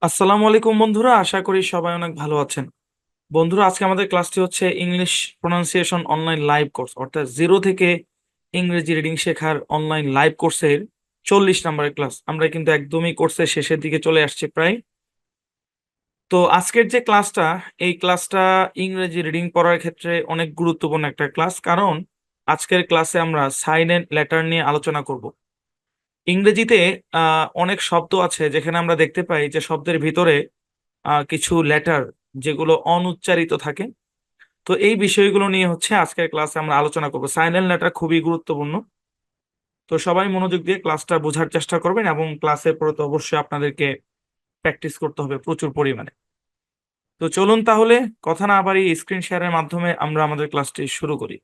আসসালামু আলাইকুম বন্ধুরা, আশা করি সবাই অনেক ভালো আছেন। বন্ধুরা, আজকে আমাদের ক্লাসটি হচ্ছে English pronunciation online live course, অর্থাৎ জিরো থেকে ইংরেজি রিডিং শেখার অনলাইন লাইভ কোর্সের 40 নম্বরের ক্লাস। আমরা কিন্তু একদমই কোর্সের শেষের দিকে চলে আসছি প্রায়। তো আজকের যে ক্লাসটা, এই ক্লাসটা ইংরেজি রিডিং পড়ার ক্ষেত্রে অনেক গুরুত্বপূর্ণ একটা ক্লাস, কারণ আজকের ক্লাসে আমরা সাইলেন্ট লেটার নিয়ে আলোচনা করব। ইংরেজিতে অনেক শব্দ আছে যেখানে আমরা দেখতে পাই যে শব্দের ভিতরে কিছু লেটার যেগুলো অনুচ্চারিত থাকে। তো এই বিষয়গুলো নিয়ে হচ্ছে আজকের ক্লাসে আমরা আলোচনা করব। সাইলেন্ট লেটার খুবই গুরুত্বপূর্ণ। তো সবাই মনোযোগ দিয়ে ক্লাসটা বোঝার চেষ্টা করবেন, এবং ক্লাসের পরে তো অবশ্যই আপনাদেরকে প্র্যাকটিস করতে হবে প্রচুর পরিমাণে। তো চলুন তাহলে কথা না বাড়িয়ে স্ক্রিন শেয়ারের মাধ্যমে আমরা আমাদের ক্লাসটি শুরু করি।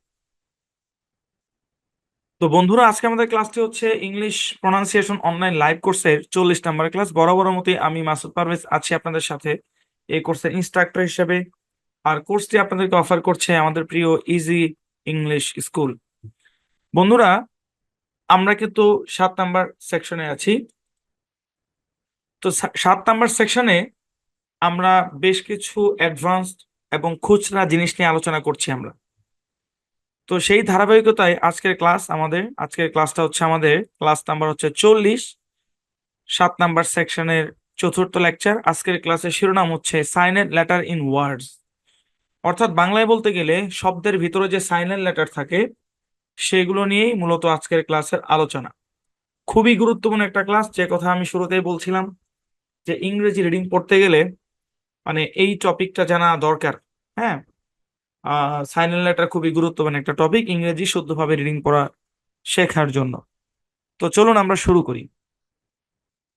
তো বন্ধুরা, আজকে আমাদের ক্লাসটি হচ্ছে ইংলিশ প্রনাউন্সিয়েশন অনলাইন লাইভ কোর্সের 40 নম্বর ক্লাস। বরাবর মতোই আমি মাসুদ পারভেজ আছি আপনাদের সাথে এই কোর্সের ইনস্ট্রাক্টর হিসেবে। আর কোর্সটি আপনাদেরকে অফার করছে আমাদের প্রিয় ইজি ইংলিশ স্কুল। বন্ধুরা, আমরা কিন্তু 7 নাম্বার সেকশনে আছি। তো 7 নাম্বার সেকশনে আমরা বেশ কিছু অ্যাডভান্সড এবং খুচরা জিনিস নিয়ে আলোচনা করছি আমরা। তো সেই ধারাবাহিকতায় আজকের ক্লাসটা হচ্ছে আমাদের ক্লাস নাম্বার হচ্ছে 40, 7 নাম্বার সেকশনের চতুর্থ লেকচার। আজকের ক্লাসের শিরোনাম হচ্ছে সাইলেন্ট লেটার ইন ওয়ার্ডস, অর্থাৎ বাংলায় বলতে গেলে শব্দের ভিতরে যে সাইলেন্ট লেটার থাকে সেগুলো নিয়েই মূলত আজকের ক্লাসের আলোচনা। খুবই গুরুত্বপূর্ণ একটা ক্লাস, যে কথা আমি শুরুতেই বলছিলাম যে ইংরেজি রিডিং পড়তে গেলে মানে এই টপিকটা জানা দরকার। হ্যাঁ, সাইলেন্ট লেটার খুবই গুরুত্বপূর্ণ একটা টপিক ইংরেজি শুদ্ধভাবে রিডিং পড়া শেখার জন্য। তো চলুন আমরা শুরু করি।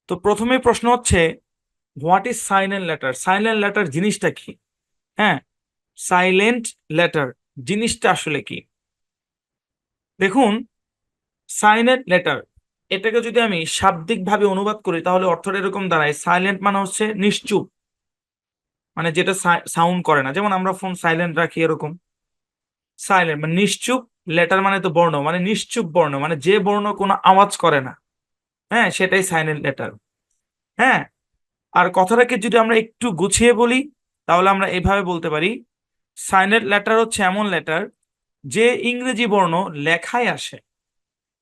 তো প্রথমে প্রশ্ন হচ্ছে, what is silent letter? Silent letter জিনিসটা কি? হ্যাঁ, সাইলেন্ট লেটার জিনিসটা আসলে কি? দেখুন, সাইলেন্ট লেটার এটাকে যদি আমি শাব্দিক ভাবে অনুবাদ করি তাহলে অর্থটা এরকম দাঁড়ায়, সাইলেন্ট মানে হচ্ছে নিশ্চুপ, মানে যেটা সাউন্ড করে না। যেমন আমরা ফোন সাইলেন্ট রাখি, এরকম সাইলেন্ট মানে নিশ্চুপ। লেটার মানে তো বর্ণ, মানে নিশ্চুপ বর্ণ, মানে যে বর্ণ কোনো আওয়াজ করে না। হ্যাঁ, সেটাই সাইলেন্ট লেটার। হ্যাঁ, আর কথাটাকে যদি আমরা একটু গুছিয়ে বলি তাহলে আমরা এভাবে বলতে পারি, সাইলেন্ট লেটার হচ্ছে এমন লেটার যে ইংরেজি বর্ণ লেখায় আসে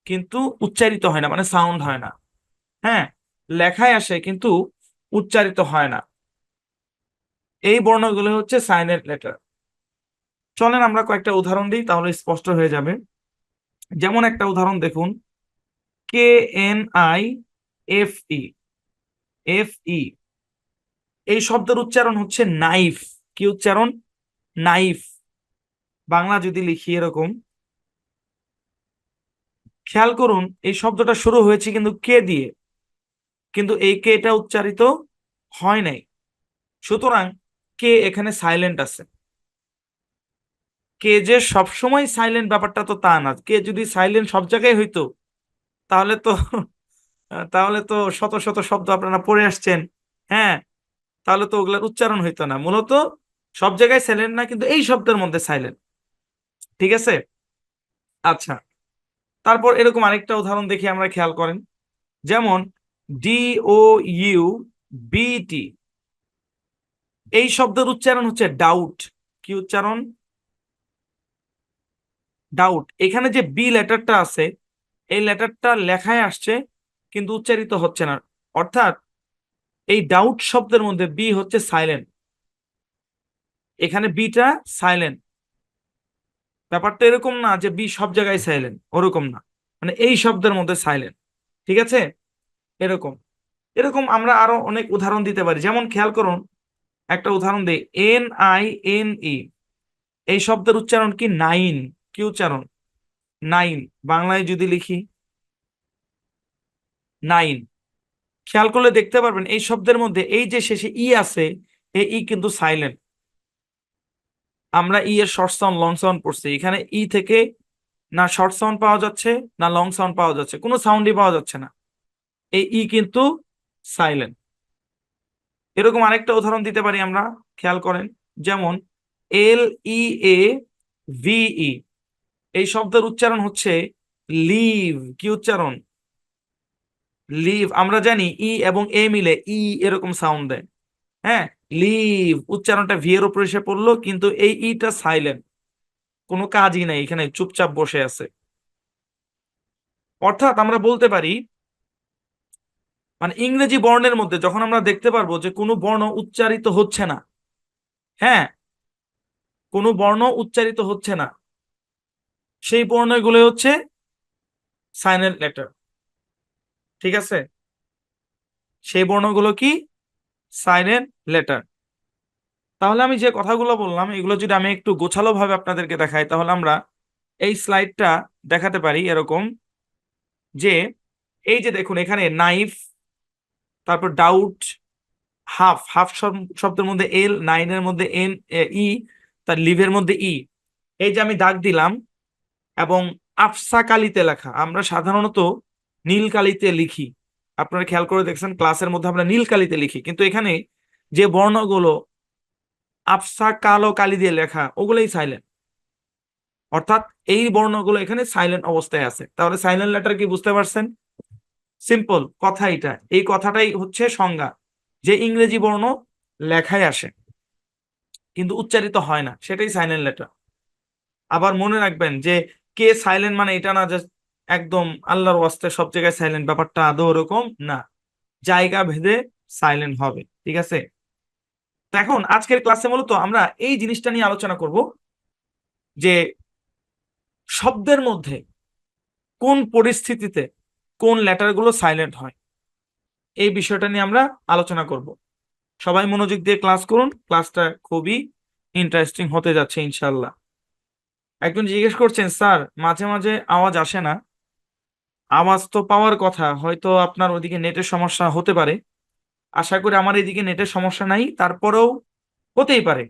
কিন্তু উচ্চারিত হয় না, মানে সাউন্ড হয় না। হ্যাঁ, লেখায় আসে কিন্তু উচ্চারিত হয় না। এই বর্ণগুলো হচ্ছে সাইলেন্ট লেটার। চলেন আমরা কয়েকটা উদাহরণ দিই, তাহলে স্পষ্ট হয়ে যাবে। যেমন একটা উদাহরণ দেখুন, KNIFE, FE, এই শব্দের উচ্চারণ হচ্ছে নাইফ। কি উচ্চারণ? নাইফ। বাংলা যদি লিখি এরকম, খেয়াল করুন এই শব্দটা শুরু হয়েছে কিন্তু কে দিয়ে, কিন্তু এই কে এটা উচ্চারিত হয় নাই। সুতরাং কে এখানে সাইলেন্ট আছে। কে যে সবসময় সাইলেন্ট ব্যাপারটা তো তা না। কে যদি সাইলেন্ট সব জায়গায় হইতো তাহলে তো তাহলে তো শত শত শব্দ আপনারা পড়ে আসছেন। হ্যাঁ, তাহলে তো ওগুলার উচ্চারণ হইতো না। মূলত সব জায়গায় সাইলেন্ট না, কিন্তু এই শব্দের মধ্যে সাইলেন্ট। ঠিক আছে? আচ্ছা, তারপর এরকম আরেকটা উদাহরণ দেখি আমরা, খেয়াল করেন। যেমন DOUBT, এই শব্দের উচ্চারণ হচ্ছে ডাউট। কি উচ্চারণ? ডাউট। এখানে যে বি লেটারটা আছে, এই লেটারটা লেখায় আসছে কিন্তু উচ্চারিত হচ্ছে না। অর্থাৎ এই ডাউট শব্দের মধ্যে বি হচ্ছে সাইলেন্ট, এখানে বিটা সাইলেন্ট। ব্যাপারটা এরকম না যে বি সব জায়গায় সাইলেন্ট, ওরকম না, মানে এই শব্দের মধ্যে সাইলেন্ট। ঠিক আছে? এরকম এরকম আমরা আরো অনেক উদাহরণ দিতে পারি। যেমন খেয়াল করুন, একটা উদাহরণ দিই, NINE, এই শব্দের উচ্চারণ কি? নাইন। কি উচ্চারণ? নাইন। বাংলায় যদি লিখি নাইন, খেয়াল করলে দেখতে পারবেন এই শব্দের মধ্যে এই যে শেষে ই আছে, এই ই কিন্তু সাইলেন্ট। আমরা ই এর শর্ট সাউন্ড লং সাউন্ড পড়ছি, এখানে ই থেকে না শর্ট সাউন্ড পাওয়া যাচ্ছে না লং সাউন্ড পাওয়া যাচ্ছে, কোনো সাউন্ডই পাওয়া যাচ্ছে না। এই ই কিন্তু সাইলেন্ট। এরকম আরেকটা উদাহরণ দিতে পারি আমরা, খেয়াল করেন। যেমন LEAVE, এই শব্দের উচ্চারণ হচ্ছে লিভ। কি উচ্চারণ? লিভ, আমরা জানি ই এবং এ মিলে ই এরকম সাউন্ড দেয়। হ্যাঁ, লিভ উচ্চারণটা ভি এর উপর এসে পড়লো, কিন্তু এই ইটা সাইলেন্ট, কোনো কাজই নাই, এখানে চুপচাপ বসে আছে। অর্থাৎ আমরা বলতে পারি, মানে ইংরেজি বর্ণের মধ্যে যখন আমরা দেখতে পারবো যে কোনো বর্ণ উচ্চারিত হচ্ছে না, হ্যাঁ, কোনো বর্ণ উচ্চারিত হচ্ছে না, সেই বর্ণগুলো হচ্ছে সাইলেন্ট লেটার। ঠিক আছে, সেই বর্ণগুলো কি? Silent letter. তাহলে আমি যে কথাগুলো বললাম এগুলো যদি আমি একটু গোছালো ভাবে আপনাদেরকে দেখাই, তাহলে আমরা এই স্লাইডটা দেখাতে পারি এরকম, যে এই যে দেখুন এখানে নাইফ, তারপর ডাউট, হাফ, হাফ শব্দের মধ্যে এল, নাইনের মধ্যে এন, ই, তার লিভের মধ্যে ই, এই যে আমি দাগ দিলাম, এবং আফসা কালিতে লেখা, আমরা সাধারণত নীল কালিতে লিখি। আপনারা খেয়াল করে দেখছেন ক্লাসের মধ্যে আমরা নীল কালিতে লিখি, কিন্তু এখানে যে বর্ণগুলো আফসা কালো কালি দিয়ে লেখা ওগুলোই সাইলেন্ট। অর্থাৎ এই বর্ণগুলো এখানে সাইলেন্ট অবস্থায় আছে। তাহলে সাইলেন্ট লেটার কি বুঝতে পারছেন? সিম্পল কথা, এটা এই কথাটাই হচ্ছে সংজ্ঞা, যে ইংরেজি বর্ণ লেখায় আসে কিন্তু উচ্চারিত হয় না, সেটাই সাইলেন্ট লেটার। আবার মনে রাখবেন যে কে সাইলেন্ট মানে এটা না যে একদম আল্লাহর ওয়াস্তে সব জায়গায় সাইলেন্ট, ব্যাপারটা আদৌ ওরকম না, জায়গা ভেদে সাইলেন্ট হবে। ঠিক আছে, তো এখন আজকের ক্লাসে মূলত আমরা এই জিনিসটা নিয়ে আলোচনা করব, যে শব্দের মধ্যে কোন পরিস্থিতিতে কোন লেটারগুলো সাইলেন্ট হয়, এই বিষয়টা নিয়ে আমরা আলোচনা করব। সবাই মনোযোগ দিয়ে ক্লাস করুন, ক্লাসটা খুবই ইন্টারেস্টিং হতে যাচ্ছে ইনশাল্লাহ। একজন জিজ্ঞেস করছেন, স্যার মাঝে মাঝে আওয়াজ আসে না। আওয়াজ তো পাওয়ার কথা, হয়তো আপনার ওইদিকে নেটের সমস্যা হতে পারে। আশা করি আমার এদিকে নেটের সমস্যা নাই, তারপরেও হতেই পারে।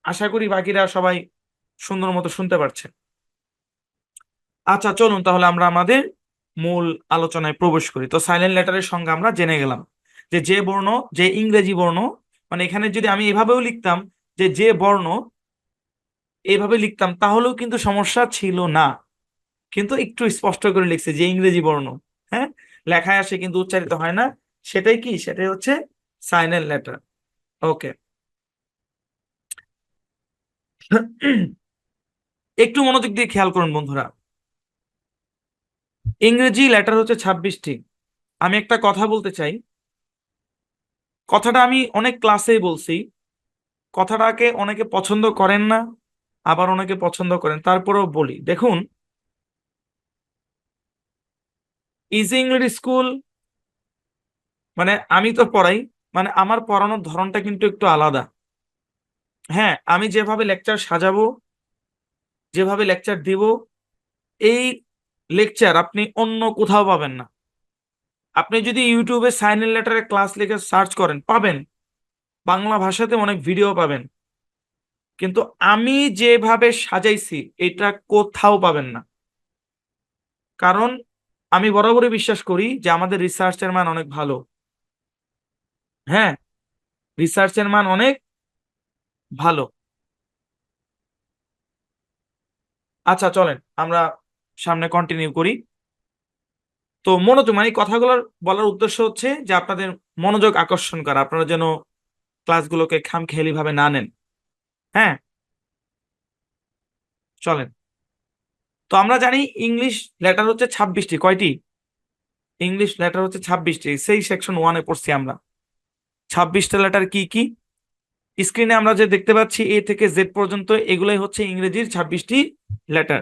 আশা করি বাকিরা সবাই সুন্দর মতো শুনতে পারছে। আচ্ছা চলুন তাহলে আমরা আমাদের মূল আলোচনায় প্রবেশ করি। তো সাইলেন্ট লেটারের সংজ্ঞা আমরা জেনে গেলাম, যে যে বর্ণ, যে ইংরেজি বর্ণ, মানে এখানে যদি আমি এভাবেও লিখতাম, যে যে বর্ণ এইভাবে লিখতাম তাহলেও কিন্তু সমস্যা ছিল না, কিন্তু একটু স্পষ্ট করে লিখছে যে ইংরেজি বর্ণ, হ্যাঁ, লেখায় আসে কিন্তু উচ্চারিত হয় না, সেটাই কি, সেটাই হচ্ছে সাইলেন্ট লেটার। ওকে, একটু মনোযোগ দিয়ে খেয়াল করুন বন্ধুরা। ইংরেজি লেটার হচ্ছে 26টি। আমি একটা কথা বলতে চাই, কথাটা আমি অনেক ক্লাসেই বলছি, কথাটাকে অনেকে পছন্দ করেন না, আবার অনেকে পছন্দ করেন, তারপরেও বলি। দেখুন, ইজি ইংলিশ স্কুল, মানে আমি তো পড়াই, মানে আমার পড়ানোর ধরনটা কিন্তু একটু আলাদা। হ্যাঁ, আমি যেভাবে লেকচার সাজাবো, যেভাবে লেকচার দিব, এই লেকচার আপনি অন্য কোথাও পাবেন না। আপনি যদি ইউটিউবে সাইন লেটারের ক্লাস লিখে সার্চ করেন পাবেন, বাংলা ভাষাতে অনেক ভিডিও পাবেন, কিন্তু আমি যেভাবে সাজাইছি এটা কোথাও পাবেন না। কারণ আমি বরাবরই বিশ্বাস করি যে আমাদের রিসার্চের মান অনেক ভালো। হ্যাঁ, রিসার্চের মান অনেক ভালো। আচ্ছা চলেন আমরা সামনে কন্টিনিউ করি। তো মনোযোগ, মানে এই কথাগুলোর বলার উদ্দেশ্য হচ্ছে যে আপনাদের মনোযোগ আকর্ষণ করা, আপনারা যেন ক্লাসগুলোকে খামখেয়ালি ভাবে না নেন। হ্যাঁ, চলেন। তো আমরা জানি ইংলিশ লেটার হচ্ছে 26টি। কয়টি? ইংলিশ লেটার হচ্ছে 26টি, সেই সেকশন 1-এ পড়ছি আমরা। 26টা লেটার কি কি? স্ক্রিনে আমরা যে দেখতে পাচ্ছি এ থেকে জেড পর্যন্ত, এগুলাই হচ্ছে ইংরেজির 26টি লেটার।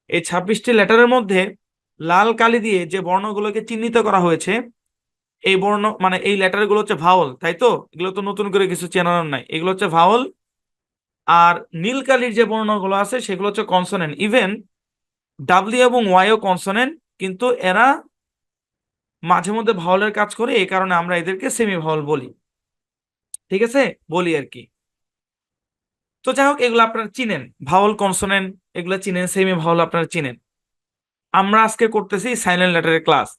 এই 26টি লেটারের মধ্যে লাল কালি দিয়ে যে বর্ণগুলোকে চিহ্নিত করা হয়েছে, এই বর্ণ মানে এই লেটার গুলো হচ্ছে ভাওয়াল, তাই তো? এগুলো তো নতুন করে কিছু চেনানোর নাই, এগুলো হচ্ছে ভাওয়াল। আর নীল কালির যে বর্ণগুলো আছে সেগুলো হচ্ছে কনসোনেন্ট। ইভেন ডাব্লিউ এবং ওয়াইও কনসোনেন্ট, কিন্তু এরা মাঝে মধ্যে ভাওয়ালের কাজ করে, এই কারণে আমরা এদেরকে সেমি ভাওয়াল বলি। ঠিক আছে, বলি আর কি। তো যাই হোক, এগুলো আপনারা চিনেন, ভাওয়াল কনসোনেন্ট এগুলো চিনেন, সেমি ভাওয়াল আপনারা চিনেন। আমরা আজকে করতেছি সাইলেন্ট লেটারের ক্লাস।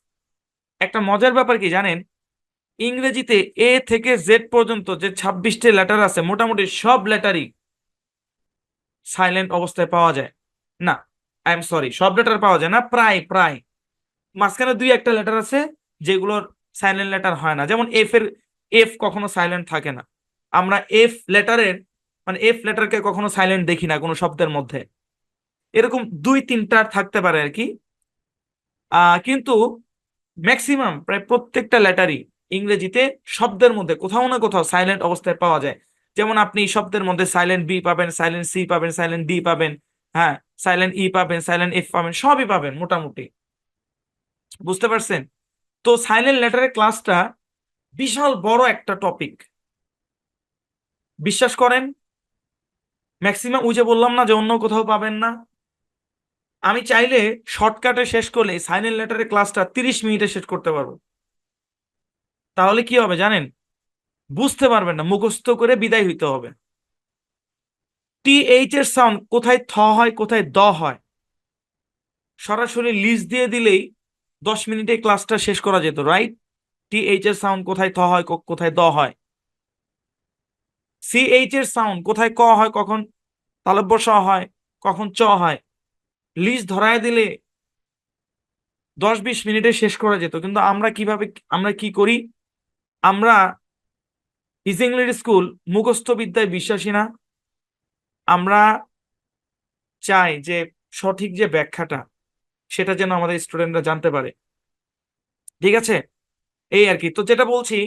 একটা মজার ব্যাপার কি জানেন, ইংরেজিতে এ থেকে জেড পর্যন্ত যে 26টি লেটার আছে, মোটামুটি সব লেটারই সাইলেন্ট অবস্থায় পাওয়া যায় না। আই এম সরি, সব লেটার পাওয়া যায় না, প্রায় প্রায় মাঝখানে দুই একটা লেটার আছে যেগুলোর সাইলেন্ট লেটার হয় না, যেমন এফ কখনো সাইলেন্ট থাকে না। আমরা এফ লেটারকে কখনো সাইলেন্ট দেখি না কোনো শব্দের মধ্যে। এরকম দুই তিনটা থাকতে পারে আর কি। কিন্তু ম্যাক্সিমাম প্রায় প্রত্যেকটা লেটারই ইংরেজিতে শব্দের মধ্যে কোথাও না কোথাও সাইলেন্ট অবস্থায় পাওয়া যায়। যেমন আপনি শব্দের মধ্যে সাইলেন্ট বি পাবেন, সাইলেন্ট সি পাবেন, সাইলেন্ট ডি পাবেন, হ্যাঁ, সাইলেন্ট ই পাবেন, সাইলেন্ট এফ পাবেন, সবই পাবেন মোটামুটি। বুঝতে পারছেন? তো সাইলেন্ট লেটারের ক্লাসটা বিশাল বড় একটা টপিক, বিশ্বাস করেন। ম্যাক্সিমাম ওই যে বললাম না যে অন্য কোথাও পাবেন না। আমি চাইলে শর্টকাটে শেষ করলে সাইলেন্ট লেটারের ক্লাসটা 30 মিনিটে শেষ করতে পারবো। তাহলে কি হবে জানেন? বুঝতে পারবেন না, মুখস্থ করে বিদায় হইতে হবে। টিএইচ এর সাউন্ড কোথায় থ হয়, কোথায় দ হয়, সরাসরি লিস্ট দিয়ে দিলেই 10 মিনিটে ক্লাসটা শেষ করা যেত, রাইট? টিএইচ এর সাউন্ড কোথায় থ হয়, কোথায় দ হয়। সিএইচ এর সাউন্ড কোথায় ক হয়, কখন তালব্য শ হয়, কখন চ হয়, লিস্ট ধরায় দিলে 10-20 মিনিটে শেষ করা যেত। কিন্তু আমরা কি করি? আমরা ইজ ইংলিশ স্কুল মুখস্থ বিদ্যায় বিশ্বাসী না। আমরা চাই যে সঠিক যে ব্যাখ্যাটা সেটা যেন আমাদের স্টুডেন্টরা জানতে পারে। ঠিক আছে, এই আর কি। তো যেটা বলছি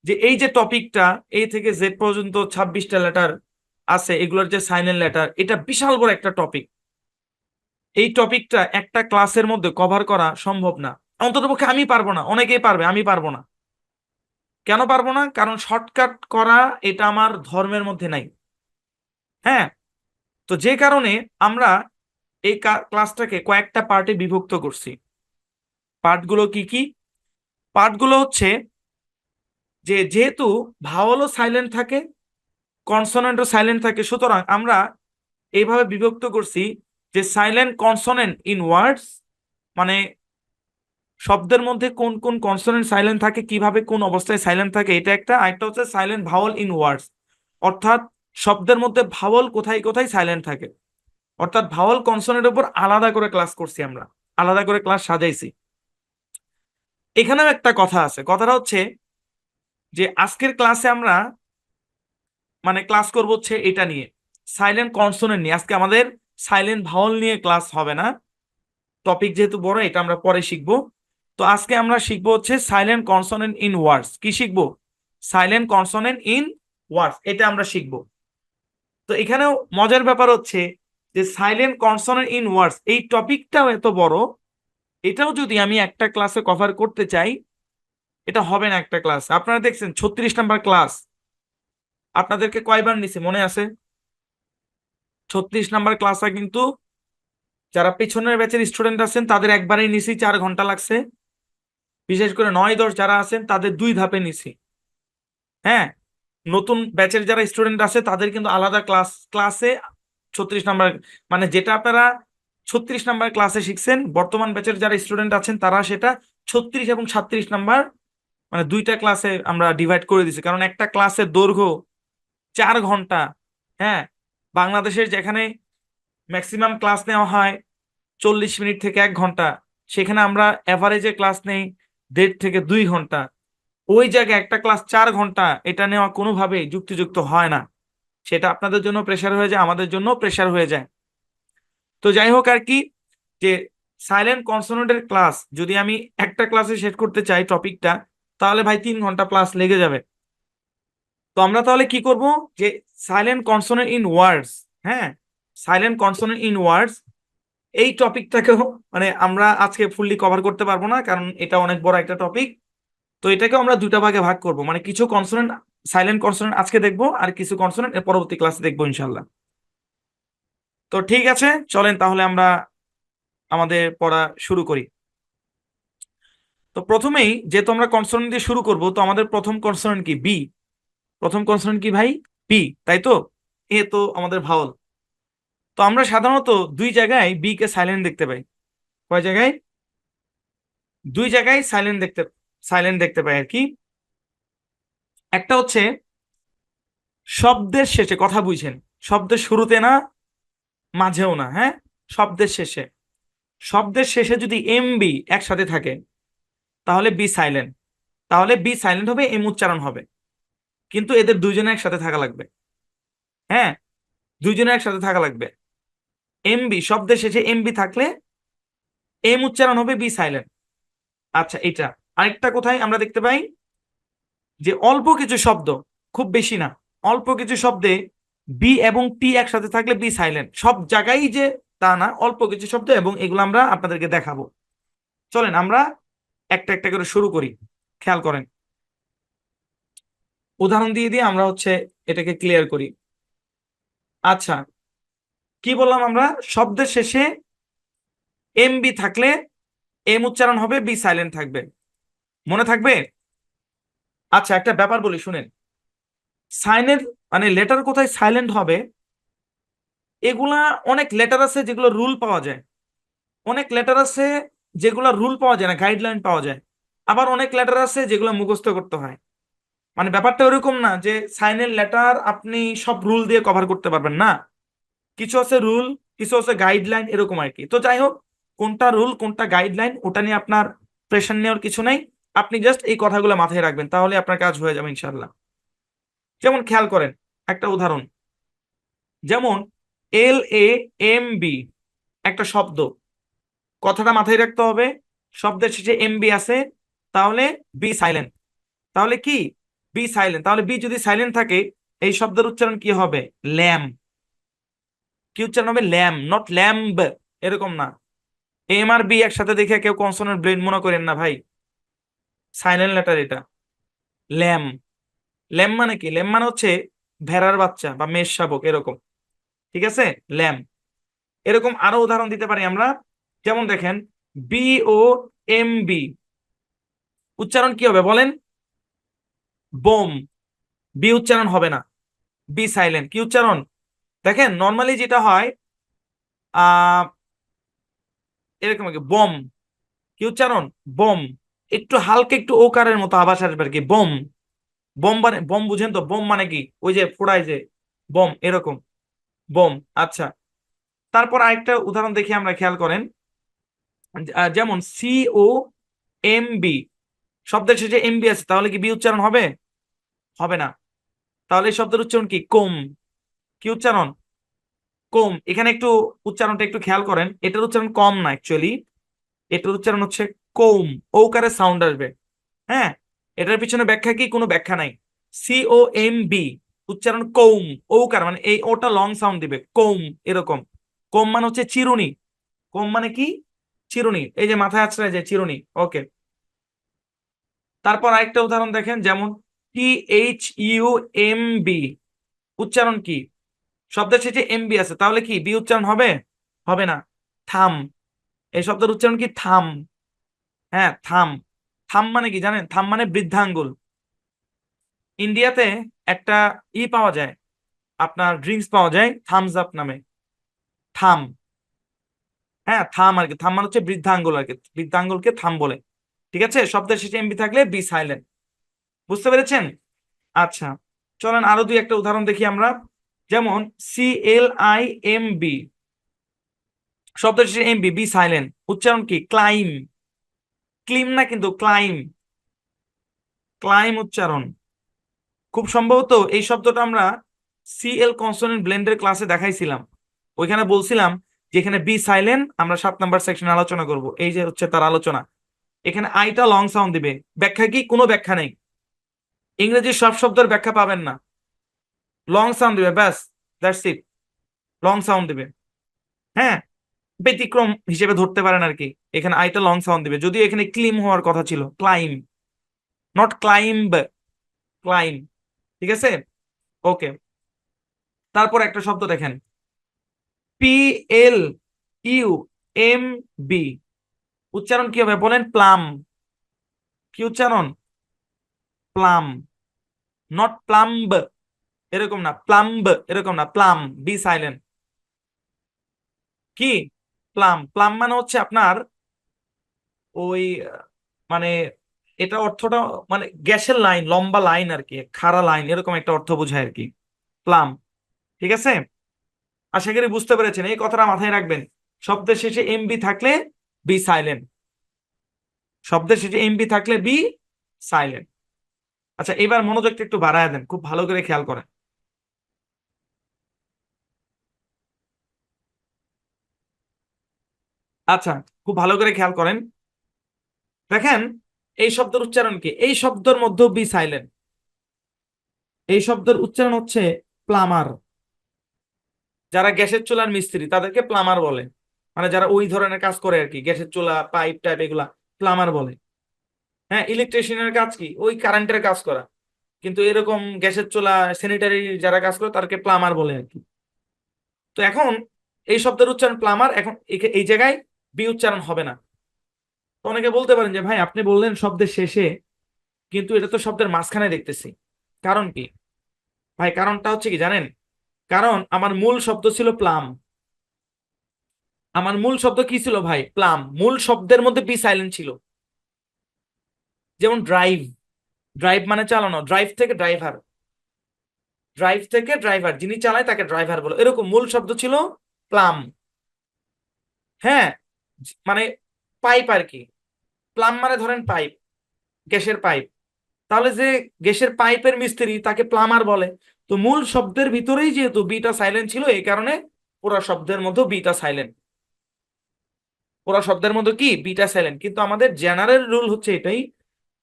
যে এই যে টপিকটা এ থেকে জেড পর্যন্ত 26টা লেটার আছে, এগুলোর যে সাইলেন্ট লেটার, এটা বিশাল বড় একটা টপিক। এই টপিকটা একটা ক্লাসের মধ্যে কভার করা সম্ভব না, অন্ততপক্ষে আমি পারবো না। অনেকেই পারবে, আমি পারবো না। কেন পারবো না? কারণ শর্টকাট করা এটা আমার ধর্মের মধ্যে নাই। হ্যাঁ, তো যে কারণে আমরা এই ক্লাসটাকে কয়েকটা পার্টে বিভক্ত করছি। পার্টগুলো কি কি? পার্টগুলো হচ্ছে যে যেহেতু ভাওয়ালও সাইলেন্ট থাকে, কনসোনেন্টও সাইলেন্ট থাকে, সুতরাং আমরা এইভাবে বিভক্ত করছি যে সাইলেন্ট কনসোনেন্ট ইন ওয়ার্ডস, মানে শব্দের মধ্যে কোন কোন কনসোনেন্ট সাইলেন্ট থাকে, কিভাবে কোন অবস্থায় সাইলেন্ট থাকে, এটা একটা। আরেকটা হচ্ছে সাইলেন্ট ভাওয়াল ইন ওয়ার্ডস, অর্থাৎ শব্দের মধ্যে ভাওয়াল কোথায় কোথায় সাইলেন্ট থাকে। অর্থাৎ ভাওয়াল কনসোনেন্টের উপর আলাদা করে ক্লাস করছি আমরা, আলাদা করে ক্লাস সাজাইছি। এখানেও একটা কথা আছে, কথাটা হচ্ছে যে আজকের ক্লাসে আমরা মানে ক্লাস করবো হচ্ছে এটা নিয়ে, সাইলেন্ট কনসোনেন্ট নিয়ে। আজকে আমাদের সাইলেন্ট ভাওয়াল নিয়ে ক্লাস হবে না, টপিক যেহেতু বড়, এটা আমরা পরে শিখবো। তো আজকে আমরা শিখবো হচ্ছে সাইলেন্ট কনসোনেন্ট ইন ওয়ার্ডস। কি শিখবো? সাইলেন্ট কনসোনেন্ট ইন ওয়ার্ডস, এটা আমরা শিখবো। তো এখানেও মজার ব্যাপার হচ্ছে যে সাইলেন্ট কনসোনেন্ট ইন ওয়ার্ডস এই টপিকটাও এত বড়, এটাও যদি আমি একটা ক্লাসে কভার করতে চাই, এটা হবে না একটা ক্লাস। আপনারা দেখছেন 36 নাম্বার ক্লাস আপনাদেরকে কয়বার নিছে মনে আছে? 36 নাম্বার ক্লাসটা কিন্তু যারা পেছনের ব্যাচের স্টুডেন্ট আছেন তাদের একবারেই নিছি, 4 ঘন্টা লাগছে। বিশেষ করে 9-10 যারা আছেন তাদের 2 ধাপে নিছি। হ্যাঁ, নতুন ব্যাচের যারা স্টুডেন্ট আছে তাদের কিন্তু আলাদা ক্লাসে 36 নাম্বার, মানে যেটা আপনারা 36 নাম্বার ক্লাসে শিখছেন, বর্তমান ব্যাচের যারা স্টুডেন্ট আছেন তারা সেটা 36 এবং 37 নাম্বার, মানে 2টা ক্লাসে আমরা ডিভাইড করে দিছি। কারণ একটা ক্লাসের দৈর্ঘ্য 4 ঘন্টা। হ্যাঁ, বাংলাদেশের যেখানে ম্যাক্সিমাম ক্লাস নেওয়া হয় 40 মিনিট থেকে 1 ঘন্টা, সেখানে আমরা অ্যাভারেজে ক্লাস নেই 1.5 থেকে 2 ঘন্টা। ওই জায়গায় একটা ক্লাস 4 ঘন্টা, এটা নেওয়া কোনোভাবেই যুক্তিযুক্ত হয় না। সেটা আপনাদের জন্য প্রেশার হয়ে যায়, আমাদের জন্য প্রেশার হয়ে যায়। তো যাই হোক আর কি, যে সাইলেন্ট কনসোনেন্টের ক্লাস যদি আমি একটা ক্লাসে শেষ করতে চাই টপিকটা, তাহলে ভাই 3 ঘন্টা প্লাস লেগে যাবে। তো আমরা তাহলে কি করব? যে সাইলেন্ট কনসোনেন্ট ইন ওয়ার্ডস, হ্যাঁ, সাইলেন্ট কনসোনেন্ট ইন ওয়ার্ডস এই টপিকটাকেও মানে আমরা আজকে ফুললি কভার করতে পারবো না, কারণ এটা অনেক বড় একটা টপিক। তো এটাকে আমরা 2টা ভাগে ভাগ করব, মানে কিছু কনসোনেন্ট, সাইলেন্ট কনসোনেন্ট আজকে দেখবো, আর কিছু কনসোনেন্ট এর পরবর্তী ক্লাসে দেখবো ইনশাল্লাহ। তো ঠিক আছে, চলেন তাহলে আমরা আমাদের পড়া শুরু করি। তো প্রথমেই যেহেতু আমরা কনসোনেন্ট দিয়ে শুরু করব, তো আমাদের প্রথম কনসোনেন্ট কি? বি। প্রথম কনসোনেন্ট কি ভাই? বি, তাই তো? এ তো আমাদের ভাওয়াল। তো আমরা সাধারণত 2 জায়গায় বি কে সাইলেন্ট দেখতে পাই। কয় জায়গায়? 2 জায়গায় সাইলেন্ট দেখতে পাই আর কি। একটা হচ্ছে শব্দের শেষে, কথা বুঝেন, শব্দের শুরুতে না, মাঝেও না, হ্যাঁ, শব্দের শেষে। শব্দের শেষে যদি এমবি একসাথে থাকে তাহলে বি সাইলেন্ট, তাহলে বি সাইলেন্ট হবে, এম উচ্চারণ হবে। কিন্তু এদের দুইজনে একসাথে থাকা লাগবে। হ্যাঁ, দুইজনে একসাথে থাকা লাগবে। এমবি, শব্দের শেষে এমবি থাকলে এম উচ্চারণ হবে, বি সাইলেন্ট। আচ্ছা, এটা আরেকটা কোথায় আমরা দেখতে পাই যে অল্প কিছু শব্দ, খুব বেশি না, অল্প কিছু শব্দে বি এবং টি একসাথে থাকলে বি সাইলেন্ট। সব জায়গায় যে তা না, অল্প কিছু শব্দ, এবং এগুলো আমরা আপনাদেরকে দেখাবো। চলেন আমরা একটা একটা করে শুরু করি। খেয়াল করেন, উদাহরণ দিয়ে দিয়ে আমরা এটাকে ক্লিয়ার করি। আচ্ছা, কি বললাম আমরা? শব্দের শেষে এম বি থাকলে এম উচ্চারণ হবে, বি সাইলেন্ট থাকবে। মনে থাকবে? আচ্ছা, একটা ব্যাপার বলি শুনেন। সাইনের মানে লেটার কোথায় সাইলেন্ট হবে, এগুলা অনেক লেটার আছে যেগুলো রুল পাওয়া যায়, অনেক লেটার আছে যেগুলো রুল পাওয়া যায় না, গাইডলাইন পাওয়া যায়। আবার অনেক লেটার আছে যেগুলো মুখস্থ করতে হয়। মানে ব্যাপারটা ওরকম না যে সাইনের লেটার আপনি সব রুল দিয়ে কভার করতে পারবেন না। কিছু আছে রুল, কিছু আছে গাইডলাইন, এরকম আর কি। তো যাই হোক, কোনটা রুল কোনটা গাইডলাইন ওটা নিয়ে আপনার প্রেশার নেওয়ার কিছু নাই। আপনি জাস্ট এই কথাগুলো মাথায় রাখবেন, তাহলে আপনার কাজ হয়ে যাবে ইনশাল্লাহ। যেমন খেয়াল করেন একটা উদাহরণ, যেমন এল এ এম বি, একটা শব্দ, কথাটা মাথায় রাখতে হবে। শব্দের শেষে এম বি আছে, তাহলে বি সাইলেন্ট। তাহলে কি? B silent. তাহলে বি যদি সাইলেন্ট থাকে, এই শব্দের উচ্চারণ কি হবে? ল্যাম। কি উচ্চারণ হবে? ল্যাম, নট ল্যাম্ব, এরকম না। এম আর বি একসাথে দেখে কেউ কনসোনেন্ট ব্রেন মনে করেন না ভাই, সাইলেন্ট লেটার এটা। ল্যাম। ল্যাম মানে কি? ল্যাম মানে ভেড়ার বাচ্চা বা মেষ শাবক, এরকম। ঠিক আছে, ল্যাম। এরকম আরো উদাহরণ দিতে পারি আমরা। যেমন দেখেন, বি ও এম বি, উচ্চারণ কি হবে বলেন? বোম। বি উচ্চারণ হবে না, বি সাইলেন্ট। কি উচ্চারণ? দেখেন নর্মালি যেটা হয় আহ এরকম আর কি, বম। কি উচ্চারণ? বম। একটু হালকা একটু ওকারের মতো আভাস আসবে আর কি, বম। বম মানে, বম বুঝেন তো? বম মানে কি? ওই যে ফোড়ায় যে বম, এরকম বম। আচ্ছা, তারপর আরেকটা উদাহরণ দেখি আমরা, খেয়াল করেন। যেমন সি ও এম বি, শব্দের শেষে এম বি আছে, তাহলে কি বি উচ্চারণ হবে? হবে না। তাহলে এই শব্দের উচ্চারণ কি? কোম। কি উচ্চারণ? কোম। এখানে একটু উচ্চারণটা একটু খেয়াল করেন, এটার উচ্চারণ কম না অ্যাকচুয়ালি, এটার উচ্চারণ কোম। ওকারে সাউন্ড আসবে। হ্যাঁ, এটার পিছনে ব্যাখ্যা কি? কোনো ব্যাখ্যা নাই। সি ও এম বি, উচ্চারণ কৌম। ওকার মানে এই ওটা লং সাউন্ড দিবে, কৌম, এরকম। কোম মানে চিরুনি। কোম মানে কি? চিরুনি। এই যে মাথায় আছড়ায় যে চিরুনি, ওকে। তারপর আরেকটা উদাহরণ দেখেন, যেমন T H U M B, উচ্চারণ কি? শব্দের শেষে এম বি আছে, তাহলে কি বি উচ্চারণ হবে? হবে না। থাম। এই শব্দের উচ্চারণ কি? থাম। হ্যাঁ, থাম। থাম মানে কি জানেন? থাম মানে বৃদ্ধাঙ্গুল। ইন্ডিয়াতে একটা পাওয়া যায়, আপনার ড্রিঙ্কস পাওয়া যায় থামস আপ নামে, থাম। হ্যাঁ, থাম আর কি, থাম মানে বৃদ্ধাঙ্গুল আর কি, বৃদ্ধাঙ্গুলকে থাম বলে। ঠিক আছে, শব্দের শেষে এমবি থাকলে বি সাইলেন্ট। বুঝতে পেরেছেন? আচ্ছা, চলেন আরো দুই একটা উদাহরণ দেখি আমরা। যেমন C L I M B, শব্দের শেষে এম বি, বি সাইলেন্ট। উচ্চারণ কি? ক্লাইম। ক্লিম না কিন্তু, ক্লাইম। ক্লাইম উচ্চারণ। খুব সম্ভবত এই শব্দটা আমরা সিএল কনসোনেন্ট ব্লেন্ডের ক্লাসে দেখাইছিলাম। ওইখানে বলছিলাম যে এখানে বি সাইলেন্ট, আমরা 7 নম্বর সেকশনে আলোচনা করব। এই যে তার আলোচনা। এখানে আইটা লং সাউন্ড দিবে। ব্যাখ্যা কি? কোনো ব্যাখ্যা নেই। ইংরেজির সব শব্দের ব্যাখ্যা পাবেন না, লং সাউন্ড দিবে, ব্যাস, দ্যাটস ইট। লং সাউন্ড দিবে। হ্যাঁ, ব্যতিক্রম হিসেবে ধরতে পারেন আর কি। এখানে আইটা লং সাউন্ড দিবে, যদিও এখানে ক্লিম হওয়ার কথা ছিল, ক্লাইম, নট ক্লাইম্ব, ক্লাইম। ঠিক আছে, ওকে। তারপর একটা শব্দ দেখেন, P L U M B, উচ্চারণ কি হবে বলেন? প্লাম। কি উচ্চারণ? প্লাম, নট প্লাম্ব, এরকম না, প্লাম্ব এরকম না, প্লাম, বি সাইলেন্ট। কি? প্লাম। প্লাম মানে আপনার ওই মানে এটা অর্থটা মানে গ্যাসের লাইন, লম্বা লাইন আর কি, খাড়া লাইন, এরকম একটা অর্থ বোঝায় আর কি, প্লাম। ঠিক আছে, আশা করি বুঝতে পেরেছেন, এই কথাটা মাথায় রাখবেন। শব্দের শেষে এমবি থাকলে বি সাইলেন্ট, শব্দের শেষে এমবি থাকলে বি সাইলেন্ট। আচ্ছা, এবার মনোযোগটা একটু বাড়ায় দেন, খুব ভালো করে খেয়াল করেন। আচ্ছা, খুব ভালো করে খেয়াল করেন, দেখেন এই শব্দের উচ্চারণ কি? এই শব্দের মধ্যেও বি সাইলেন্ট। এই শব্দের উচ্চারণ হচ্ছে প্লামার। যারা গ্যাসের চুলার মিস্ত্রি তাদেরকে প্লামার বলে, মানে যারা ওই ধরনের কাজ করে আর কি, গ্যাসের চুলা পাইপ টাইপ এগুলা প্লামার বলে। হ্যাঁ, ইলেকট্রিশিয়ানের কাজ কি? ওই কারেন্টের কাজ করা, কিন্তু এরকম গ্যাসের চুলা স্যানিটারি যারা কাজ করে তাদেরকে প্লামার বলে আর কি। তো এখন এই শব্দের উচ্চারণ প্লামার, এখন এই জায়গায় বি উচ্চারণ হবে না। তো অনেকে বলতে পারেন যে ভাই আপনি বললেন শব্দের শেষে, কিন্তু এটা তো শব্দের মাঝখানে দেখতেছি, কারণ কি? ভাই কারণটা হচ্ছে কি জানেন? কারণ আমার মূল শব্দ ছিল প্লাম। আমার মূল শব্দ কি ছিল ভাই? প্লাম। মূল শব্দের মধ্যে বি সাইলেন্ট ছিল। যেমন ড্রাইভ, ড্রাইভ মানে চালানো, ড্রাইভ থেকে ড্রাইভার, ড্রাইভ থেকে ড্রাইভার, যিনি চালায় তাকে ড্রাইভার বলো, এরকম মূল শব্দ ছিল প্লাম। হ্যাঁ, মানে পাইপ আর কি। প্লাম মানে ধরেন পাইপ, গ্যাসের পাইপ। তাহলে যে গ্যাসের পাইপের মিস্ত্রি তাকে প্লামার বলে। তো মূল শব্দের ভিতরেই যেহেতু বিটা সাইলেন্ট ছিল, এই কারণে পুরো শব্দের মধ্যে বিটা সাইলেন্ট। পুরো শব্দের মধ্যে কি বিটা সাইলেন্ট, কিন্তু আমাদের জেনারেল রুল হচ্ছে এটাই,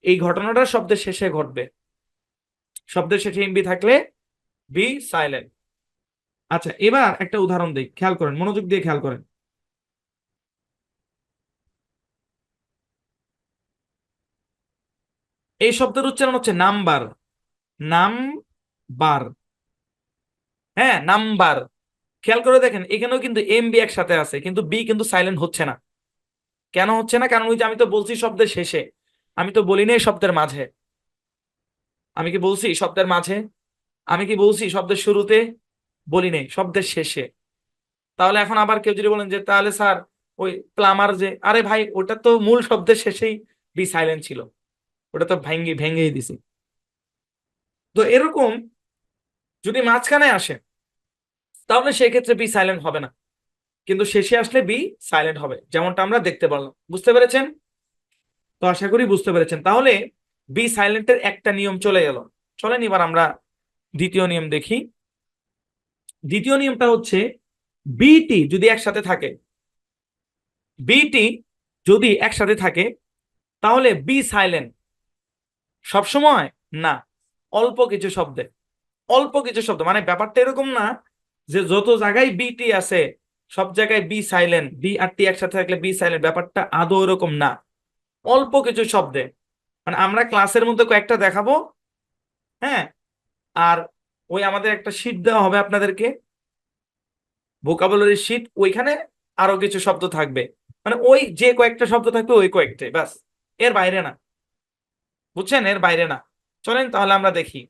এই ঘটনাটা শব্দের শেষে ঘটবে। শব্দের শেষে এমবি থাকলে বি সাইলেন্ট। আচ্ছা, এবার একটা উদাহরণ দিই, খেয়াল করেন, মনোযোগ দিয়ে খেয়াল করেন। এই শব্দের উচ্চারণ হচ্ছে নাম্বার। নাম্বার। হ্যাঁ, নাম্বার। খেয়াল করে দেখেন, এখানেও কিন্তু এম বি একসাথে আছে, কিন্তু বি কিন্তু সাইলেন্ট হচ্ছে না। কেন হচ্ছে না? কারণ ওই যে আমি তো বলছি শব্দের শেষে, আমি তো বলি নাই শব্দের মাঝে। আমি কি বলছি শব্দের মাঝে? আমি কি বলছি শব্দের শুরুতে? বলি নাই, শব্দের শেষে। তাহলে এখন আবার কেউ যদি বলেন যে তাহলে স্যার ওই প্লামার যে, আরে ভাই ওটা তো মূল শব্দের শেষেই বি সাইলেন্ট ছিল, ওটা তো ভেঙেই দিছি। তো এরকম যদি মাঝখানে আসে তাহলে সেক্ষেত্রে বি সাইলেন্ট হবে না, কিন্তু শেষে আসলে বি সাইলেন্ট হবে, যেমনটা আমরা দেখতে পারলাম। বুঝতে পেরেছেন? তো আশা করি বুঝতে পেরেছেন। তাহলে বি সাইলেন্টের একটা নিয়ম চলে গেল। চলেন এবার আমরা দ্বিতীয় নিয়ম দেখি। দ্বিতীয় নিয়মটা হচ্ছে বিটি যদি একসাথে থাকে, বিটি যদি একসাথে থাকে তাহলে বি সাইলেন্ট সবসময় না, অল্প কিছু শব্দে। অল্প কিছু শব্দ মানে ব্যাপারটা এরকম না যে যত জায়গায় বিটি আছে সব জায়গায় বি সাইলেন্ট, বি আর টি একসাথে থাকলে বি সাইলেন্ট, ব্যাপারটা আদৌ এরকম না। অল্প কিছু শব্দে, মানে আমরা ক্লাসের মধ্যে কয়েকটা দেখাবো। হ্যাঁ, আর ওই আমাদের একটা শীট দেওয়া হবে আপনাদেরকে, ভোকাবুলারি শীট, ওইখানে আরো কিছু শব্দ থাকবে, মানে ওই যে কয়েকটা শব্দ থাকবে ওই কয়েকটাই ব্যাস, এর বাইরে না। বুঝছেন? এর বাইরে না। চলেন তাহলে আমরা দেখি।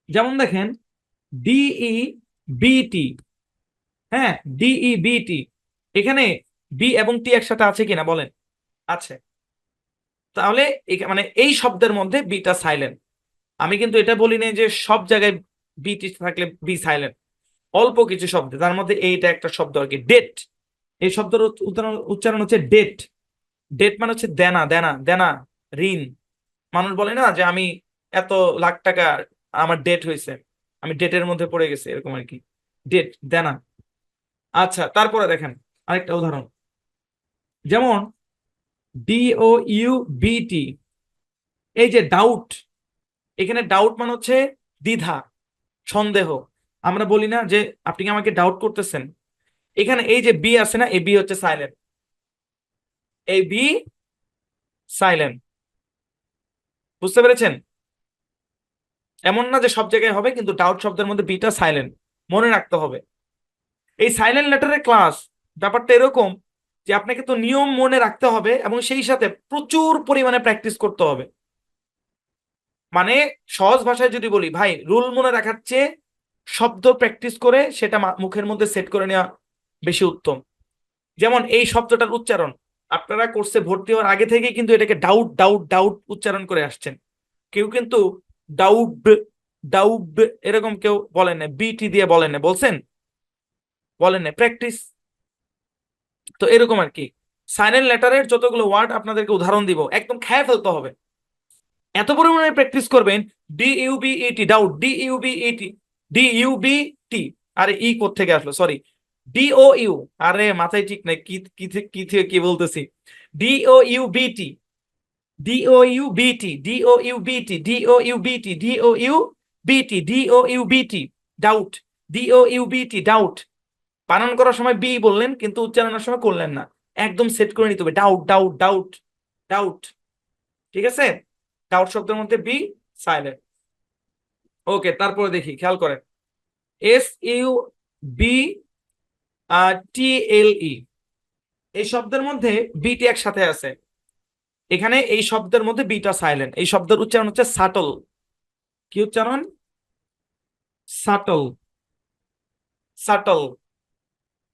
যেমন দেখেন ডিই বিটি। হ্যাঁ, ডিই বিটি, এখানে বি এবং টি একসাথে আছে কিনা বলেন? আছে। তাহলে মানে এই শব্দের মধ্যে বিটা সাইলেন্ট। আমি কিন্তু এটা বলি নাই যে সব জায়গায় বিটি থাকলে বি সাইলেন্ট, অল্প কিছু শব্দ, তার মধ্যে এইটা একটা শব্দ আর কি, ডেট। এই শব্দের উচ্চারণ হচ্ছে ডেট। ডেট মানে হচ্ছে দেনা, দেনা, দেনা, ঋণ। মানুষ বলে না যে আমি এত লাখ টাকা আমার ডেট হয়েছে, আমি ডেটের মধ্যে পড়ে গেছে, এরকম আর কি, ডেট, দেনা। আচ্ছা, তারপরে দেখেন আরেকটা উদাহরণ, যেমন ডিও ইউ বিটি, এই যে ডাউট, এখানে ডাউট মানে হচ্ছে দ্বিধা, সন্দেহ। আমরা বলি না যে আপনি কি আমাকে ডাউট করতেছেন? এখানে এই যে বি আছে না, এই বি হচ্ছে সাইলেন্ট, এই বি সাইলেন্ট। বুঝতে পেরেছেন? এমন না যে সব জায়গায় হবে, কিন্তু ডাউট শব্দের মধ্যে বিটা সাইলেন্ট, মনে রাখতে হবে। এই সাইলেন্ট লেটারের ক্লাস, ব্যাপারটা এরকম যে আপনাকে তো নিয়ম মনে রাখতে হবে এবং সেই সাথে প্রচুর পরিমাণে প্র্যাকটিস করতে হবে। মানে সহজ ভাষায় যদি বলি ভাই, রুল মনে রাখার চেয়ে শব্দ প্র্যাকটিস করে সেটা মুখের মধ্যে সেট করে নেওয়া বেশি উত্তম। যেমন এই শব্দটার উচ্চারণ, আপনারা কোর্সে ভর্তি হওয়ার আগে থেকেই কিন্তু এটাকে ডাউট ডাউট ডাউট উচ্চারণ করে আসছেন। কেউ কিন্তু ডাউট, ডাউট এরকম কেউ বলেন না, বিটি দিয়ে বলেন না, বলছেন? বলেন না, প্র্যাকটিস। তো এরকম আর কি। সাইলেন্ট লেটারের যতগুলো ওয়ার্ড আপনাদেরকে উদাহরণ দিব, একদম খেয়ে ফেলতে হবে, এত পরিমাণে প্র্যাকটিস করবেন। ডিইউবিইটি, ডাউট, ডিইউবিইটি, ডিইউবিটি, আরে ই কোত্থেকে আসলো, সরি, ডিওইউ, আরে মাথায় ঠিক নাই, কি কি কি থেকে কি বলতেছি, ডিওইউবিটি, ডিওইউবিটি, ডিওইউবিটি, ডিওইউবিটি, ডিওইউবিটি, ডিওইউবিটি, ডাউট, ডিওইউবিটি, ডাউট। বানান করার সময় বি বললেন কিন্তু উচ্চারণের সময় করলেন না, একদম সেট করে নিতে হবে, ডাউট, ডাউট, ডাউট, ডাউট। ঠিক আছে, ডাউট শব্দের মধ্যে বি সাইলেন্ট। ওকে, তারপরে দেখি, খেয়াল করেন, SUB TLE, এই শব্দের মধ্যে বিটি একসাথে আছে। এখানে এই শব্দের মধ্যে বিটা সাইলেন্ট। এই শব্দের উচ্চারণ হচ্ছে সাটল। কি উচ্চারণ? Subtle, subtle.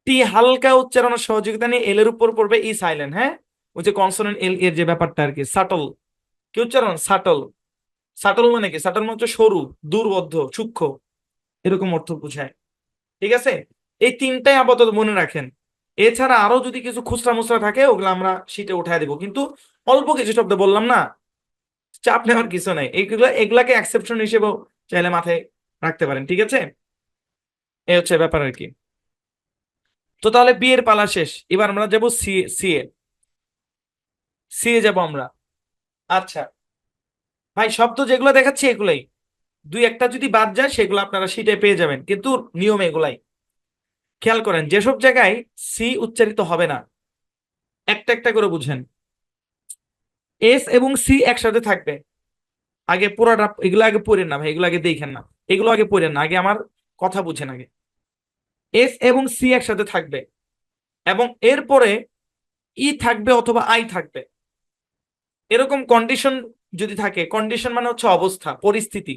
টি হালকা উচ্চারণের সহযোগিতা নিয়ে এল এর উপর পড়বে ই সাইলেন্ট। হ্যাঁ, ওই যে কনসোনেন্ট এল এর যে ব্যাপারটা আর কি, সাটল। কি উচ্চারণ? সাটল। সাটল মানে কি? সাটল মানে হচ্ছে সরু, দুর্বোধ্য, সূক্ষ্ম, এরকম অর্থ বোঝায়। ঠিক আছে, এই তিনটাই আপাতত মনে রাখেন। এছাড়া আরো যদি কিছু খুচরা মুচরা থাকে ওগুলো আমরা শীটে উঠায় দেবো, কিন্তু অল্প কিছু শব্দ বললাম না, চাপ নেওয়ার কিছু নাই। এগুলাকে এক্সেপশন হিসেবেও চাইলে মাথায় রাখতে পারেন। ঠিক আছে, এই হচ্ছে ব্যাপার আর কি। তো তাহলে বি এর পালা শেষ, এবার আমরা যাবো সি, সি এ, সি এ যাবো আমরা। আচ্ছা ভাই, শব্দ যেগুলো দেখাচ্ছি এগুলাই, দুই একটা যদি বাদ যায় সেগুলো আপনারা শীটে পেয়ে যাবেন, কিন্তু নিয়ম এগুলাই। খেয়াল করেন, যেসব জায়গায় সি উচ্চারিত হবে না একটা একটা করে বুঝেন। এস এবং সি একসাথে থাকবে, আগে পুরোটা এগুলো আগে পড়েন না ভাই, এগুলো আগে দেখেন না, এগুলো আগে পড়েন না, আগে আমার কথা বুঝেন আগে। এস এবং সি একসাথে থাকবে, এবং এরপরে ই থাকবে অথবা আই থাকবে, এরকম কন্ডিশন যদি থাকে, কন্ডিশন মানে হচ্ছে অবস্থা, পরিস্থিতি,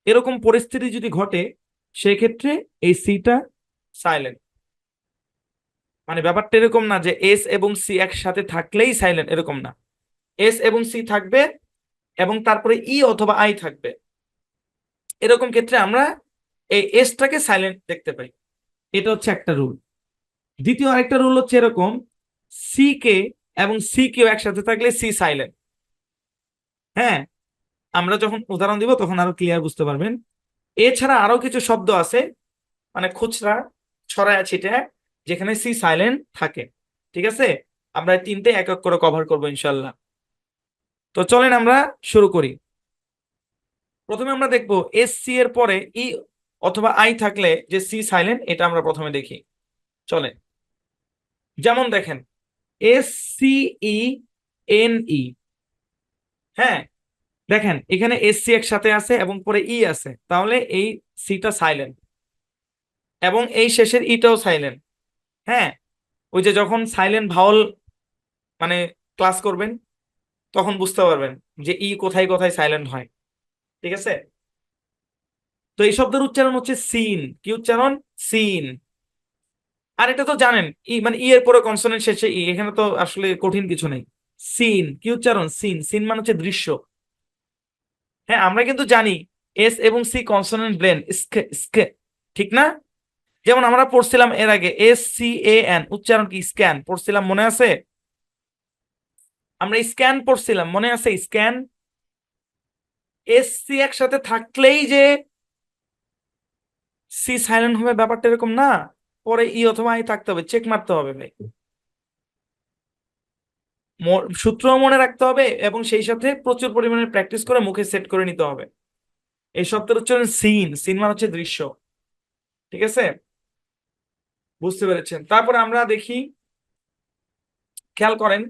এরকম পরিস্থিতি যদি ঘটে সেক্ষেত্রে এই সিটা সাইলেন্ট। মানে ব্যাপারটা এরকম না যে এস এবং সি একসাথে থাকলেই সাইলেন্ট, এরকম না। এস এবং সি থাকবে এবং তারপরে ই অথবা আই থাকবে, এরকম ক্ষেত্রে আমরা এই এসটাকে সাইলেন্ট দেখতে পাই। এটা হচ্ছে একটা রুল। দ্বিতীয় আরেকটা রুল হচ্ছে এরকম, সি কে এবং সি কেও একসাথে থাকলে সি সাইলেন্ট। হ্যাঁ, আমরা যখন উদাহরণ দিব তখন আরো ক্লিয়ার বুঝতে পারবেন। এছাড়া আরো কিছু শব্দ আছে, মানে খুচরা ছড়ায় ছিটায়, যেখানে সি সাইলেন্ট থাকে। ঠিক আছে, আমরা এই তিনটে এক এক করে কভার করবো ইনশাল্লাহ। তো চলেন আমরা শুরু করি। প্রথমে আমরা দেখবো এস সি এর পরে ই অথবা আই থাকলে যে সি সাইলেন্ট, এটা আমরা প্রথমে দেখি। চলেন, যেমন দেখেন, SCENE, হ্যাঁ, দেখেন এখানে এসসি একসাথে আছে এবং পরে ই আছে, তাহলে এই সিটা সাইলেন্ট, এবং এই শেষের ইটাও সাইলেন্ট। হ্যাঁ, ওই যে যখন সাইলেন্ট ভাওয়াল মানে ক্লাস করবেন তখন বুঝতে পারবেন যে ই কোথায় কোথায় সাইলেন্ট হয়। ঠিক আছে, তো এই শব্দের উচ্চারণ হচ্ছে সিন। কি উচ্চারণ? সিন। আর এটা তো জানেন, ই মানে ই এর পরে কনসোনেন্ট শেষে ই, এখানে তো আসলে কঠিন কিছু নেই। সিন, কি উচ্চারণ? সিন। সিন মানে হচ্ছে দৃশ্য। হ্যাঁ, আমরা কিন্তু জানি এস এবং সি কনসোনেন্ট ব্লেন্ড, স্কে স্কে, ঠিক না? যেমন আমরা পড়ছিলাম এর আগে SCAN, উচ্চারণ কি? স্ক্যান পড়ছিলাম, মনে আছে? আমরা স্ক্যান পড়ছিলাম, মনে আছে? স্ক্যান। এস সি একসাথে থাকলেই যে সি সাইলেন্ট হবে ব্যাপারটা এরকম না, পরে ই অথবা আই থাকতে হবে, চেক মারতে হবে ভাই। সূত্র মনে রাখতে হবে এবং সেই সাথে প্রচুর পরিমাণে প্র্যাকটিস করে মুখে সেট করে নিতে হবে। এই শব্দের উচ্চারণ সিন। সিন মানে হচ্ছে দৃশ্য। ঠিক আছে, বুঝতে পেরেছেন? তারপরে আমরা দেখি, খেয়াল করেন,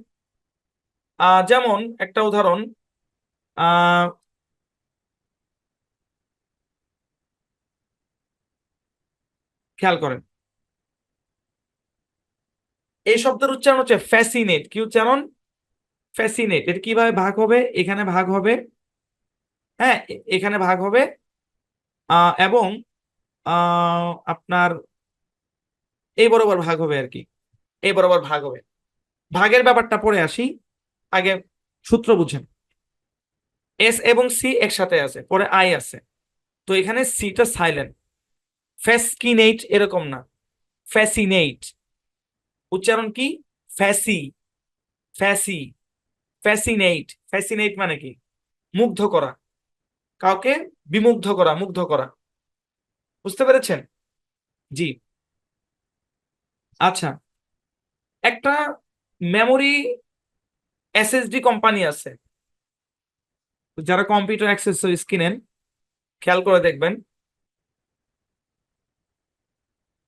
যেমন একটা উদাহরণ, আহ খেয়াল করেন, এই শব্দের উচ্চারণ হচ্ছে ফ্যাসিনেট। কি উচ্চারণ? ফ্যাসিনেট। এটা কিভাবে ভাগ হবে? এখানে ভাগ হবে, হ্যাঁ, এখানে ভাগ হবে, এবং আপনার এই বরাবর ভাগ হবে আর কি, এই বরাবর ভাগ হবে। ভাগের ব্যাপারটা পরে আসি, আগে সূত্র বুঝেন। এস এবং সি একসাথে আছে, পরে আই আছে, তো এখানে সিটা সাইলেন্ট। ফ্যাসকিনেট এরকম না, ফ্যাসিনেট। উচ্চারণ কি? ফ্যাসি, ফ্যাসি, ফ্যাসিনেট। ফ্যাসিনেট মানে কি? মুগ্ধ করা, কাউকে বিমুগ্ধ করা, মুগ্ধ করা। বুঝতে পেরেছেন? জি। আচ্ছা, একটা মেমোরি এসএসডি কোম্পানি আছে, যারা কম্পিউটার অ্যাক্সেসরিজ কিনেন খেয়াল করে দেখবেন।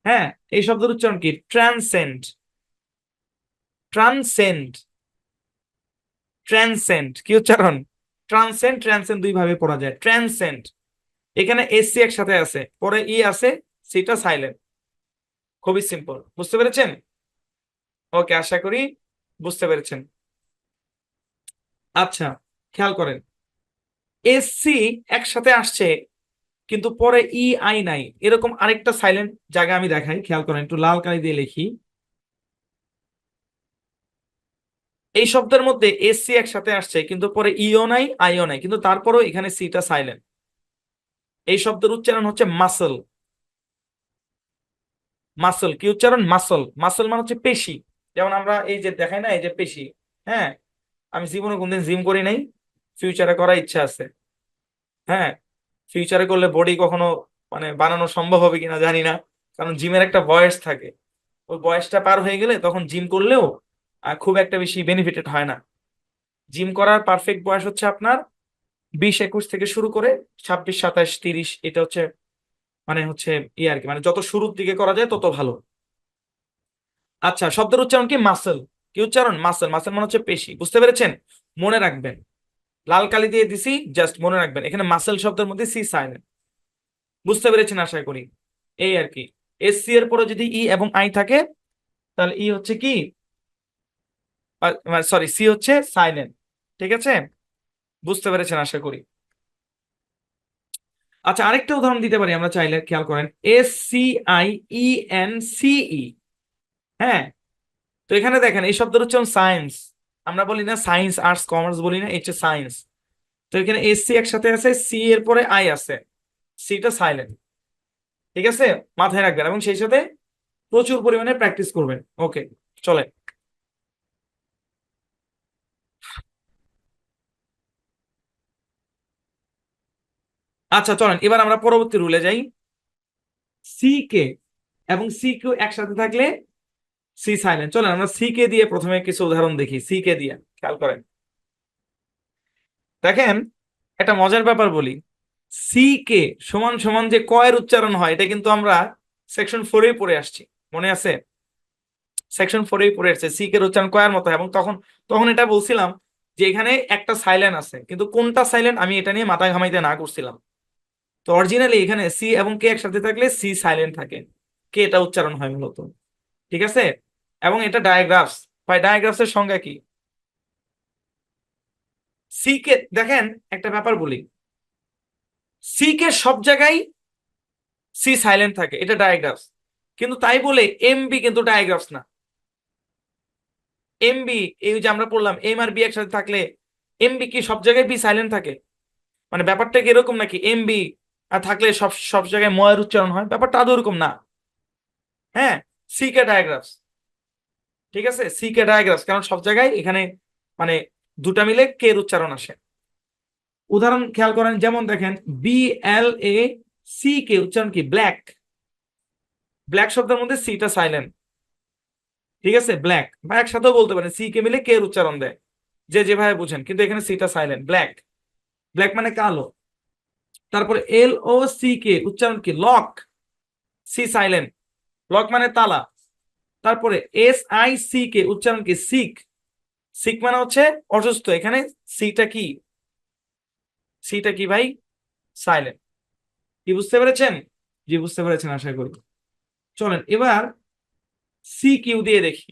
হ্যাঁ, এই শব্দের উচ্চারণ কি? Transcend, transcend, transcend. কি উচ্চারণ? ট্রান্সেন্ড, ট্রান্সেন্ড দুই ভাবে পড়া যায়। ট্রান্সেন্ড, এখানে এসসি একসাথে আছে, পরে ই আছে, সিটা সাইলেন্ট। খুবই সিম্পল, বুঝতে পেরেছেন? ওকে, আশা করি বুঝতে পেরেছেন। আচ্ছা, খেয়াল করেন, এসসি একসাথে আসছে কিন্তু পরে ই আই নাই, এরকম আরেকটা সাইলেন্ট জায়গা আমি দেখাই, খেয়াল করেন, একটু লাল কালি দিয়ে লিখি। এই শব্দের মধ্যে এসসি একসাথে আসছে কিন্তু পরে ইও নাই আইও নাই, কিন্তু তারপরেও এখানে সিটা সাইলেন্ট। এই শব্দের উচ্চারণ হচ্ছে মাসল। মাসল কি উচ্চারণ? মাসল। মাসল মানে হচ্ছে পেশি। যেমন আমরা এই যে দেখাই না, এই যে পেশি। হ্যাঁ, আমি জীবনে কোনদিন জিম করি নাই, ফিউচারে করার ইচ্ছা আছে। হ্যাঁ, ফিউচারে করলে বডি কখনো মানে বানানো সম্ভব হবে কিনা জানি না, কারণ জিমের একটা বয়স থাকে। ওই বয়সটা পার হয়ে গেলে তখন জিম করলেও খুব একটা বেশি বেনিফিটেড হয় না। জিম করার পারফেক্ট বয়স হচ্ছে আপনার 20-21 থেকে শুরু করে 26-27-30, এটা হচ্ছে মানে হচ্ছে ই আর কি, মানে যত শুরুর দিকে করা যায় তত ভালো। আচ্ছা, শব্দের উচ্চারণ কি? মাসল। কি উচ্চারণ? মাসল। মাসল মানে হচ্ছে পেশি, বুঝতে পেরেছেন? মনে রাখবেন, লাল কালি দিয়ে দিছি, জাস্ট মনে রাখবেন এখানে মাসল শব্দের মধ্যে সি সাইলেন্ট। বুঝতে পেরেছেন আশা করি। এই আর কি, এস সি এর পরে যদি ই এবং আই থাকে তাহলে ই হচ্ছে কি, সরি, সি হচ্ছে সাইলেন্ট। ঠিক আছে, বুঝতে পেরেছেন আশা করি। আচ্ছা, আরেকটা উদাহরণ দিতে পারি আমরা চাইলে, খেয়াল করেন, SCIENCE। হ্যাঁ, তো এখানে দেখেন এই শব্দের উচ্চারণ সায়েন্স। আমরা বলি না সায়েন্স, আর্টস, কমার্স বলি না, এটা সায়েন্স। তো এখানে এসসি একসাথে আছে, সি এর পরে আই আছে, সিটা সাইলেন্ট। ঠিক আছে, মাথায় রাখবেন এবং সেই সাথে প্রচুর পরিমাণে প্র্যাকটিস করবেন। ওকে, চলে। আচ্ছা চলেন, এবার আমরা পরবর্তী রুলে যাই। সি কে এবং সি কিউ একসাথে থাকলে সি সাইলেন্ট। চলেন আমরা সি কে দিয়ে প্রথমে কিছু উদাহরণ দেখি। সি কে দিয়ে খেয়াল করেন, দেখেন, একটা মজার ব্যাপার বলি। সি কে সমান সমান যে কয়ের উচ্চারণ হয়, এটা কিন্তু আমরা সেকশন 4-এই পড়ে আসছি, মনে আছে? সেকশন 4-এই পড়ে আসছে সি কে উচ্চারণ কয়ের মতো হয়, এবং তখন তখন এটা বলছিলাম যে এখানে একটা সাইলেন্ট আছে, কিন্তু কোনটা সাইলেন্ট আমি এটা নিয়ে মাথা ঘামাইতে না করছিলাম। তো অরিজিনালি এখানে সি এবং কে একসাথে থাকলে সি সাইলেন্ট থাকে, কে এটা উচ্চারণ হয় মূলত। ঠিক আছে, এবং এটা ডায়াগ্রাফস। ভাই, ডায়াগ্রাফসের সংজ্ঞা কি? সি কে দেখেন, একটা ব্যাপার বলি, সি কে সব জায়গায় সি সাইলেন্ট থাকে, এটা ডায়াগ্রাফস। কিন্তু তাই বলে এমবি কিন্তু ডায়াগ্রাফস না। এমবি, এই যে আমরা পড়লাম এম আর বি একসাথে থাকলে এমবি কি সব জায়গায় বি সাইলেন্ট থাকে? মানে ব্যাপারটা কি এরকম নাকি এমবি থাকলে সব সব জায়গায় ময়ের উচ্চারণ হয়? ব্যাপারটা আদৌ এরকম না। হ্যাঁ, সি কে ডায়াগ্রাফস। ঠিক আছে, সি কে ডায়াগ্রাফস, কারণ সব জায়গায় এখানে মানে দুটা মিলে কে এর উচ্চারণ আসে। উদাহরণ খেয়াল করেন, যেমন দেখেন, BLACK উচ্চারণ কি? ব্ল্যাক। ব্ল্যাক শব্দের মধ্যে সিটা সাইলেন্ট। ঠিক আছে, ব্ল্যাক বা একসাথেও বলতে পারেন, সি কে মিলে কে এর উচ্চারণ দেয়, যে যেভাবে বুঝেন, কিন্তু এখানে সিটা সাইলেন্ট। ব্ল্যাক, ব্ল্যাক মানে কালো। তারপরে LOCK উচ্চারণ কি? Lock, C silent. লক মানে তালা। তারপরে SICK উচ্চারণ কি? সিক। সিক মানে হচ্ছে অসুস্থ, এখানে সিটা কি? সিটা কি ভাই? সাইলেন্ট। কি বুঝতে পেরেছেন? জি, বুঝতে পেরেছেন আশা করি। চলেন এবার CQ দিয়ে দেখি।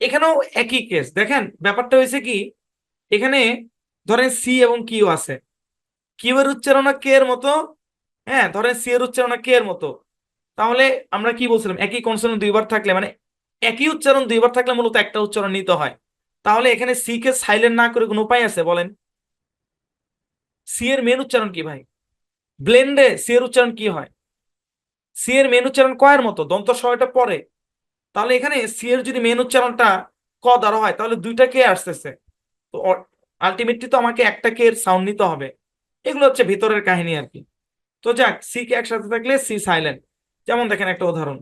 এখানেও একই কেস, দেখেন ব্যাপারটা হয়েছে কি, এখানে ধরেন সি এবং কিউ আছে, কিউ এর উচ্চারণ কে এর মতো, হ্যাঁ ধরেন সি এর উচ্চারণ কে এর মতো। তাহলে আমরা কি বলছিলাম, একই কনসোনেন্ট দুইবার থাকলে মানে একই উচ্চারণ দুইবার থাকলে মূলত একটা উচ্চারণ নিতে হয়। তাহলে এখানে সি কে সাইলেন্ট না করে কোনো উপায় আছে বলেন? সি এর মেন উচ্চারণ কি ভাই? ব্লেন্ডে সি এর উচ্চারণ কি হয়? সি এর মেন উচ্চারণ কয়ের মতো, দন্ত সয়টা পরে। তাহলে এখানে সি এর যদি মেন উচ্চারণটা ক দ্বারা হয় তাহলে দুইটা কে আসতেছে, তো আলটিমেটলি তো আমাকে একটা কে এর সাউন্ড নিতে হবে। এগুলো হচ্ছে ভিতরের কাহিনী আর কি। তো যাক, সি কে একসাথে থাকলে সি সাইলেন্ট। যেমন দেখেন একটা উদাহরণ,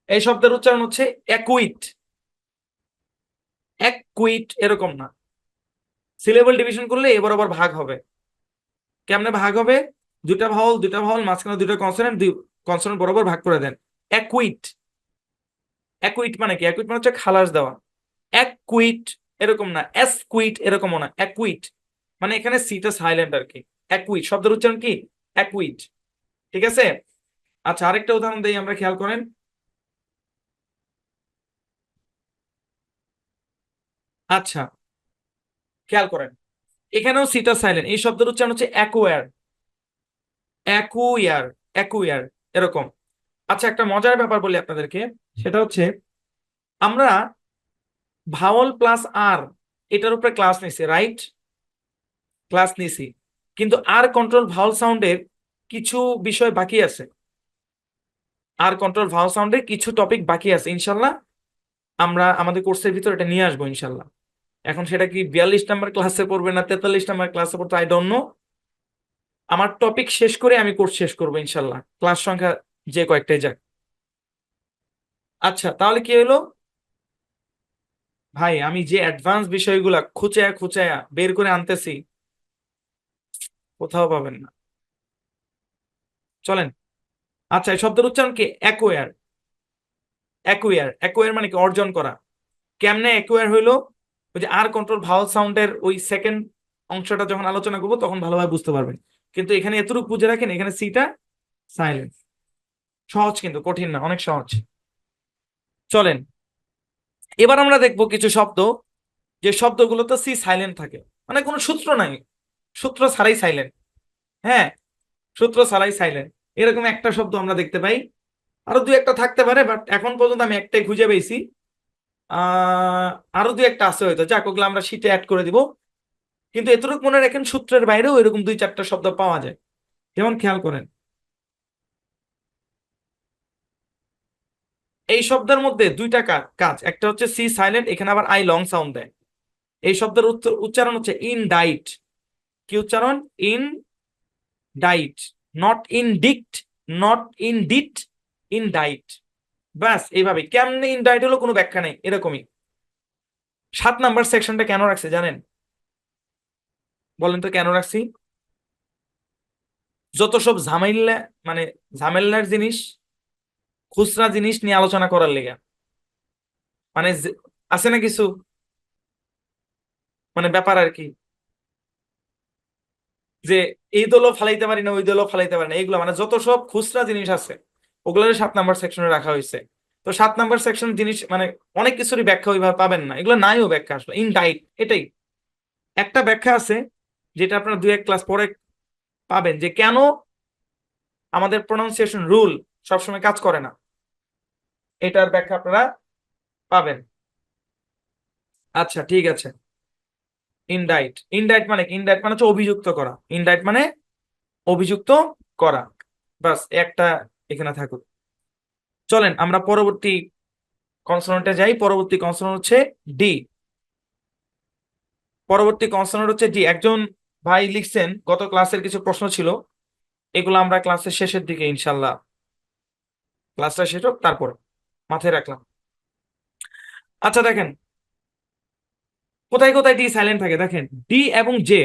এই শব্দের উচ্চারণ হচ্ছে অ্যাকুইট। অ্যাকুইট এরকম না, সিলেবল ডিভিশন করলে এবার আবার ভাগ হবে। কেমনে ভাগ হবে? দুইটা ভাওয়াল মাঝখানে দুইটা কনসোনেন্ট, দুই কনসোনেন্ট বরাবর ভাগ করে দেন। অ্যাকুইট। অ্যাকুইট মানে কি? অ্যাকুইট মানে হচ্ছে খালাস দেওয়া। অ্যাকুইট এরকম না, অ্যাসকুইট এরকমও না, অ্যাকুইট মানে এখানে সিটা সাইলেন্ট আর কি। অ্যাকুইট শব্দের উচ্চারণ কি? অ্যাকুইট। ঠিক আছে। আচ্ছা, আরেকটা উদাহরণ দেই আমরা, খেয়াল করেন। আচ্ছা, খেয়াল করেন, এখানেও সিটা সাইলেন্ট। এই শব্দের উচ্চারণ হচ্ছে অ্যাকুয়ার। অ্যাকুয়ার, অ্যাকুয়ার এরকম। আচ্ছা, একটা মজার ব্যাপার বলি আপনাদেরকে, সেটা হচ্ছে আমরা ভাওয়াল প্লাস আর এটার উপরে ক্লাস নিছি, রাইট? ক্লাস নিছি, কিন্তু আর কন্ট্রোল ভাওয়াল সাউন্ডের কিছু বিষয় বাকি আছে। আর কন্ট্রোল ভাওয়াল সাউন্ডের কিছু টপিক বাকি আছে, ইনশাল্লাহ আমরা আমাদের কোর্সের ভিতর এটা নিয়ে আসবো ইনশাল্লাহ। এখন সেটা কি 42 নাম্বার ক্লাসে পড়বে না 43 নাম্বার ক্লাসে পড়বে, আই ডোন্ট নো। আমার টপিক শেষ করে আমি কোর্স শেষ করবো ইনশাল্লাহ, ক্লাস সংখ্যা যে কয়েকটাই যাক। আচ্ছা, তাহলে কি হলো ভাই, আমি যে অ্যাডভান্স বিষয়গুলা খুঁচায়া খুঁচায়া বের করে আনতেছি, কোথাও পাবেন না। চলেন। আচ্ছা, এই শব্দের উচ্চারণ কি? অ্যাকোয়ার। অ্যাকোয়ার, অ্যাকোয়ার মানে কি? অর্জন করা। কেমনে অ্যাকোয়ার হইলো? ওই যে আর কন্ট্রোল ভাওয়াল সাউন্ডের ওই সেকেন্ড অংশটা যখন আলোচনা করবো তখন ভালোভাবে বুঝতে পারবেন। কিন্তু এখানে এতটুকু বুঝে রাখেন, এখানে সিটা সাইলেন্স। সহজ, কিন্তু কঠিন না, অনেক সহজ। চলেন, এবার আমরা দেখবো কিছু শব্দ, যে শব্দগুলোতে সি সাইলেন্ট থাকে, মানে কোনো সূত্র নাই, সূত্র ছাড়াই সাইলেন্ট। হ্যাঁ, সূত্র ছাড়াই সাইলেন্ট। এরকম একটা শব্দ আমরা দেখতে পাই, আরো দুই একটা থাকতে পারে, বাট এখন পর্যন্ত আমি একটাই খুঁজে পেয়েছি। আহ আরো দুই একটা আছে হয়তো, যাক ওগুলো আমরা শীটে অ্যাড করে দিব। কিন্তু এতটুকু মনে রাখেন, সূত্রের বাইরেও এরকম দুই চারটা শব্দ পাওয়া যায়। যেমন খেয়াল করেন, এই শব্দের মধ্যে দুইটা কাজ, একটা হচ্ছে সি সাইলেন্ট, এখানে আবার আই লং সাউন্ড দেয়। এই শব্দের উচ্চারণ হচ্ছে ইন ডাইট। কি উচ্চারণ? ইন ডাইট, নট ইন ডিক্ট, নট ইন ডিট, ইন ডাইট। ব্যাস এইভাবে। কেমনে ইন ডাইট হলো কোনো ব্যাখ্যা নেই, এরকমই। 7 নাম্বার সেকশনটা কেন রাখছে জানেন? বলেন তো কেন রাখছি? যত সব ঝামেলা, মানে ঝামেলার জিনিস, খুচরা জিনিস নিয়ে আলোচনা করার লেগে। মানে আছে না কিছু, মানে ব্যাপার আর কি, যে এই দলও ফালাইতে পারি না, ওই দলও ফালাইতে পারি না, এগুলো মানে যত সব খুচরা জিনিস আছে ওগুলো 7 নাম্বার সেকশনে রাখা হয়েছে। তো 7 নাম্বার সেকশন জিনিস মানে অনেক কিছুরই ব্যাখ্যা ওইভাবে পাবেন না, এগুলো নাইও ব্যাখ্যা, আসলে ইনডাইট এটাই একটা ব্যাখ্যা আছে, যেটা আপনার দুই এক ক্লাস পরে পাবেন, যে কেন আমাদের প্রনাউন্সিয়েশন রুল সবসময় কাজ করে না, এটার ব্যাখ্যা আপনারা পাবেন। আচ্ছা, ঠিক আছে। ইনডাইট, ইনডাইট মানে কি? ইনডাইট মানে হচ্ছে অভিযুক্ত করা। ইনডাইট মানে অভিযুক্ত করা। বাস একটা এখানে থাকুক। চলেন আমরা পরবর্তী কনসোনেন্টে যাই। পরবর্তী কনসোনেন্ট হচ্ছে ডি। পরবর্তী কনসোনেন্ট হচ্ছে ডি। একজন ভাই লিখছেন, গত ক্লাসের কিছু প্রশ্ন ছিল, এগুলো আমরা ক্লাসের শেষের দিকে ইনশাল্লাহ, ক্লাসটা শেষ হোক তারপর মাথায় রাখলাম। আচ্ছা দেখেন, কোথায় কোথায় ডি সাইলেন্ট থাকে দেখেন। ডি এবং জে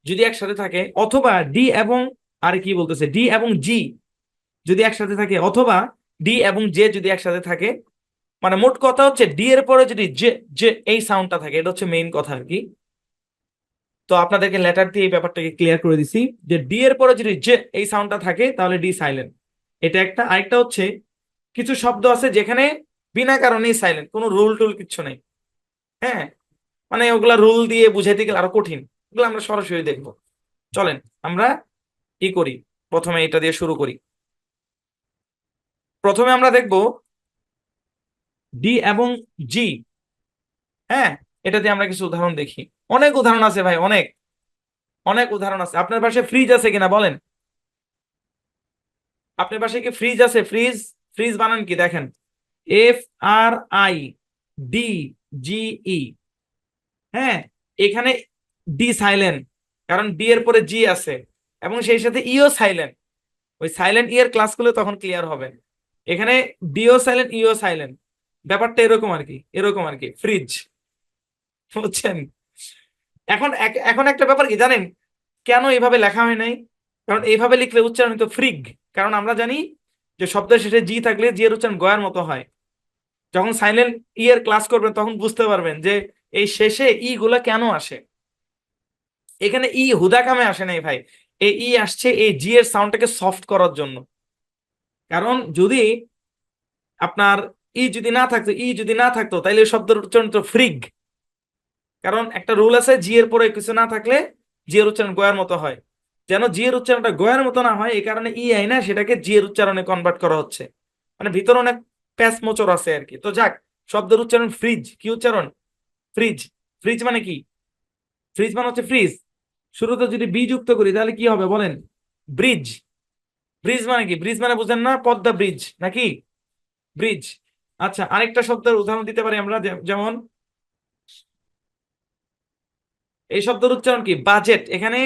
যদি একসাথে থাকে, অথবা ডি এবং, আরে কি বলতেছে, ডি এবং জি যদি একসাথে থাকে, অথবা ডি এবং জে যদি একসাথে থাকে, মানে মোট কথা হচ্ছে ডি এর পরে যদি জে, জে এই সাউন্ডটা থাকে, এটা হচ্ছে মেইন কথা আর কি। তো আপনাদেরকে লেটার দিয়ে এই ব্যাপারটাকে ক্লিয়ার করে দিছি, যে ডি এর পরে যদি জে এই সাউন্ডটা থাকে তাহলে ডি সাইলেন্ট। এটা একটা। আরেকটা হচ্ছে, কিছু শব্দ আছে যেখানে বিনা কারণেই সাইলেন্ট, কোনো রুল টুল কিচ্ছু নেই। হ্যাঁ, মানে ওগুলা রুল দিয়ে বুঝাইতে গেলে আরো কঠিন, ওগুলো আমরা সরাসরি দেখবো। চলেন আমরা ই করি, প্রথমে এটা দিয়ে শুরু করি। প্রথমে আমরা দেখব ডি এবং জি। হ্যাঁ, এটা দিয়ে আমরা কিছু উদাহরণ দেখি। অনেক উদাহরণ আছে ভাই, অনেক। অনেক উদাহরণ আছে। আপনার পাশে ফ্রিজ আছে কিনা বলেন? আপনার পাশে কি ফ্রিজ আছে? ফ্রিজ, ফ্রিজ বানান কি দেখেন, FRIDGE। হ্যাঁ, এখানে ডি সাইলেন্ট, কারণ ডি এর পরে জি আছে, এবং সেই সাথে ইও সাইলেন্ট। ওই সাইলেন্ট ই এর ক্লাসগুলো তখন ক্লিয়ার হবে। এখানে ডিও সাইলেন্ট, ইও সাইলেন্ট, ব্যাপারটা এরকম আর কি, এরকম আর কি, ফ্রিজ, বুঝছেন? এখন এখন একটা ব্যাপার কি জানেন, কেন এইভাবে লেখা হয় নাই? কারণ এইভাবে লিখলে উচ্চারণ হতো ফ্রিগ। কারণ আমরা জানি যে শব্দের শেষে জি থাকলে জি এর উচ্চারণ গয়ার মতো হয়। যখন সাইলেন্ট ই এর ক্লাস করবেন তখন বুঝতে পারবেন যে এই শেষে ই গুলা কেন আসে। এখানে ই হুদা কামে আসে নাই ভাই, এই ই আসছে এই জি এর সাউন্ডটাকে সফট করার জন্য। কারণ যদি আপনার ই যদি না থাকতো তাইলে এই শব্দের উচ্চারণ তো ফ্রিগ। কারণ একটা রুল আছে, জি এর পরে কিছু না থাকলে জি এর উচ্চারণ গয়ার মতো হয়। যেন জি এর উচ্চারণটা গয়ার মতো না হয় এই কারণে ই আই না সেটাকে জি এর উচ্চারণে কনভার্ট করা হচ্ছে। মানে ভিতরে অনেক প্যাচ মোচর আছে আর কি। তো যাক, শব্দের উচ্চারণ ফ্রিজ, কি উচ্চারণ? ফ্রিজ। ফ্রিজ মানে কি? ফ্রিজ মানে হচ্ছে ফ্রিজ। শুরুতে যদি বি যুক্ত করি তাহলে কি হবে বলেন? ব্রিজ। ব্রিজ মানে কি? ব্রিজ মানে বুঝেন না, পদ্মা ব্রিজ নাকি? ব্রিজ। আচ্ছা, আরেকটা শব্দের উদাহরণ দিতে পারি আমরা, যেমন এই শব্দের উচ্চারণ কি? বাজেট। এখানে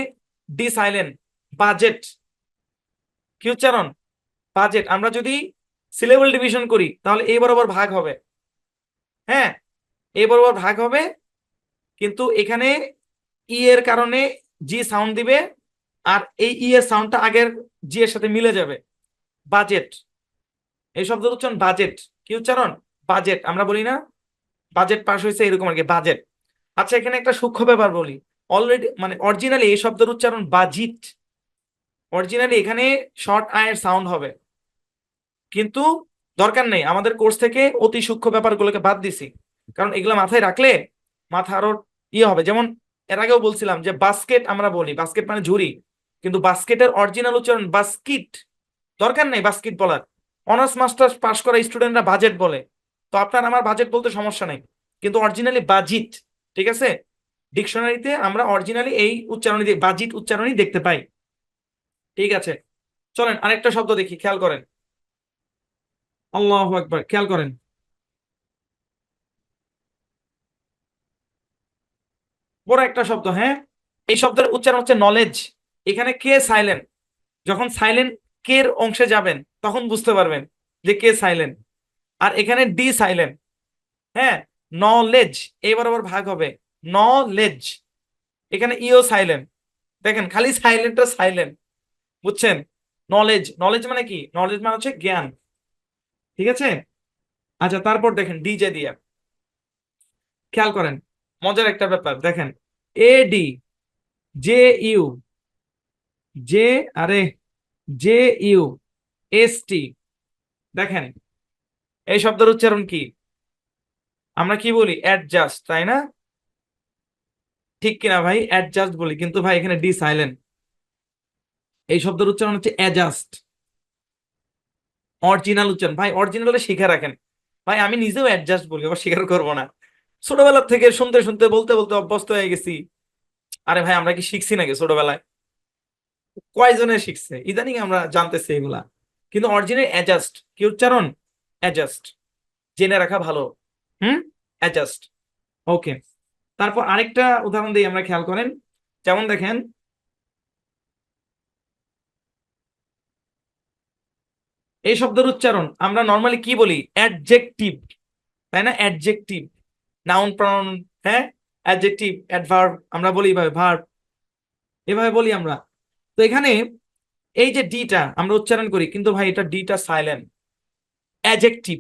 ডি সাইলেন্ট, বাজেট, কি উচ্চারণ? বাজেট। আমরা যদি সিলেবল ডিভিশন করি তাহলে এই বরাবর ভাগ হবে। হ্যাঁ, এই বরাবর ভাগ হবে, কিন্তু এখানে ই এর কারণে জি সাউন্ড দিবে, আর এই ই এর সাউন্ডটা আগের জি এর সাথে মিলে যাবে। বাজেট। এই শব্দের উচ্চারণ বাজেট, কি উচ্চারণ? বাজেট। আমরা বলি না বাজেট পাস হয়েছে, এরকম আর কি, বাজেট। আচ্ছা, এখানে একটা সূক্ষ্ম ব্যাপার বলি। অলরেডি মানে অরিজিনালি এই শব্দের উচ্চারণ বাজিট। অরিজিনালি এখানে শর্ট আয়ের সাউন্ড হবে, কিন্তু দরকার নেই, আমাদের কোর্স থেকে অতি সূক্ষ্ম ব্যাপারগুলোকে বাদ দিছি। কারণ এগুলো মাথায় রাখলে মাথা আরো ইয়ে হবে। যেমন এর আগেও বলছিলাম যে বাস্কেট আমরা বলি, বাস্কেট মানে ঝুড়ি, কিন্তু বাস্কেটের অরিজিনাল উচ্চারণ বাস্কিট। দরকার নেই বাস্কিট বলার। অনার্স মাস্টার্স পাস করা স্টুডেন্টরা বাজেট বলে, তো আপনার আমার বাজেট বলতে সমস্যা নেই, কিন্তু অরিজিনালি বাজিট। ঠিক আছে? ডিকশনারিতে আমরা অরিজিনালি এই উচ্চারণই বাজিট উচ্চারণই দেখতে পাই। ঠিক আছে, চলেন আরেকটা শব্দ দেখি, খেয়াল করেন। আল্লাহু আকবার, খেয়াল করেন। বড় একটা শব্দ, হ্যাঁ। এই শব্দের উচ্চারণ হচ্ছে নলেজ। এখানে কে সাইলেন্ট। যখন সাইলেন্ট কে এর অংশে যাবেন তখন বুঝতে পারবেন যে কে সাইলেন্ট। আর এখানে ডি সাইলেন্ট। হ্যাঁ, নলেজ, এবার আবার ভাগ হবে, নলেজ। এখানে ইও সাইলেন্ট। দেখেন, খালি সাইলেন্ট আর সাইলেন্ট, বুঝছেন? নলেজ, নলেজ মানে কি? নলেজ মানে হচ্ছে জ্ঞান। ঠিক আছে? আচ্ছা, তারপর দেখেন ডিজে দিয়ে, খেয়াল করেন, মজার একটা ব্যাপার দেখেন। এডি, জে ইউ, জে, আরে, জে ইউ এস টি। দেখেন এই শব্দের উচ্চারণ কি? আমরা কি বলি? অ্যাডজাস্ট, তাই না? ঠিক কিনা ভাই? অ্যাডজাস্ট বলি, কিন্তু ভাই এখানে ডি সাইলেন্ট। এই শব্দের উচ্চারণ হচ্ছে অ্যাডজাস্ট। অরিজিনাল উচ্চারণ ভাই, অরিজিনালটা শিখে রাখেন। ভাই আমি নিজেও অ্যাডজাস্ট বলি, আবার স্বীকার করবো না। ছোটবেলা থেকে শুনতে শুনতে বলতে বলতে অভ্যস্ত হয়ে গেছি। আরে ভাই, আমরা কি শিখছি নাকি ছোটবেলায়? কয়জনে শিখছে, ইদানিং আমরা জানতেছি এগুলা। কিন্তু অরিজিনাল অ্যাডজাস্ট, কি উচ্চারণ? অ্যাডজাস্ট। জেনে রাখা ভালো। হুম, অ্যাডজাস্ট। ওকে, তারপর আরেকটা উদাহরণ দিই আমরা, খেয়াল করেন। যেমন দেখেন, এই শব্দের উচ্চারণ আমরা নর্মালি কি বলি? অ্যাডজেক্টিভ, তাই না? Adjective, noun pronoun. হ্যাঁ, অ্যাডজেক্টিভ, অ্যাডভার্ব আমরা বলি এভাবে, ভার্ব এভাবে বলি আমরা। তো এখানে এই যে ডিটা আমরা উচ্চারণ করি, কিন্তু ভাই এটা ডিটা সাইলেন্ট। অ্যাডজেক্টিভ।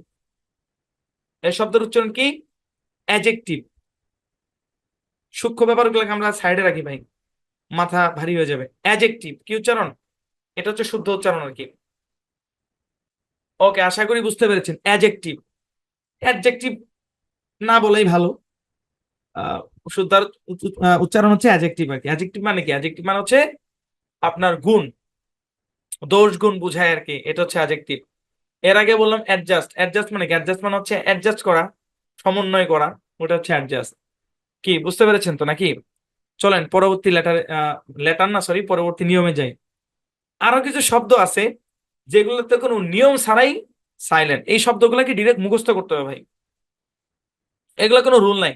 এই শব্দের উচ্চারণ কি? অ্যাডজেক্টিভ। সূক্ষ্ম ব্যাপারগুলোকে আমরা সাইডে রাখি ভাই, মাথা ভারী হয়ে যাবে। অ্যাডজেক্টিভ কি উচ্চারণ? এটা হচ্ছে শুদ্ধ উচ্চারণ আর কি। ওকে, আশা করি বুঝতে পেরেছেন। অ্যাডজেক্টিভ, অ্যাডজেক্টিভ না বলেই ভালো। আহ শুদ্ধ উচ্চারণ হচ্ছে অ্যাডজেক্টিভ আর কি। অ্যাডজেক্টিভ মানে কি? অ্যাডজেক্টিভ মানে হচ্ছে আপনার গুণ, দোষ গুণ বুঝায় আর কি, এটা হচ্ছে অ্যাডজেক্টিভ। এর আগে বললাম অ্যাডজাস্ট। অ্যাডজাস্ট মানে কি? অ্যাডজাস্ট মানে হচ্ছে অ্যাডজাস্ট করা, সমন্বয় করা, ওটা হচ্ছে অ্যাডজাস্ট। কি বুঝতে পেরেছেন তো নাকি? চলেন পরবর্তী লেটার না সরি পরবর্তী নিয়মে যাই। আরো কিছু শব্দ আছে যেগুলোতে কোনো নিয়ম ছাড়াই সাইলেন্ট। এই শব্দগুলোকে ডিরেক্ট মুখস্থ করতে হবে ভাই, এগুলো কোনো রুল নাই।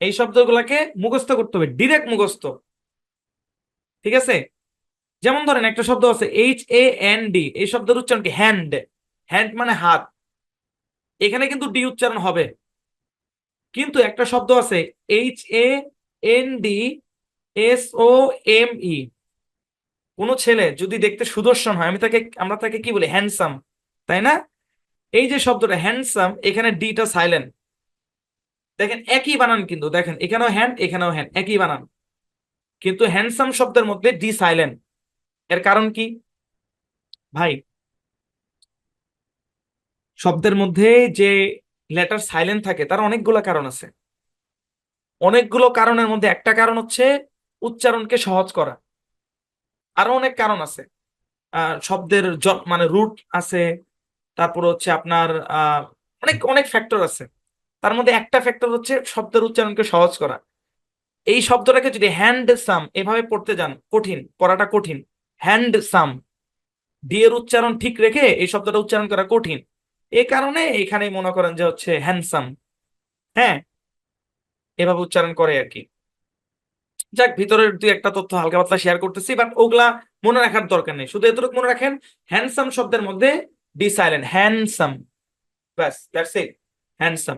এই শব্দগুলোকে মুখস্থ করতে হবে, ডিরেক্ট মুখস্থ। ঠিক আছে? যেমন ধরেন একটা শব্দ আছে HAND, এই শব্দের উচ্চারণ কি? হ্যান্ড। হ্যান্ড মানে হাত, এখানে কিন্তু ডি উচ্চারণ হবে। কিন্তু একটা শব্দ আছে HANDSOME, কোন ছেলে যদি দেখতে সুদর্শন হয় আমরা তাকে কি বলি? হ্যান্ডসাম, তাই না? এই যে শব্দটা হ্যান্ডসাম, এখানে ডিটা সাইলেন্ট। দেখেন একই বানান, কিন্তু দেখেন এখানেও হ্যান্ড এখানেও হ্যান্ড, একই বানান, কিন্তু হ্যান্ডসাম শব্দের মধ্যে ডি সাইলেন্ট। এর কারণ কি ভাই? শব্দের মধ্যে যে লেটার সাইলেন্ট থাকে তার অনেকগুলো কারণ আছে। অনেকগুলো কারণের মধ্যে একটা কারণ হচ্ছে উচ্চারণকে সহজ করা। আরো অনেক কারণ আছে। শব্দের মানে রুট আছে, তারপর হচ্ছে আপনার অনেক অনেক ফ্যাক্টর আছে। তার মধ্যে একটা ফ্যাক্টর হচ্ছে শব্দের উচ্চারণকে সহজ করা। এই শব্দটাকে যদি হ্যান্ডসাম এভাবে পড়তে যান, কঠিন, পড়াটা কঠিন। হ্যান্ডসাম, ডি এর উচ্চারণ ঠিক রেখে এই শব্দটা উচ্চারণ করা কঠিন। এই কারণে এখানে মনে করেন যে হচ্ছে হ্যান্ডসাম, হ্যাঁ, এভাবে উচ্চারণ করে আর কি। যাক, ভিতরের দুই একটা তথ্য হালকা পাতলা শেয়ার করতেছি, বাট ওগুলা মনে রাখার দরকার নেই। শুধু এতটুকু মনে রাখেন, হ্যান্ডসাম শব্দের মধ্যে ডি সাইলেন্ট, হ্যান্ডসাম, ব্যাস, that's it, handsome.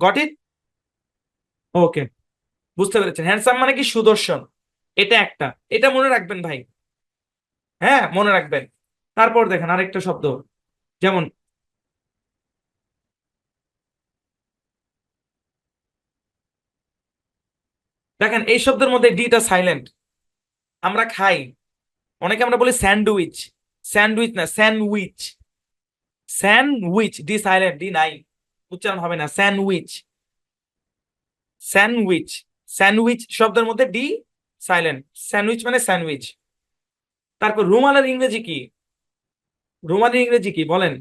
Got it? Okay, বুঝতে পেরেছেন। হ্যান্ডসাম মানে কি? সুদর্শন, এটা একটা, এটা মনে রাখবেন ভাই, হ্যাঁ মনে রাখবেন। তারপর দেখেন আরেকটা শব্দ, যেমন দেখেন এই শব্দের মধ্যে ডিটা সাইলেন্ট। আমরা খাই, অনেকে আমরা বলি স্যান্ডউইচ, স্যান্ডউইচ না, sandwich. Sandwich, D silent, D নাই, উচ্চারণ হবে না। স্যান্ডউইচ, স্যান্ডউইচ, স্যান্ডউইচ শব্দের মধ্যে ডি সাইলেন্ট। স্যান্ডউইচ মানে স্যান্ডউইচ। তারপর রুমালের ইংরেজি কি? রুমালের ইংরেজি কি বলেন?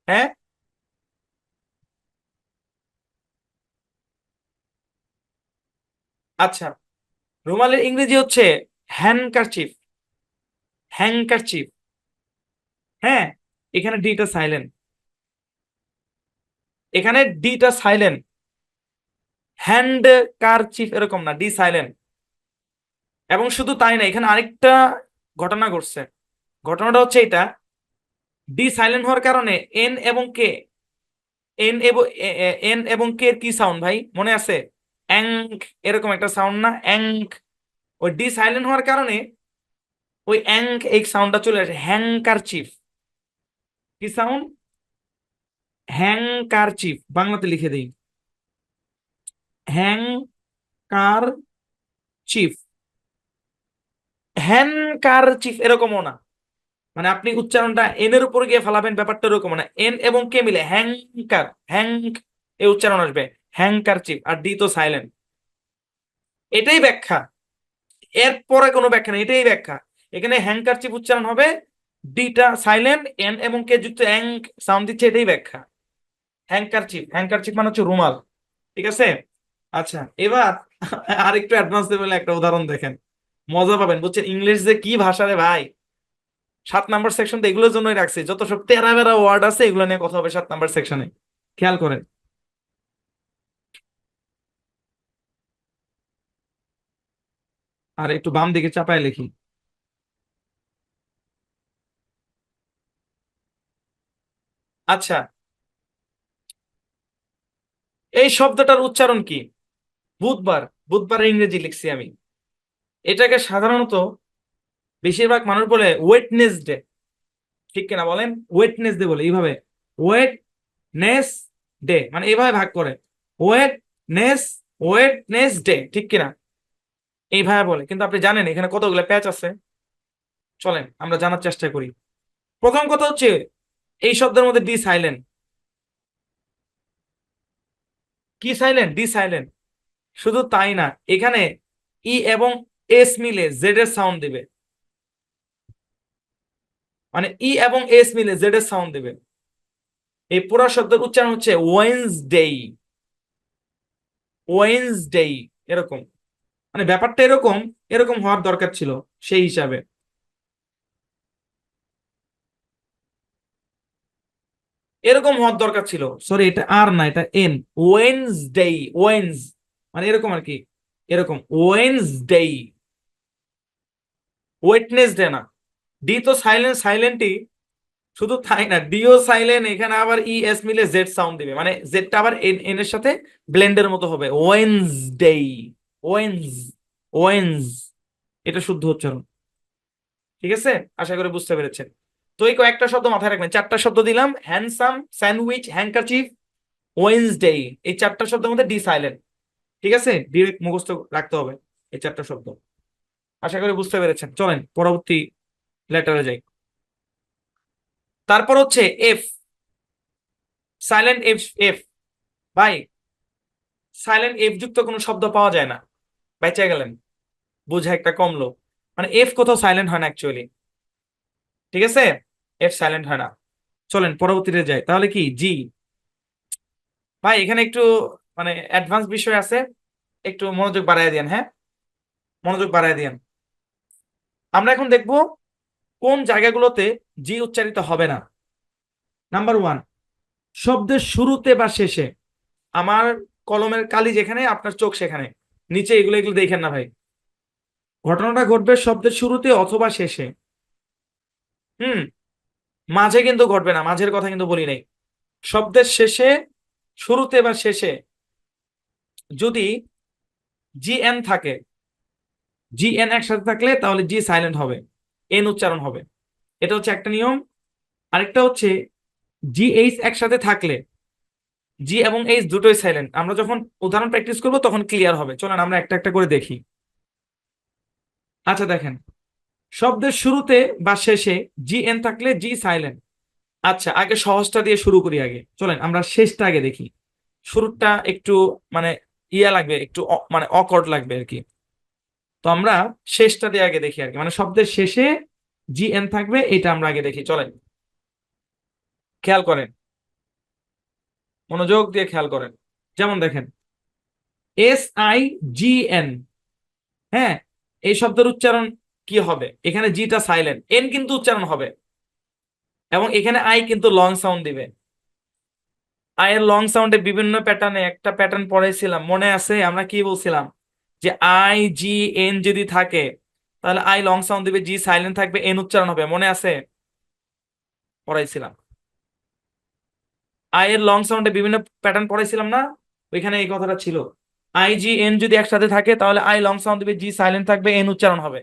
হ্যাঁ, আচ্ছা, রুমালের ইংরেজি হচ্ছে হ্যান্ডকারচিফ, হ্যান্ডকারচিফ। হ্যাঁ, এখানে ডিটা সাইলেন্ট, এখানে ডিটা সাইলেন্ট। হ্যান্ড কারচিফ এরকম না, ডি সাইলেন্ট। এবং শুধু তাই না, এখানে আরেকটা ঘটনা ঘটছে। ঘটনাটা হচ্ছে এটা, ডি সাইলেন্ট হওয়ার কারণে এন এবং কে, এন এবং কে এর কি সাউন্ড ভাই মনে আছে? অ্যাঙ্ক, এরকম একটা সাউন্ড না, অ্যাঙ্ক? ওই ডি সাইলেন্ট হওয়ার কারণে ওই অ্যাঙ্ক এই সাউন্ডটা চলে আসে। হ্যাংকারচিফ, কি সাউন্ড? হ্যাংকারচিফ, বাংলাতে লিখে দিই, হ্যাংকারচিফ। হ্যানকারচিফ এরকমও না, মানে আপনি উচ্চারণটা এন এর উপর গিয়ে ফালাবেন, ব্যাপারটা এরকম না। এন এবং কে মিলে হ্যাংকার, হ্যাংক, এই উচ্চারণ আসবে, হ্যাংকারচিফ। আর ডি তো সাইলেন্ট। এটাই ব্যাখ্যা, এর পরে কোনো ব্যাখ্যা নেই, এটাই ব্যাখ্যা। এখানে হ্যাংকারচিফ উচ্চারণ হবে, ডিটা সাইলেন্ট, এন এবং কে যুক্ত অ্যাঙ্ক সাউন্ড দিচ্ছে, এটাই ব্যাখ্যা। হ্যাংকারচিফ, হ্যাংকারচিফ মানে হচ্ছে রুমাল। ঠিক আছে? আচ্ছা, এবার আরেকটু অ্যাডভান্স লেভেলে একটা উদাহরণ দেখেন, মজা পাবেন, বুঝছেন? ইংলিশ যে কি ভাষা রে ভাই! 7 নাম্বার সেকশন তো এগুলোর জন্যই রাখছি, যত সব তেরা বেরা ওয়ার্ড আছে এগুলো নিয়ে কথা হবে 7 নাম্বার সেকশনে। খেয়াল করেন। আর একটু বাম দিকে চাপায় লিখি। আচ্ছা, এই শব্দটার উচ্চারণ কি? বুধবার, বুধবারের ইংরেজি লিখছি আমি। এটাকে সাধারণত বেশিরভাগ মানুষ বলে ওয়েটনেসডে, ঠিক কিনা বলেন? ওয়েটনেসডে বলে এইভাবে, ওয়েটনেস ডে, মানে এইভাবে ভাগ করে, ওয়েটনেস, ওয়েটনেসডে, ঠিক কিনা? এইভাবে বলে। কিন্তু আপনি জানেন এখানে কতগুলো প্যাচ আছে? চলেন আমরা জানার চেষ্টা করি। প্রথম কথা হচ্ছে এই শব্দের মধ্যে ডি সাইলেন্ট। কি সাইলেন্ট? D silent. শুধু তাই না, এখানে ই এবং এস মিলে জেড এর সাউন্ড দিবে, মানে ই এবং এস মিলে জেড এর সাউন্ড দিবে। এই পুরো শব্দের উচ্চারণ হচ্ছে ওয়েন্সডে, ওয়েন্সডে, এরকম, মানে ব্যাপারটা এরকম, এরকম হওয়ার দরকার ছিল সেই হিসাবে। এরকম হওয়ার দরকার ছিল, সরি এটা আর না, এটা এন, ওয়েন্সডে, ওয়েন্স মানে এরকম আর কি, এরকম ওয়েন্সডে, ওয়েটনেসডে না। ডি তো সাইলেন্ট, সাইলেন্টই, শুধু তাই না, ডিও সাইলেন্ট, এখানে আবার ই এস মিলে জেড সাউন্ড দিবে, মানে জেডটা আবার এন এন এর সাথে ব্লেন্ডের মতো হবে, ওয়েন্সডে, ওয়েন্স, ওয়েন্স, এটা শুদ্ধ উচ্চারণ। ঠিক আছে, আশা করি বুঝতে পেরেছেন। তো এই কয়েকটা শব্দ মাথায় রাখবেন, চারটা শব্দ দিলাম, হ্যান্ডসাম, স্যান্ডউইচ, হ্যান্ডকারচিফ, ওয়েন্সডে, এই চারটা শব্দের মধ্যে ডি সাইলেন্ট। ঠিক আছে, ডিরেক্ট মুখস্থ রাখতে হবে এই চারটা শব্দ। আশা করি বুঝতে পেরেছেন, চলেন পরবর্তী লেটারে যাই। তারপর হচ্ছে এফ, সাইলেন্ট এফ, এফ ভাই, সাইলেন্ট এফ যুক্ত কোনো শব্দ পাওয়া যায় না, বেঁচে গেলেন, বোঝা একটা কমলো, মানে এফ কোথাও সাইলেন্ট হয় না অ্যাকচুয়ালি। ঠিক আছে, এফ সাইলেন্ট হয় না। চলেন পরবর্তীতে যাই, তাহলে কি জি। ভাই এখানে একটু মানে অ্যাডভান্স বিষয় আছে, একটু মনোযোগ বাড়ায় দিয়েন, হ্যাঁ, মনোযোগ বাড়ায় দিয়েন। আমরা এখন দেখব কোন জায়গাগুলোতে জি উচ্চারিত হবে না। নাম্বার ওয়ান, শব্দের শুরুতে বা শেষে। আমার কলমের কালি যেখানে, আপনার চোখ সেখানে, নিচে এগুলো এগুলো দেখেন না ভাই। ঘটনাটা ঘটবে শব্দের শুরুতে অথবা শেষে। হুম, মাঝে কিন্তু ঘটবে না, মাঝের কথা কিন্তু বলি নাই। শব্দের শেষে, শুরুতে বা শেষে যদি জি এন থাকে, জি এন একসাথে থাকলে তাহলে জি সাইলেন্ট হবে, এন উচ্চারণ হবে। এটা হচ্ছে একটা নিয়ম। আরেকটা হচ্ছে জি এইচ একসাথে থাকলে, জি এবং এইচ দুটোই সাইলেন্ট। আমরা যখন উদাহরণ প্র্যাকটিস করবো তখন ক্লিয়ার হবে, চলেন আমরা একটা একটা করে দেখি। আচ্ছা দেখেন, শব্দের শুরুতে বা শেষে জি এন থাকলে জি সাইলেন্ট। আচ্ছা আগে সহজটা দিয়ে শুরু করি, আগে চলেন আমরা শেষটা আগে দেখি। শুরুটা একটু মানে ইয়া লাগবে, একটু মানে অকওয়ার্ড লাগবে আর কি। তো আমরা শেষটা দিয়ে আগে দেখি আর কি, মানে শব্দের শেষে জি এন থাকবে, এটা আমরা আগে দেখি, চলেন খেয়াল করেন, মনোযোগ দিয়ে খেয়াল করেন। যেমন দেখেন, এস আই জি এন, হ্যাঁ, এই শব্দের উচ্চারণ কি হবে? এখানে জিটা সাইলেন্ট, এন কিন্তু উচ্চারণ হবে, এবং এখানে আই কিন্তু লং সাউন্ড দিবে। আই এর লং সাউন্ডে বিভিন্ন প্যাটার্নে, একটা প্যাটার্ন পড়াইছিলাম মনে আছে, আমরা কি বলছিলাম যে আই জি এন যদি থাকে তাহলে আই লং সাউন্ড দিবে, জি সাইলেন্ট থাকবে, এন উচ্চারণ হবে, মনে আছে, পড়াইছিলাম। আই এর লং সাউন্ডে বিভিন্ন প্যাটার্ন পড়াইছিলাম না, ওইখানে এই কথাটা ছিল। আই জি এন যদি একসাথে থাকে তাহলে আই লং সাউন্ড দিবে, জি সাইলেন্ট থাকবে, এন উচ্চারণ হবে।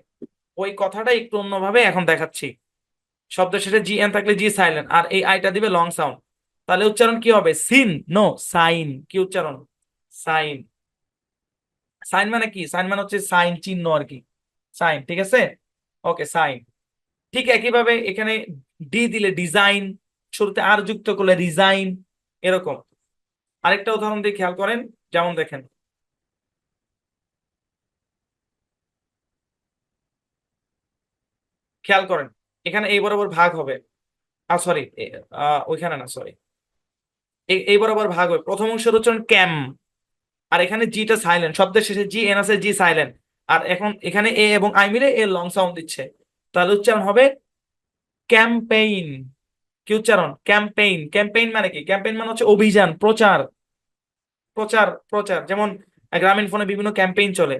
ওই কথাটা একটু অন্যভাবে এখন দেখাচ্ছি। শব্দের শেষে জি এন থাকলে জি সাইলেন্ট, আর এই আইটা দিবে লং সাউন্ড, তাহলে উচ্চারণ কি হবে? Sin, no, sign. কি উচ্চারণ? সাইন। সাইন মানে কি? সাইন মানে হচ্ছে সাইন, চিহ্ন আর কি, সাইন। ঠিক আছে, ওকে, সাইন। ঠিক একইভাবে এখানে ডি দিলে ডিজাইন, শুরুতে আর যুক্ত করলে রিজাইন, এরকম। আরেকটা উদাহরণ দিয়ে খেয়াল করেন, যেমন দেখেন, খেয়াল করেন, এখানে এই বরাবর ভাগ হবে, সরি, ওইখানে না, সরি, এই বরাবর ভাগ হবে। প্রথম অংশের উচ্চারণ ক্যাম, আর এখানে জিটা সাইলেন্ট, শব্দের শেষে জি এন আছে, জি সাইলেন্ট, আর এখন এখানে এ এবং আই মিলে এ লং সাউন্ড দিচ্ছে, তাহলে উচ্চারণ হবে ক্যাম্পেইন। কি উচ্চারণ? ক্যাম্পেইন। ক্যাম্পেইন মানে কি? ক্যাম্পেইন মানে হচ্ছে অভিযান, প্রচার, প্রচার, প্রচার। যেমন গ্রামীণ ফোনে বিভিন্ন ক্যাম্পেইন চলে,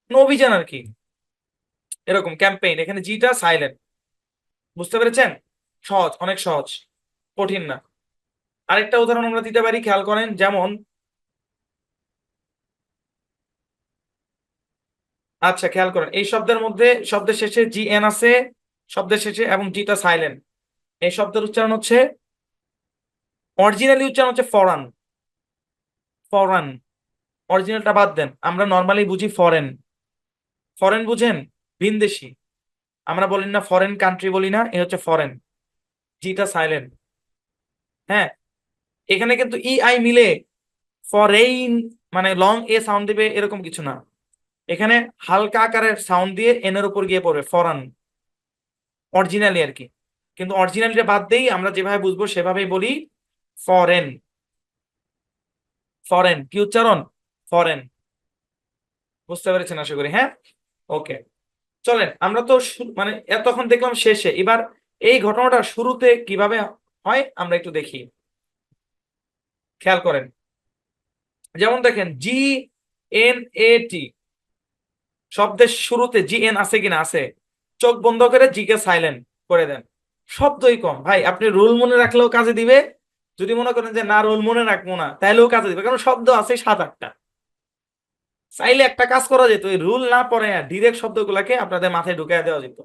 মানে অভিযান আর কি, এরকম ক্যাম্পেইন। এখানে জিটা সাইলেন্ট, বুঝতে পেরেছেন? সহজ, অনেক সহজ, কঠিন না। আরেকটা উদাহরণ আমরা দিতে পারি, খেয়াল করেন, যেমন আচ্ছা খেয়াল করেন, এই শব্দের মধ্যে শব্দের শেষে জি এন আছে, শব্দের শেষে, এবং জিটা সাইলেন্ট। এই শব্দের উচ্চারণ হচ্ছে, অরিজিনালি উচ্চারণ হচ্ছে ফরান, ফরান। অরিজিনালটা বাদ দেন, আমরা নর্মালি বুঝি ফরেন। ফরেন বুঝেন? ভিনদেশি। আমরা বলি না ফরেন কান্ট্রি, বলি না, এ হচ্ছে ফরেন, জিটা সাইলেন্ট। হ্যাঁ, এখানে কিন্তু ই আই মিলে ফরেইন মানে লং এ সাউন্ড দিবে এরকম কিছু না, এখানে হালকা আকারের সাউন্ড দিয়ে এন এর উপর গিয়ে পড়বে, ফরান, অরিজিনালি আর কি। কিন্তু অরিজিনালিটা বাদ দেই, আমরা যেভাবে বুঝবো সেভাবেই বলি, ফরেন। ফরেন কি উচ্চারণ? ফরেন। বুঝতে পেরেছেন আশা করি, হ্যাঁ। ওকে, চলেন আমরা তো মানে এতক্ষণ দেখলাম শেষে, এবার এই ঘটনাটা শুরুতে কিভাবে হয় আমরা একটু দেখি, খেয়াল করেন। যেমন দেখেন GNAT শব্দের শুরুতে GN আছে কিনা, আছে। চোখ বন্ধ করে জি কে সাইলেন্ট করে দেন। শব্দই কম ভাই, আপনি রুল মনে রাখলেও কাজে দিবে। যদি মনে করেন যে না রুল মনে রাখবো না, তাহলেও কাজে দিবে, কারণ শব্দ আছে 7-8টা। চাইলে একটা কাজ করা যেত, এই রুল না পড়ে ডিরেক্ট শব্দগুলাকে আপনাদের মাথায় ঢুকিয়ে দেওয়া যেত,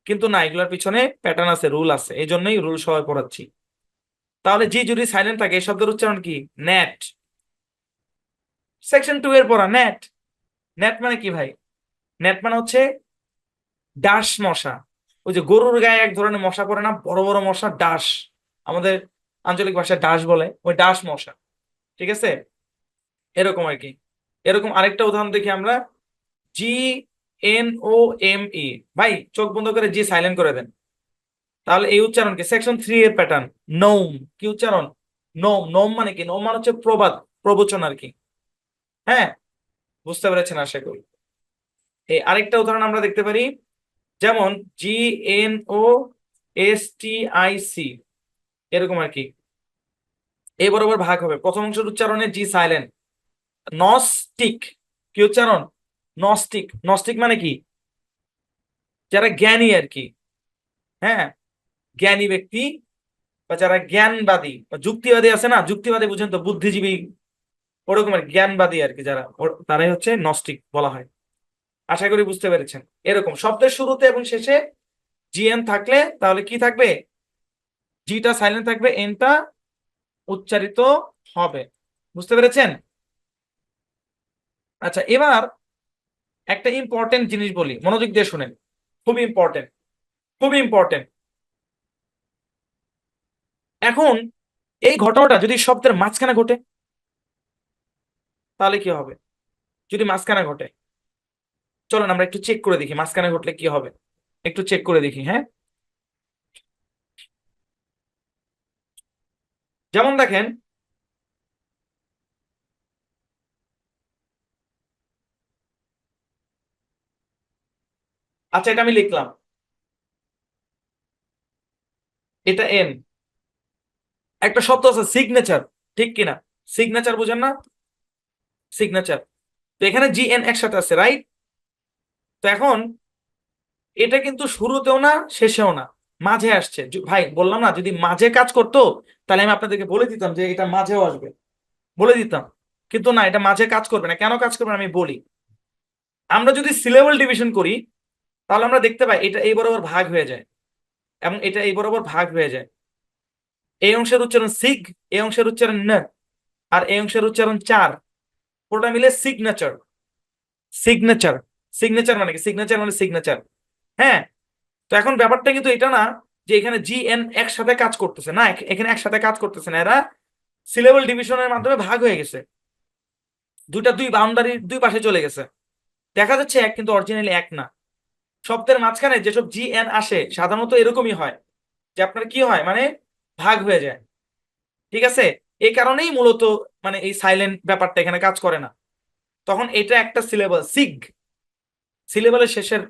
কিন্তু না, এগুলোর পিছনে প্যাটার্ন আছে, রুল আছে, এই জন্যই রুল সবাই পড়াচ্ছি। তাহলে জি যদি সাইলেন্ট থাকে, এই শব্দের উচ্চারণ কি? নেট। সেকশন 2 এর পড়া নেট। নেট মানে কি ভাই? নেট মানে হচ্ছে ডাস মশা। ওই যে গরুর গায়ে এক ধরনের মশা পড়ে না, বড় বড় মশা, ডাস। আমাদের আঞ্চলিক ভাষায় ডাস বলে, ওই ডাস মশা। ঠিক আছে, এরকম আর কি। এরকম আরেকটা উদাহরণ দেখি আমরা। GNOME। ভাই চোখ বন্ধ করে জি সাইলেন্ট করে দেন। তাহলে এই উচ্চারণ কি? সেকশন 3 এর প্যাটার্ন। নোম। কি উচ্চারণ? নোম। নোম মানে কি? নোম মানে হচ্ছে প্রবাদ, প্রবচন আর কি। হ্যাঁ, বুঝতে পেরেছেন আশা করি। এই আরেকটা উদাহরণ আমরা দেখতে পারি, যেমন GNOSTIC, এরকম আর কি। এই বরাবর ভাগ হবে, প্রথম অংশের উচ্চারণে জি সাইলেন্ট। নস্টিক। কি উচ্চারণ? নস্টিক। নস্টিক মানে কি? যারা জ্ঞানী আর কি। হ্যাঁ, জ্ঞানী ব্যক্তি বা যারা জ্ঞানবাদী বা যুক্তিবাদী আছে না, যুক্তিবাদী বুঝেন তো, বুদ্ধিজীবী, ওরকম আর কি, জ্ঞানবাদী আর কি, যারা তারাই হচ্ছে নস্টিক বলা হয়। আশা করি বুঝতে পেরেছেন। এরকম শব্দের শুরুতে এবং শেষে জিএন থাকলে তাহলে কি থাকবে? জিটা সাইলেন্ট থাকবে, এনটা উচ্চারিত হবে। বুঝতে পেরেছেন? আচ্ছা, এবার একটা ইম্পর্টেন্ট জিনিস বলি, মনোযোগ দিয়ে শুনেন। খুবই ইম্পর্টেন্ট, খুবই ইম্পর্টেন্ট। এখন এই ঘটনাটা যদি শব্দের মাঝখানে ঘটে, তাহলে কি হবে? যদি মাঝখানে ঘটে, চলেন আমরা একটু চেক করে দেখি মাঝখানে ঘটলে কি হবে। একটু চেক করে দেখি, হ্যাঁ। যেমন দেখেন, আচ্ছা এটা আমি লিখলাম, এটা এন। একটা শব্দ আছে সিগনেচার, ঠিক কিনা? সিগনেচার বুঝেন না? সিগনেচার। তো এখানে GN একসাথে আছে, রাইট? তো এখন এটা কিন্তু শুরুতেও না, শেষেও না, মাঝে আসছে। ভাই বললাম না, যদি মাঝে কাজ করতো তাহলে আমি আপনাদেরকে বলে দিতাম যে এটা মাঝেও আসবে, বলে দিতাম। কিন্তু না, এটা মাঝে কাজ করবে না। কেন কাজ করবে না আমি বলি। আমরা যদি সিলেবল ডিভিশন করি, তাহলে আমরা দেখতে পাই এটা এই বরাবর ভাগ হয়ে যায়, এবং এটা এই বরাবর ভাগ হয়ে যায়। এই অংশের উচ্চারণ সিগ, এই অংশের উচ্চারণ ন, আর এই অংশের উচ্চারণ চার। পুরোটা মিলে সিগনেচার। সিগনেচার। সিগনেচার মানে কি? সিগনেচার মানে সিগনেচার। হ্যাঁ। তো এখন ব্যাপারটা কিন্তু এটা না যে এখানে GN একসাথে কাজ করতেছে না, এখানে একসাথে কাজ করতেছে না, এরা সিলেবল ডিভিশনের মাধ্যমে ভাগ হয়ে গেছে। দুইটা দুই বাউন্ডারির দুই পাশে চলে গেছে। দেখা যাচ্ছে এক, কিন্তু অরিজিনালি এক না। শব্দের মাঝখানে যেসব GN আসে সাধারণত এরকমই হয়, যে আপনার কি হয় মানে ভাগ হয়ে যায়। ঠিক আছে, এই কারণেই মূলত মানে এই সাইলেন্ট ব্যাপারটা এখানে কাজ করে না। তখন এটা একটা সিলেবল, সিলেবলের শেষের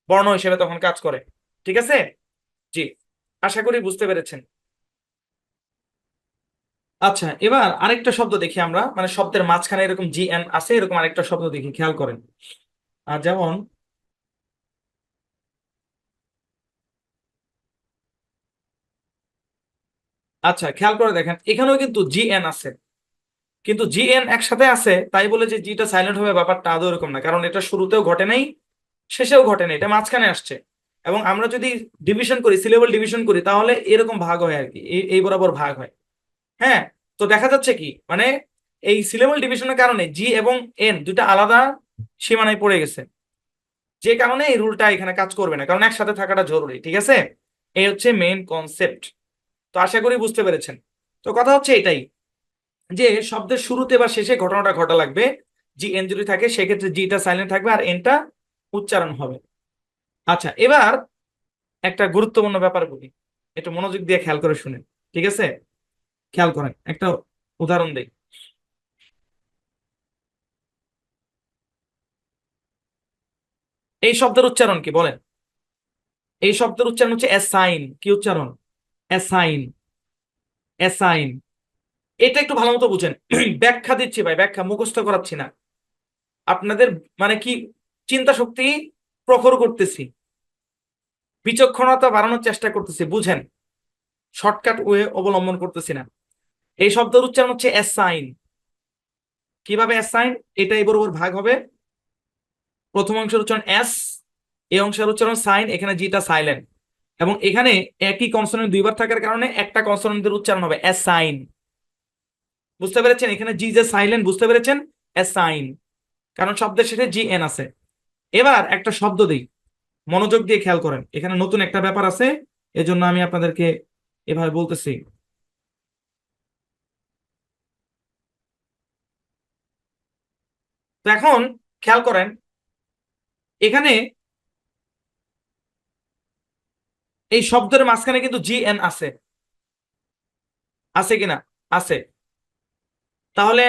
বর্ণ হিসেবে তখন কাজ করে। ঠিক আছে, জি, আশা করি বুঝতে পেরেছেন। আচ্ছা, এবার আরেকটা শব্দ দেখি আমরা, মানে শব্দের মাঝখানে এরকম GN আছে, এরকম আরেকটা শব্দ দেখি, খেয়াল করেন। আর যেমন, আচ্ছা খেয়াল করে দেখেন, এখানেও কিন্তু GN আছে, কিন্তু GN একসাথে আছে তাই বলে যে জিটা সাইলেন্ট হবে ব্যাপারটা আদৌ এরকম না, কারণ এটা শুরুতেও ঘটে নাই, শেষেও ঘটে নাই, এটা মাঝখানে আসছে। এবং আমরা যদি ডিভিশন করি, সিলেবল ডিভিশন করি, তাহলে এরকম ভাগ হয় আর কি, এই বরাবর ভাগ হয়। হ্যাঁ। তো দেখা যাচ্ছে কি মানে এই সিলেবল ডিভিশনের কারণে জি এবং এন দুইটা আলাদা সীমানায় পড়ে গেছে, যে কারণে এই রুলটা এখানে কাজ করবে না, কারণ একসাথে থাকাটা জরুরি। ঠিক আছে, এই হচ্ছে মেইন কনসেপ্ট। তো আশা করি বুঝতে পেরেছেন। তো কথা হচ্ছে এটাই, যে শব্দের শুরুতে বা শেষে ঘটনাটা ঘটা লাগবে। GN যদি থাকে সেক্ষেত্রে জিটা সাইলেন্ট থাকবে আর এনটা উচ্চারণ হবে। আচ্ছা, এবার একটা গুরুত্বপূর্ণ ব্যাপার বলি, একটু মনোযোগ দিয়ে খেয়াল করে শুনেন। ঠিক আছে, খেয়াল করেন, একটা উদাহরণ দেই। এই শব্দের উচ্চারণ কি বলেন? এই শব্দের উচ্চারণ হচ্ছে অ্যাসাইন। কি উচ্চারণ? অ্যাসাইন। অ্যাসাইন। এটা একটু ভালো মতো বুঝেন। ব্যাখ্যা দিচ্ছি ভাই, ব্যাখ্যা মুখস্থ করাচ্ছি না আপনাদের, মানে কি চিন্তা শক্তি প্রখর করতেছি, বিচক্ষণতা বাড়ানোর চেষ্টা করতেছি, বুঝেন, শর্টকাট ওয়ে অবলম্বন করতেছি না। এই শব্দের উচ্চারণ হচ্ছে অ্যাসাইন। কিভাবে অ্যাসাইন? এটাই বরাবর ভাগ হবে। প্রথম অংশের উচ্চারণ এস, এই অংশের উচ্চারণ সাইন, এখানে জিটা সাইলেন্ট, এবং এখানে একই কনসোনেন্ট দুইবার থাকার কারণে একটা কনসোনেন্টের উচ্চারণ হবে অ্যাসাইন। বুঝতে পেরেছেন? এখানে জি যে সাইলেন্ট, বুঝতে পেরেছেন? অ্যাসাইন, কারণ শব্দের শেষে জি এন আছে। এবার একটা শব্দ দিই, মনোযোগ দিয়ে খেয়াল করেন, এখানে নতুন একটা ব্যাপার আছে, এজন্য আমি আপনাদেরকে এভাবে বলতেছি। তো এখন খেয়াল করেন, এখানে এই শব্দের মাঝখানে কিন্তু জি এন আছে, আছে কিনা? আছে। তাহলে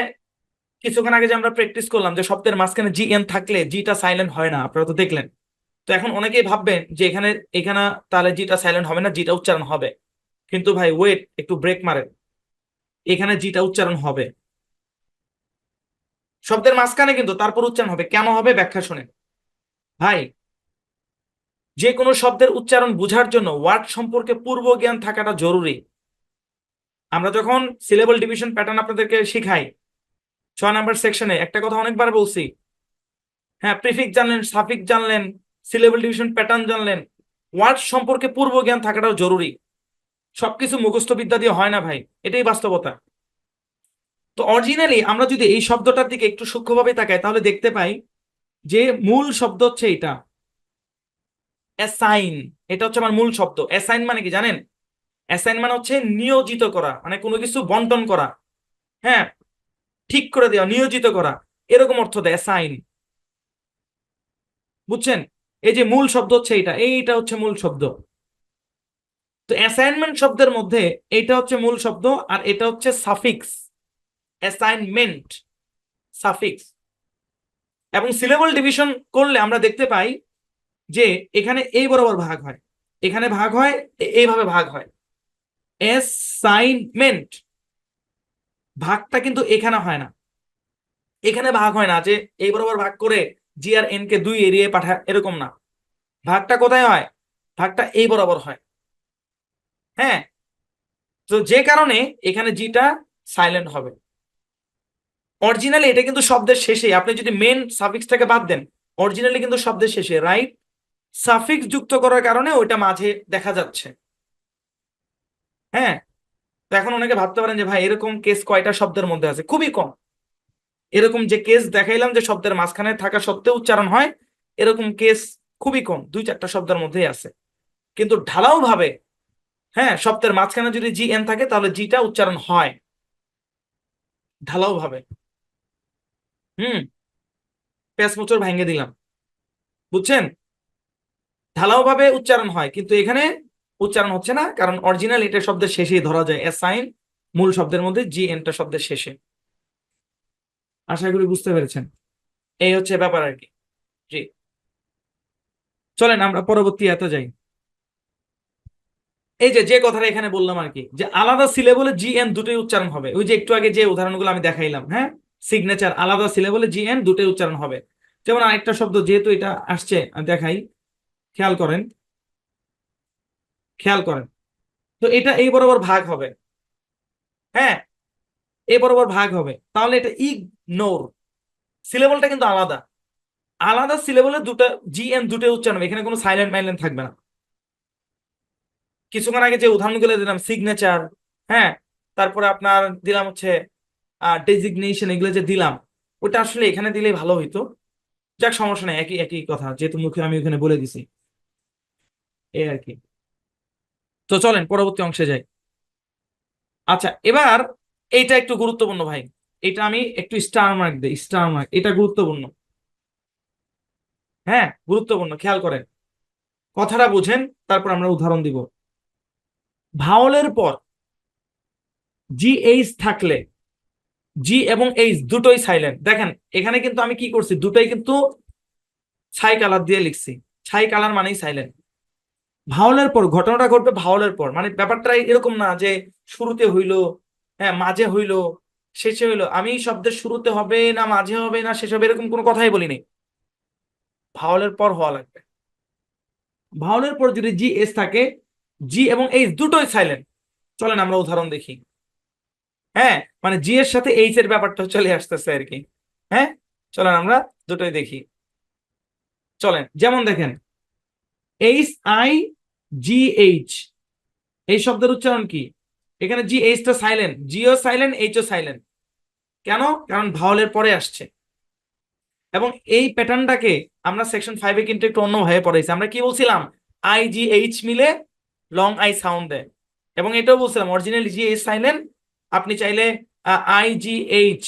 কিছুক্ষণ আগে যে আমরা প্র্যাকটিস করলাম যে শব্দের মাঝখানে জি এন থাকলে জিটা সাইলেন্ট হয় না, আপনারা তো দেখলেন। তো এখন অনেকেই ভাববেন যে এখানে এখানে তাহলে জিটা সাইলেন্ট হবে না, জিটা উচ্চারণ হবে। কিন্তু ভাই ওয়েট, একটু ব্রেক মারেন, এখানে জিটা উচ্চারণ হবে শব্দের মাঝখানে, কিন্তু তারপর উচ্চারণ হবে। কেন হবে? ব্যাখ্যা শুনেন ভাই। যে কোনো শব্দের উচ্চারণ বোঝার জন্য ওয়ার্ড সম্পর্কে পূর্ব জ্ঞান থাকাটা জরুরি। আমরা যখন সিলেবল ডিভিশন প্যাটার্ন আপনাদেরকে শিখাই 6 নাম্বার সেকশনে, একটা কথা অনেকবার বলছি, হ্যাঁ, প্রিফিক্স জানলেন, সাফিক্স জানলেন, সিলেবল ডিভিশন প্যাটার্ন জানলেন, ওয়ার্ড সম্পর্কে পূর্ব জ্ঞান থাকাটাও জরুরি। সবকিছু মুখস্থ বিদ্যা দিয়ে হয় না ভাই, এটাই বাস্তবতা। তো অরিজিনালি আমরা যদি এই শব্দটার দিকে একটু সূক্ষ্মভাবে তাকাই, তাহলে দেখতে পাই যে মূল শব্দ হচ্ছে এটা অ্যাসাইন। এটা হচ্ছে আমার মূল শব্দ। অ্যাসাইন মানে কি জানেন? অ্যাসাইন মানে হচ্ছে নিয়োজিত করা, মানে কোনো কিছু বন্টন করা, হ্যাঁ, ঠিক করে দেওয়া, নিয়োজিত করা, এরকম অর্থ দেয় অ্যাসাইন। বুঝছেন? এই যে মূল শব্দ হচ্ছে এইটা, এইটা হচ্ছে মূল শব্দ। তো অ্যাসাইনমেন্ট শব্দের মধ্যে এইটা হচ্ছে মূল শব্দ, আর এটা হচ্ছে সাফিক্স। Assignment suffix. এবং সিলেবল ডিভিশন করলে আমরা দেখতে পাই যে এখানে এই বরাবর ভাগ হয়, এখানে ভাগ হয়, এইভাবে ভাগ হয়। অ্যাসাইনমেন্ট ভাগটা কিন্তু এখানে হয় না, এখানে ভাগ হয় না যে এই বরাবর ভাগ করে জি আর এন কে 2 এড়িয়ে পাঠায়, এরকম না। ভাগটা কোথায় হয়? ভাগটা এই বরাবর হয়। হ্যাঁ, তো যে কারণে এখানে জিটা সাইলেন্ট হবে। অরিজিনালি এটা কিন্তু শব্দের শেষে, আপনি যদি মেন সাফিক্সটাকে বাদ দেন, অরিজিনালি কিন্তু শব্দের শেষে, রাইট? সাফিক্স যুক্ত করার কারণে ওইটা মাঝে দেখা যাচ্ছে। হ্যাঁ, তো এখন অনেকে ভাবতে পারেন যে ভাই এরকম কেস কয়টা শব্দের মধ্যে আছে? খুবই কম। এরকম যে কেস দেখাইলাম যে শব্দের মাঝখানে থাকা সত্ত্বেও উচ্চারণ হয়, এরকম কেস খুবই কম, 2-4টা শব্দের মধ্যেই আছে। কিন্তু ঢালাও ভাবে, হ্যাঁ, শব্দের মাঝখানে যদি জি এন থাকে তাহলে জিটা উচ্চারণ হয় ঢালাও ভাবে। হুম, পেঁচ মোচড় ভেঙে দিলাম, বুঝছেন? ঢালাও ভাবে উচ্চারণ হয়, কিন্তু এখানে উচ্চারণ হচ্ছে না, কারণ অরিজিনাল এটা শব্দের শেষেই ধরা যায় অ্যাসাইন, মূল শব্দের মধ্যে জি এনটা শব্দের শেষে। আশা করি বুঝতে পেরেছেন। এই হচ্ছে ব্যাপার আর কি। জি, চলেন আমরা পরবর্তী এতে যাই। এই যে যে কথাটা এখানে বললাম আর কি, যে আলাদা সিলেবলে জি এন দুটোই উচ্চারণ হবে। ওই যে একটু আগে যে উদাহরণগুলো আমি দেখাইলাম, হ্যাঁ, সিগনেচার আলাদা সিলেবলে জি এন দুটোই উচ্চারণ হবে। যেমন আরেকটা শব্দ, যেহেতু এটা আসছে আমি দেখাই, খেয়াল করেন, খেয়াল করেন। তো এটা এই বরাবর ভাগ হবে, হ্যাঁ, এই বরাবর ভাগ হবে, তাহলে এটা ইগনোর। সিলেবলটা কিন্তু আলাদা, আলাদা সিলেবলে দুটো জি এন দুটোই উচ্চারণ হবে, এখানে কোনো সাইলেন্ট মাইলেন্ট থাকবে না। কিছুক্ষণ আগে যে উদাহরণগুলো দিলাম, সিগনেচার, হ্যাঁ, তারপরে আপনার দিলাম হচ্ছে ডেজিগনেশন, এগুলো যে দিলাম, ওটা আসলে এখানে দিলেই ভালো হইতো। যাক, সমস্যা নেই, একই একই কথা, যেহেতু মুখে আমি ওখানে বলে দিছি, এই আর কি। তো চলেন পরবর্তী অংশে যাই। আচ্ছা, এবার এইটা একটু গুরুত্বপূর্ণ ভাই, এটা আমি একটু স্টার মার্ক দিই, স্টার মার্ক, এটা গুরুত্বপূর্ণ। হ্যাঁ, গুরুত্বপূর্ণ, খেয়াল করেন, কথাটা বুঝেন, তারপর আমরা উদাহরণ দিব। ভাওয়ালের পর জি এইচ থাকলে, জি এবং এইচ দুটোই সাইলেন্ট। দেখেন এখানে কিন্তু আমি কি করছি, দুটোই কিন্তু ছাই কালার দিয়ে লিখছি, ছাই কালার মানেই সাইলেন্ট। ভাওয়ালের পর ঘটনাটা ঘটবে, ভাওয়ালের পর মানে ব্যাপারটা এরকম না যে শুরুতে হইলো, হ্যাঁ মাঝে হইলো, শেষে হইলো। আমি শব্দের শুরুতে হবে না মাঝে হবে না শেষ হবে এরকম কোনো কথাই বলিনি, ভাওয়ালের পর হওয়া লাগবে। ভাওয়ালের পর যদি জি এস থাকে, জি এবং এইচ দুটোই সাইলেন্ট। চলেন আমরা উদাহরণ দেখি। হ্যাঁ মানে জি এর সাথে এইচ এর ব্যাপারটা চলে আসতেছে আর কি। হ্যাঁ চলেন আমরা দুটোই দেখি। চলেন যেমন দেখেন, এইচ আই জি এইচ, এই শব্দের উচ্চারণ কি? এখানে জি এইচ টা silent, Jio silent, HO silent. কেন? কারণ ভাওয়ালের পরে আসছে। এবং এই প্যাটার্নটাকে আমরা সেকশন 5-এ কিন্তু একটু অন্যভাবে পড়াইছি। আমরা কি বলছিলাম? আই জি এইচ মিলে লং আই সাউন্ড দেয়। এবং এটাও বলছিলাম অরিজিনাল জি এইচ সাইলেন্ট, আপনি চাইলে আই জি এইচ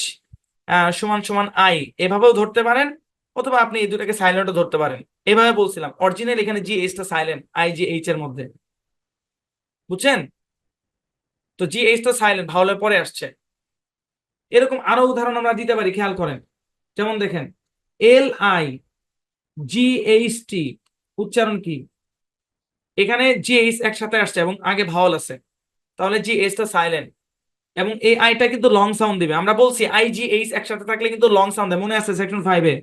সমান সমান আই এভাবেও ধরতে পারেন, অথবা আপনি এই দুটাকে সাইলেন্টও ধরতে পারেন। এভাবে বলছিলাম অরিজিনাল এখানে জি এইচ টা সাইলেন্ট আই জি এইচ এর মধ্যে, বুঝছেন? তো জি এইচ টা সাইলেন্ট, ভাওয়ালের পরে আসছে। এরকম আরো উদাহরণ আমরা দিতে পারি, খেয়াল করেন। যেমন দেখেন, এল আই জি এইচ টি, উচ্চারণ কি? এখানে জি এইচ একসাথে আসছে এবং আগে ভাওয়াল আছে, তাহলে জি এইচ টা সাইলেন্ট। এবং এই আইটা কিন্তু লং সাউন্ড দিবে। আমরা বলছি আই জি এইচ একসাথে থাকলে কিন্তু লং সাউন্ড দেয়, মনে আছে সেকশন 5-এ?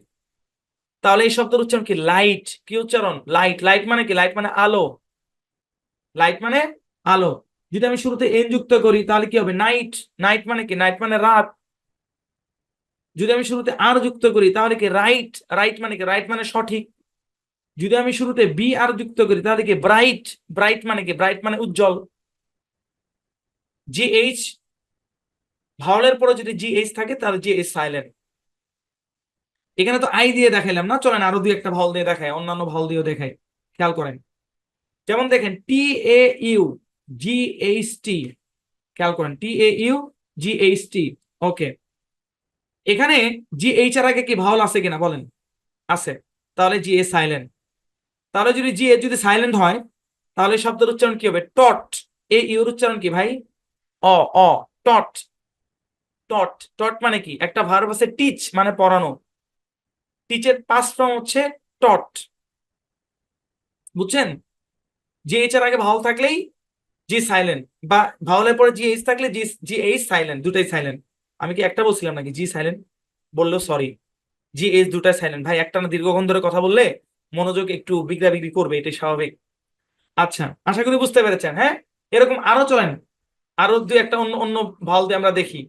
তাহলে এই শব্দের উচ্চারণ কি? লাইট। কি উচ্চারণ? লাইট। লাইট মানে কি? লাইট মানে আলো। লাইট মানে আলো। যদি আমি শুরুতে এন যুক্ত করি তাহলে কি হবে? নাইট। নাইট মানে কি? নাইট মানে রাত। যদি আমি শুরুতে আর যুক্ত করি তাহলে কি? রাইট। রাইট মানে কি? রাইট মানে সঠিক। যদি আমি শুরুতে বি আর যুক্ত করি তাহলে কি? ব্রাইট। ব্রাইট মানে কি? ব্রাইট মানে উজ্জ্বল। জি এইচ, ভাওয়ালের পরে যদি জি এইচ থাকে তাহলে জি এইচ সাইলেন্ট। এখানে তো আই দিয়ে দেখাইলাম না, চলেন আরো দুই একটা ভাওয়াল দিয়ে দেখাই, অন্যান্য ভাওয়াল দিয়েও দেখাই। খেয়াল করেন, যেমন দেখেন টি এ ইউ জি এইচ টি, খেয়াল করেন টি এ ইউ জি এইচ টি। ওকে, এখানে জি এইচ এর আগে কি ভাওয়াল আছে কিনা বলেন? আছে, তাহলে জি এ সাইলেন্ট। তাহলে যদি জি এ যদি সাইলেন্ট হয় তাহলে শব্দের উচ্চারণ কি হবে? টট। এ ইউর উচ্চারণ কি ভাই? অ। অ, টট। টট। টট মানে কি? একটা ভার্ব আছে টিচ মানে পড়ানো, টিচের পাস্ট ফর্ম হচ্ছে টট, বুঝছেন? জি এইচ এর আগে ভাওয়াল থাকলেই জি সাইলেন্ট, বা ভাওয়ালের পরে জি এইচ থাকলে জি জি এইচ সাইলেন্ট, দুটাই সাইলেন্ট। আমি কি একটা বলছিলাম নাকি জি সাইলেন্ট? বললেও সরি, জি এইচ দুটাই সাইলেন্ট। ভাই একটা না দীর্ঘক্ষণ ধরে কথা বললে মনোযোগ একটু বিগড়া বিগড়ি করবে, এটাই স্বাভাবিক। আচ্ছা, আশা করি বুঝতে পেরেছেন। হ্যাঁ এরকম আরো চলেন, আরো দুই একটা অন্য অন্য ভাওয়াল দিয়ে আমরা দেখি।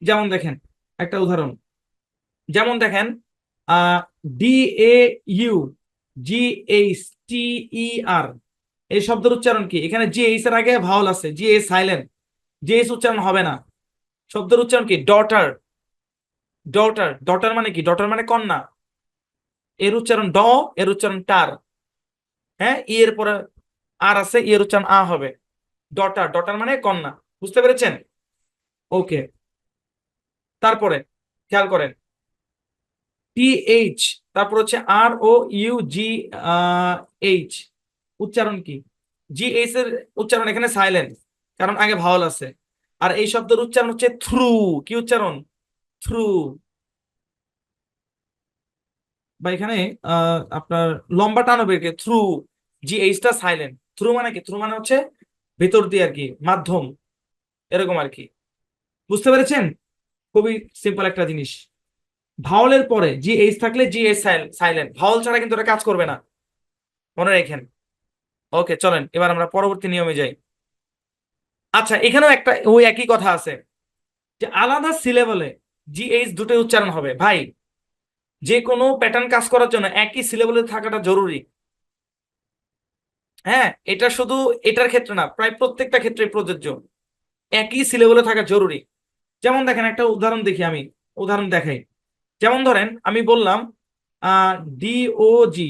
যেমন দেখেন একটা উদাহরণ, যেমন দেখেন ah D A U G H T E R, এই শব্দের উচ্চারণ কি? এখানে জি এইচ এর আগে ভাওয়াল আছে, G H silent, G H উচ্চারণ হবে না। শব্দের উচ্চারণ কি? ডটার। ডটার। ডটার মানে কি? ডটার মানে কন্যা, এর উচ্চারণ ড, এর উচ্চারণ টার। হ্যাঁ ই এর পরে আর আছে, ই এর উচ্চারণ আ হবে। ডটার। ডটার মানে কন্যা, বুঝতে পেরেছেন? ওকে, তারপরে খেয়াল করেন টি এইচ, তারপর হচ্ছে আর ও ইউ জি এইচ, উচ্চারণ কি? জি এইচ এর উচ্চারণ এখানে সাইলেন্ট, কারণ আগে ভাওয়াল আছে। আর এই শব্দের উচ্চারণ হচ্ছে থ্রু। কি উচ্চারণ? থ্রু। বা এখানে আপনার লম্বা টানো বেরকে থ্রু, জি এইচটা সাইলেন্ট। থ্রু মানে কি? থ্রু মানে হচ্ছে ভেতর দিয়ে আর কি, মাধ্যম, এরকম আর কি। বুঝতে পেরেছেন? খুবই সিম্পল একটা জিনিস। ভাওয়ালের পরে জি এইচ থাকলে জি এইচ সাইলেন্ট, ভাওয়াল ছাড়া কিন্তু এটা কাজ করবে না, মনে রাখেন। ওকে চলেন এবার আমরা পরবর্তী নিয়মে যাই। আচ্ছা, এখানেও একটা ওই একই কথা আছে, যে আলাদা সিলেবলে জি এইচ দুটোই উচ্চারণ হবে। ভাই যে কোনো প্যাটার্ন কাজ করার জন্য একই সিলেবলে থাকাটা জরুরি। হ্যাঁ এটা শুধু এটার ক্ষেত্রে না, প্রায় প্রত্যেকটা ক্ষেত্রে প্রযোজ্য, একই সিলেবলে থাকা জরুরি। যেমন দেখেন একটা উদাহরণ দেখি, আমি উদাহরণ দেখাই। যেমন ধরেন আমি বললাম D O G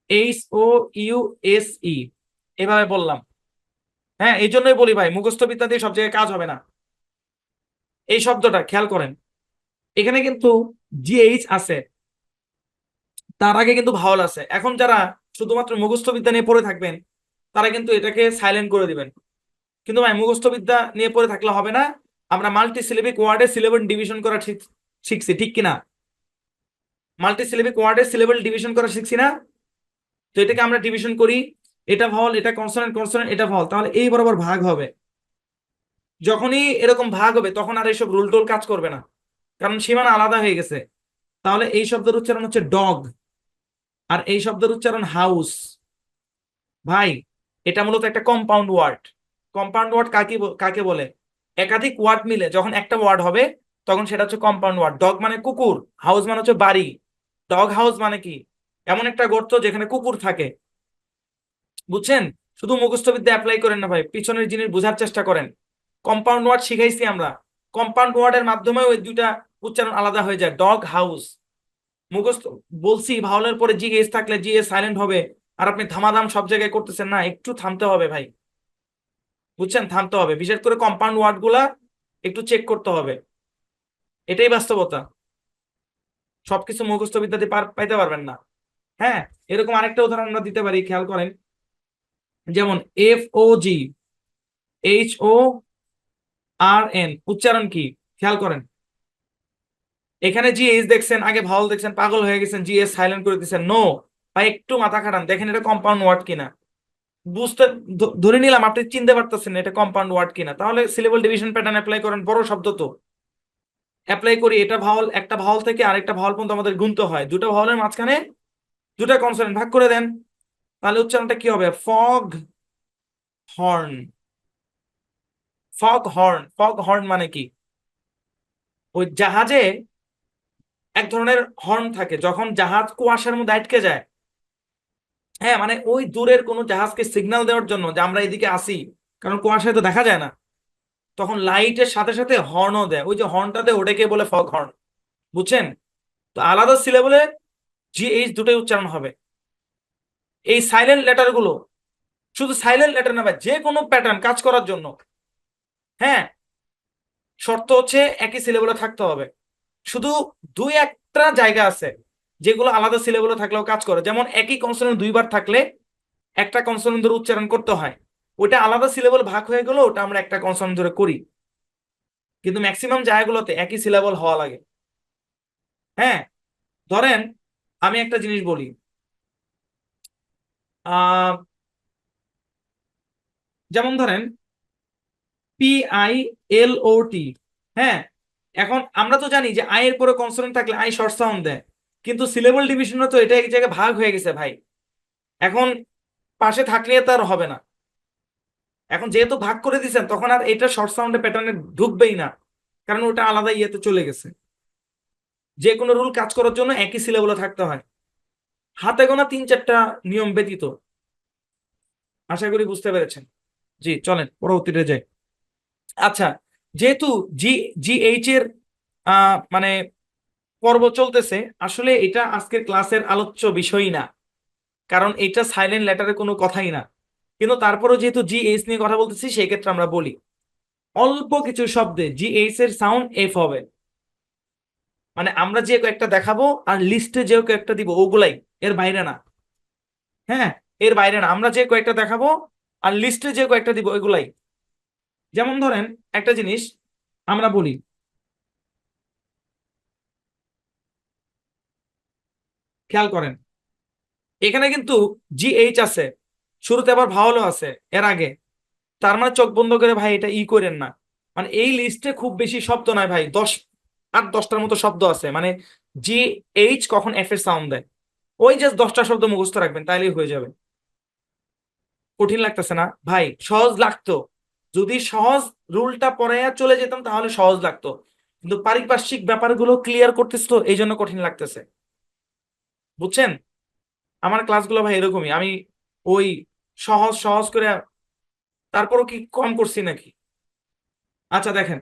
H O U S E, এভাবে বললাম। হ্যাঁ এই জন্যই বলি ভাই মুখস্থ বিদ্যা দিয়ে সব জায়গায় কাজ হবে না। এই শব্দটা খেয়াল করেন, এখানে কিন্তু জিএইচ আছে, তার আগে কিন্তু ভাওয়াল আছে। এখন যারা শুধুমাত্র মুখস্থ বিদ্যা নিয়ে পড়ে থাকবেন তারা কিন্তু এটাকে সাইলেন্ট করে দিবেন। কিন্তু ভাই মুখস্থ বিদ্যা নিয়ে পড়ে থাকলে হবে না, আমরা মাল্টি সিলেবিক ওয়ার্ডে সিলেবল ডিভিশন করা শিখছি, ঠিক কিনা? মাল্টিসিলেবিক ওয়ার্ডের সিলেবল ডিভিশন করা শিখছি না? তো এটাকে আমরা ডিভিশন করি, এটা ভাওয়াল, এটা কনসোনেন্ট, কনসোনেন্ট, এটা ভাওয়াল, তাহলে এই বরাবর ভাগ হবে। যখনই এরকম ভাগ হবে তখন আর এইসব রুল টুল কাজ করবে না, কারণ সীমানা আলাদা হয়ে গেছে। তাহলে এই শব্দের উচ্চারণ হচ্ছে ডগ, আর এই শব্দের উচ্চারণ হাউস। ভাই এটা মূলত একটা কম্পাউন্ড ওয়ার্ড। কম্পাউন্ড ওয়ার্ড কাকে কাকে বলে? একাধিক ওয়ার্ড মিলে যখন একটা ওয়ার্ড হবে তখন সেটা হচ্ছে কম্পাউন্ড ওয়ার্ড। ডগ মানে কুকুর, হাউস মানে হচ্ছে বাড়ি। ডগ হাউস মানে কি? এমন একটা গর্ত যেখানে কুকুর থাকে। বুঝছেন? শুধু মুখস্থ বিদ্যা অ্যাপ্লাই করেন না ভাই, পিছনের জিনিস বোঝার চেষ্টা করেন। কম্পাউন্ড ওয়ার্ড শিখাইছি আমরা, কম্পাউন্ড ওয়ার্ডের মাধ্যমে ওই দুইটা উচ্চারণ আলাদা হয়ে যায়, ডগ হাউস। মুখস্থ বলছি ভাওয়ালের পরে জি এস থাকলে জি এস সাইলেন্ট হবে, আর আপনি ধামাধাম সব জায়গায় করতেছেন না, একটু থামতে হবে ভাই। বুঝছেন? থামতে হবে, বিশেষ করে কম্পাউন্ড ওয়ার্ড গুলা একটু চেক করতে হবে। এটাই বাস্তবতা। সবকিছু মুখস্থ বিদ্যাতে পাইতে পারবেন না। হ্যাঁ, এরকম আরেকটা উদাহরণ আমরা দিতে পারি, খেয়াল করেন। যেমন FOG, HORN উচ্চারণ কি? খেয়াল করেন, এখানে জি এইচ দেখছেন, আগে ভাওয়াল দেখছেন, পাগল হয়ে গেছেন, জি এস সাইলেন্ট করে দিচ্ছেন। নো ভাই, একটু মাথা খাটান, দেখেন এটা কম্পাউন্ড ওয়ার্ড কিনা। বুঝতে ধরে নিলাম আপনি চিনতে পারতেছেন এটা কম্পাউন্ড ওয়ার্ড কিনা, তাহলে সিলেবল ডিভিশন প্যাটার্ন অ্যাপ্লাই করেন। বড় শব্দ তো অ্যাপ্লাই করি, এটা ভাওয়াল, একটা ভাওয়াল থেকে আরেকটা ভাওয়াল পর্যন্ত আমাদের গুনতে হয়, দুটো ভাওয়ালের মাঝখানে দুটা কনসোনেন্ট ভাগ করে দেন, তাহলে উচ্চারণটা কি হবে? Fog horn. Fog horn, fog horn মানে কি? ওই জাহাজে এক ধরনের হর্ন থাকে, যখন জাহাজ কুয়াশার মধ্যে আটকে যায়। হ্যাঁ, মানে ওই দূরের কোনো জাহাজকে সিগন্যাল দেওয়ার জন্য যে আমরা এদিকে আসি, কারণ কুয়াশায় তো দেখা যায় না, তখন লাইটের সাথে সাথে হর্নও দেয়, ওই যে হর্নটা দেয় ওটাকে বলে ফগ হর্ন। বুঝছেন? তো আলাদা সিলেবলে জি এইচ দুটোই উচ্চারণ হবে। এই সাইলেন্ট লেটার গুলো, শুধু সাইলেন্ট লেটার না ভাই, যে কোনো প্যাটার্ন কাজ করার জন্য, হ্যাঁ, শর্ত হচ্ছে একই সিলেবলে থাকতে হবে। শুধু দুই একটা জায়গা আছে যেগুলো আলাদা সিলেবলে থাকলেও কাজ করে, যেমন একই কনসোনেন্ট দুইবার থাকলে একটা কনসোনেন্ট ধরে উচ্চারণ করতে হয়, ওইটা আলাদা সিলেবল ভাগ হয়ে গেল, ওটা আমরা একটা কনসোনেন্ট ধরে করি। কিন্তু ম্যাক্সিমাম জায়গাগুলোতে একই সিলেবল হওয়া লাগে। হ্যাঁ, ধরেন আমি একটা জিনিস বলি, আহ যেমন ধরেন PILOT। হ্যাঁ, এখন আমরা তো জানি যে আই এর পরে কনসোনেন্ট থাকলে আই শর্ট সাউন্ড দেয়, কিন্তু সিলেবল ডিভিশনে তো এটা এক জায়গায় ভাগ হয়ে গেছে ভাই। এখন পাশে থাকলে তার হবে না, এখন যেহেতু ভাগ করে দিয়েছেন তখন আর এটা শর্ট সাউন্ডে প্যাটার্নে ঢুকবেই না, কারণ ওটা আলাদা ইয়েতে চলে গেছে। যে কোনো রুল কাজ করার জন্য একই সিলেবলে থাকতে হয়, হাতে গোনা তিন চারটা নিয়ম ব্যতীত। আশা করি বুঝতে পেরেছেন। জি চলেন পরবর্তীতে যাই। আচ্ছা, যেহেতু জি GH এর মানে পর্ব চলতেছে, আসলে এটা আজকের ক্লাসের আলোচ্য বিষয়ই না, কারণ এটা সাইলেন্ট লেটারের কোনো কথাই না। কিন্তু তারপরও যেহেতু GH নিয়ে কথা বলতেছি, সেই ক্ষেত্রে আমরা বলি অল্প কিছু শব্দে GH এর সাউন্ড এফ হবে। মানে আমরা যে কয়েকটা দেখাবো আর লিস্টে যে কয়েকটা দিব ওগুলাই, এর বাইরে না। হ্যাঁ, এর বাইরে না, আমরা যে কয়েকটা দেখাবো আর লিস্টে যে কয়েকটা দিব ওইগুলাই। যেমন ধরেন একটা জিনিস আমরা বলি, খেয়াল করেন, এখানে কিন্তু GH আছে, শুরুতে আবার ভাওয়ালও আছে এর আগে। তার মানে চোখ বন্ধ করে ভাই এটা করেন না। মানে এই লিস্টে খুব বেশি শব্দ নাই ভাই, 8-10টার মতো শব্দ আছে, মানে GH কখন এফ এর সাউন্ড দেয়। ওই যে 10টা শব্দ মুখস্থ রাখবেন তাইলেই হয়ে যাবে। কঠিন লাগতেছে না ভাই? সহজ লাগতো যদি সহজ রুলটা পড়াইয়া চলে যেতাম, তাহলে সহজ লাগতো, কিন্তু পারিপার্শ্বিক ব্যাপারগুলো ক্লিয়ার করতেছে তো এই জন্য কঠিন লাগতেছে। বুঝছেন? আমার ক্লাসগুলো ভাই এরকমই, আমি ওই সহজ সহজ করে, তারপরও কি কম করছি নাকি? আচ্ছা দেখেন,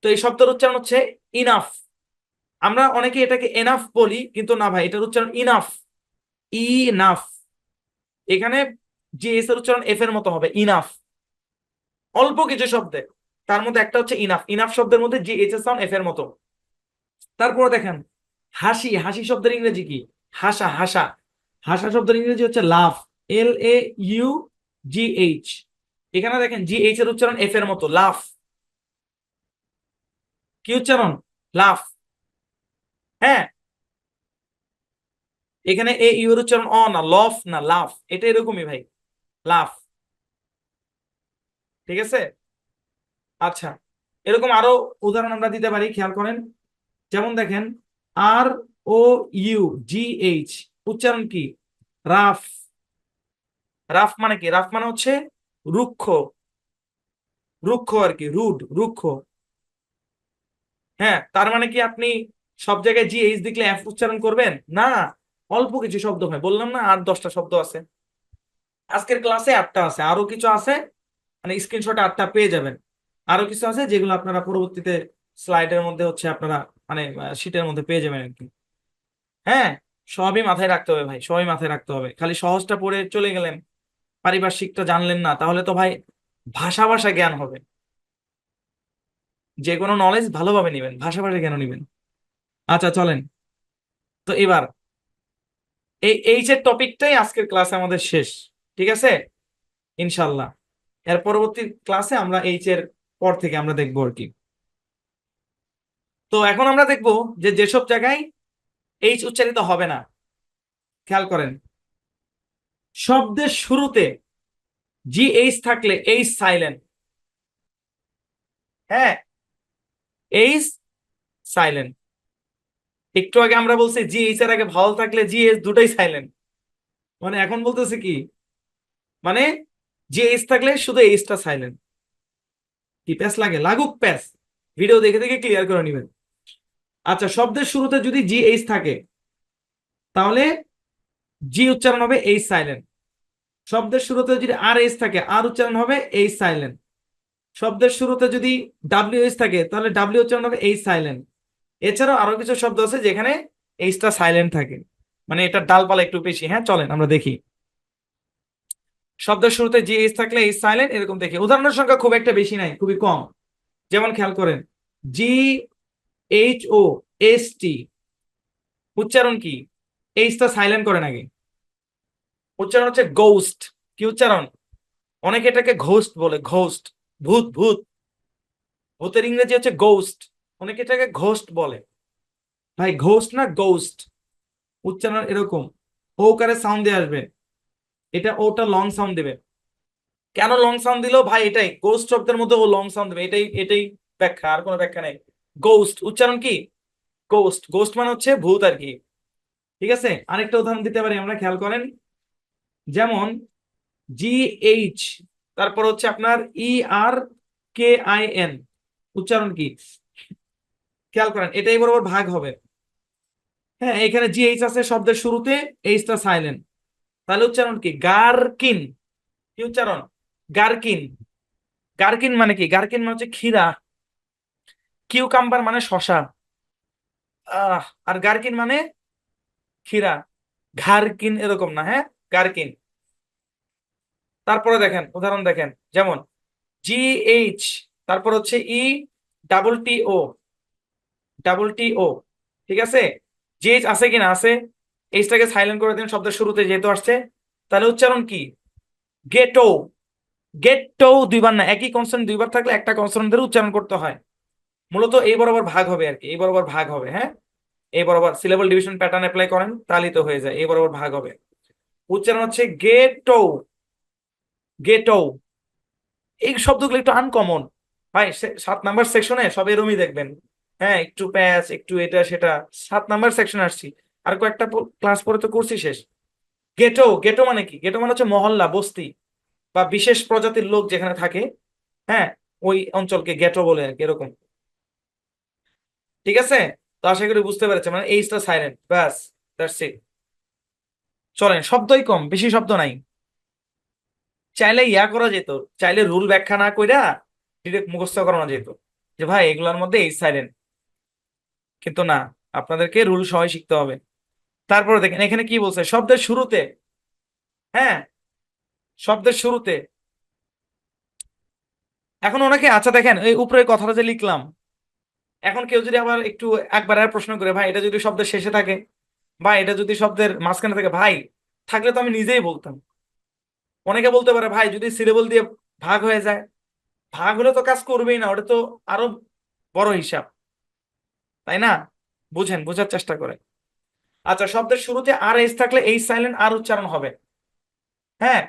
তো এই শব্দের উচ্চারণ হচ্ছে ইনাফ। আমরা অনেকে এটাকে এনাফ বলি, কিন্তু না ভাই, এটার উচ্চারণ ইনাফ। ইনাফ, এখানে যে এস এর উচ্চারণ এফ এর মতো হবে, ইনাফ। অল্প কিছু শব্দে, তার মধ্যে একটা হচ্ছে ইনাফ। ইনাফ শব্দের মধ্যে যে এইচ এর সাউন্ড এফ এর মতো। তারপর দেখেন হাসি, হাসি শব্দের ইংরেজি কি? হাসা, হাসা। হাসা শব্দের ইংরেজি হচ্ছে লাফ, LAUGH। এখানে দেখেন GH এর উচ্চারণ এফ এর মতো, লাফ। কি উচ্চারণ? লাফ। হ্যাঁ, এখানে এ ইউর উচ্চারণ অ না, লফ না, লাফ, এটা এরকমই ভাই, লাফ। ঠিক আছে। আচ্ছা, এরকম আরো উদাহরণ আমরা দিতে পারি, খেয়াল করেন। যেমন দেখেন, আর ও ইউ জি এইচ, উচ্চারণ কি? রাফ। রাফ মানে কি? রাফ মানে হচ্ছে রুক্ষ, রুক্ষ আর কি, রুড, রুক্ষ। হ্যাঁ, তার মানে কি আপনি সব জায়গায় জি এইচ দেখলে এফ উচ্চারণ করবেন না? অল্প কিছু শব্দ হয়, বললাম না 8-10টা শব্দ আছে। আজকের ক্লাসে 8টা আছে, আরো কিছু আছে, মানে স্ক্রিনশটে 8টা পেয়ে যাবেন। আরো কিছু আছে যেগুলো আপনারা পরবর্তীতে স্লাইডের মধ্যে হচ্ছে আপনারা, মানে শীটের মধ্যে পেয়ে যাবেন আর কি। হ্যাঁ, সবই মাথায় রাখতে হবে ভাই, সবই মাথায় রাখতে হবে। খালি সহজটা পড়ে চলে গেলেন, পারিপার্শ্বিকটা জানলেন না, তাহলে তো ভাই ভাষা ভাষা জ্ঞান হবে। যে কোনো নলেজ ভালোভাবে নিবেন, ভাষা ভাষা জ্ঞান নিবেন। আচ্ছা চলেন, তো এবার এই এইচ এর টপিকটাই আজকের ক্লাসে আমাদের শেষ। ঠিক আছে, ইনশাল্লাহ। এর পরবর্তী ক্লাসে আমরা এইচ এর পর থেকে আমরা দেখবো আর কি। তো এখন আমরা দেখবো যে যেসব জায়গায় এইচ উচ্চারিত হবে না, খেয়াল করেন। শব্দের শুরুতে জি এইচ থাকলে এইচ সাইলেন্ট। হ্যাঁ, এইচ সাইলেন্ট। একটু আগে আমরা বলছি জি এইচ এর আগে ভাওয়াল থাকলে জি এইচ দুটাই সাইলেন্ট। মানে এখন বলতেছে কি, মানে জি এইচ থাকলে শুধু এইচটা সাইলেন্ট। কি প্যাস লাগে? লাগুক প্যাস, ভিডিও দেখে দেখে ক্লিয়ার করে নেবেন। আচ্ছা, শব্দের শুরুতে যদি জি এইচ থাকে তাহলে জি উচ্চারণ হবে এইচ সাইলেন্ট। শব্দের শুরুতে যদি আর এইচ থাকে আর উচ্চারণ হবে এইচ সাইলেন্ট। শব্দের শুরুতে যদি ডাব্লিউ এইচ থাকে তাহলে ডাব্লিউ উচ্চারণ হবে এইচ সাইলেন্ট। এছাড়াও আরো কিছু শব্দ আছে যেখানে এইচটা সাইলেন্ট থাকে, মানে এটা ডালপালা একটু বেশি। হ্যাঁ, চলেন আমরা দেখি। শব্দের শুরুতে জি এইচ থাকলে এইচ সাইলেন্ট, এরকম দেখি। উদাহরণের সংখ্যা খুব একটা বেশি নাই, খুবই কম। যেমন খেয়াল করেন, জি এইচ ও এস টি, উচ্চারণ কি? এইচটা সাইলেন্ট করেন আগে। উচ্চারণ হচ্ছে গোস্ট। কি উচ্চারণ? অনেকে এটাকে ঘোস্ট বলে, ঘোস্ট, ভূত, ভূত। ভূতের ইংরেজি হচ্ছে গোস্ট, অনেকে এটাকে ঘোস্ট বলে। ভাই ঘোস্ট না, গোস্ট। উচ্চারণ এরকম, ওকারে সাউন্ড দিয়ে আসবে, এটা ওটা লং সাউন্ড দেবে। কেন লং সাউন্ড দিলো ভাই? এটাই গোস্ট শব্দের মধ্যে ও লং সাউন্ড দেবে, এটাই এটাই ব্যাখ্যা, আর কোনো ব্যাখ্যা নেই। গোস্ট উচ্চারণ কি? গোস্ট, গোস্ট মানে হচ্ছে ভূত আর কি। ঠিক আছে, আরেকটা উদাহরণ দিতে পারি আমরা, খেয়াল করেন। যেমন জি এইচ, তারপর হচ্ছে আপনার ই আর কে আই এন, উচ্চারণ কি? খেয়াল করেন, এটাই বরাবর ভাগ হবে। হ্যাঁ, এখানে জি এইচ আছে শব্দের শুরুতে, এইচটা সাইলেন্ট, তাহলে উচ্চারণ কি? গারকিন। কি উচ্চারণ? গারকিন। গারকিন মানে কি? গারকিন মানে হচ্ছে ক্ষীরা। কিউকাম্বার মানে শশা। আর গারকিন মানে ক্ষীরা। ঘারকিন এরকম না, হ্যাঁ, গারকিন। তারপরে দেখেন, উদাহরণ দেখেন, যেমন জি এইচ, তারপর হচ্ছে ই ডাবল টি ও, ডাবল টি ও। ঠিক আছে, জি এইচ আছে কিনা? আছে। এইচটাকে সাইলেন্ট করে দিন শব্দের শুরুতে যেহেতু আসছে, তাহলে উচ্চারণ কি? গেটো। গেটো দুইবার না, একই কনসোনেন্ট দুইবার থাকলে একটা কনসোনেন্ট ধরে উচ্চারণ করতে হয়। মূলত এই বরাবর ভাগ হবে আর কি, এই বরাবর ভাগ হবে। হ্যাঁ, এই বরাবর সিলেবল ডিভিশন প্যাটার্ন অ্যাপ্লাই করেন তাহলেই তো হয়ে যায়, এই বরাবর ভাগ হবে। উচ্চারণ হচ্ছে গেটো, গেটো। এই শব্দগুলো একটু আনকমন ভাই, 7 নাম্বার সেকশনে সব এরমই দেখবেন। হ্যাঁ, একটু প্যাচ, একটু এটা সেটা, 7 নাম্বার সেকশনে আসছি, আর কয়েকটা ক্লাস পরে তো করছি শেষ। গেটো, গেটো মানে কি? গেটো মানে হচ্ছে মহল্লা, বস্তি, বা বিশেষ প্রজাতির লোক যেখানে থাকে। হ্যাঁ, ওই অঞ্চলকে গেটো বলে আর কি, এরকম। ঠিক আছে, তো আশা করি বুঝতে পেরেছে, মানে এইচটা সাইলেন্ট, ব্যাস, দ্যাটস ইট। চলেন, শব্দই কম, বেশি শব্দ নাই। চাইলে ইয়া করা যেত, চাইলে রুল ব্যাখ্যা না কইরা ডিরেক্ট মুখস্থ করানো যেত যে ভাই এগুলোর মধ্যে এইচ সাইলেন্ট, কিন্তু না, আপনাদেরকে রুল সবাই শিখতে হবে। তারপরে দেখেন এখানে কি বলছে, শব্দের শুরুতে। হ্যাঁ, শব্দের শুরুতে। এখন ওনাকে, আচ্ছা দেখেন এই উপরে কথাটা যে লিখলাম, এখন কেউ যদি আবার একটু একবার আর প্রশ্ন করে, ভাই এটা যদি শব্দের শেষে থাকে, বা এটা যদি শব্দের মাঝখানে থাকে, ভাই থাকলে তো আমি নিজেই বলতাম। অনেকে বলতে পারে ভাই যদি সিলেবল দিয়ে ভাগ হয়ে যায়, ভাগ হলে তো কাজ করবেই না, ওটা তো আরো বড় হিসাব, তাই না? বুঝেন, বোঝার চেষ্টা করে। আচ্ছা, শব্দের শুরুতে আর এস থাকলে এই সাইলেন্ট আর উচ্চারণ হবে। হ্যাঁ,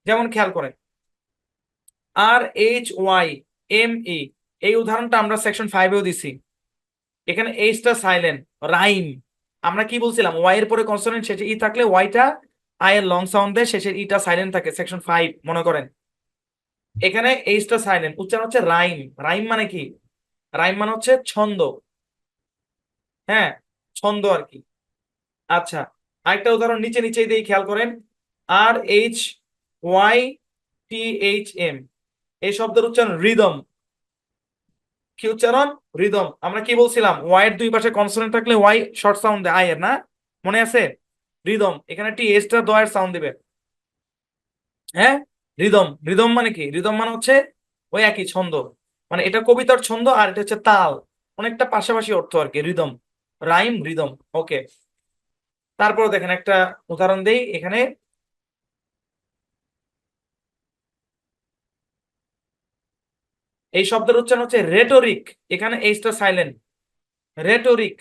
যেমন খেয়াল করেন RHYME, এই উদাহরণটা আমরা সেকশন 5-এও দিছি। এখানে এইচটা সাইলেন্ট, রাইম। আমরা কি বলছিলাম, ওয়াই এর পরে কনসোনেন্ট শেষে ই থাকলে ওয়াইটা আই এর লং সাউন্ড দেয়, শেষের ইটা সাইলেন্ট থাকে, সেকশন 5 মনে করেন। এখানে এইচটা সাইলেন্ট, উচ্চারণ হচ্ছে রাইম। রাইম মানে কি? রাইম মানে হচ্ছে ছন্দ। হ্যাঁ, ছন্দ আর কি। আচ্ছা, আরেকটা উদাহরণ নিচে নিচেই দিয়ে খেয়াল করেন, RHYTHM, এই শব্দের উচ্চারণ রিদম। কি উচ্চারণ? রিদম। আমরা কি বলছিলাম, ওয়াই এর দুই পাশে কনসোনেন্ট থাকলে ওয়াই শর্ট সাউন্ড দেয় আই এর, না মনে আছে? রিদম, এখানে টি এসটা দয়ের সাউন্ড দিবে। হ্যাঁ, রিদম। রিদম মানে কি? রিদম মানে হচ্ছে ওই একই ছন্দ, মানে এটা কবিতার ছন্দ আর এটা হচ্ছে তাল, অনেকটা পাশাপাশি অর্থ আর কি, রিদম, রাইম, রিদম। ওকে, তারপর দেখেন একটা উদাহরণ দেই এখানে। এই শব্দের উচ্চারণ হচ্ছে রেটোরিক, এখানে এইচটা সাইলেন্ট, রেটোরিক।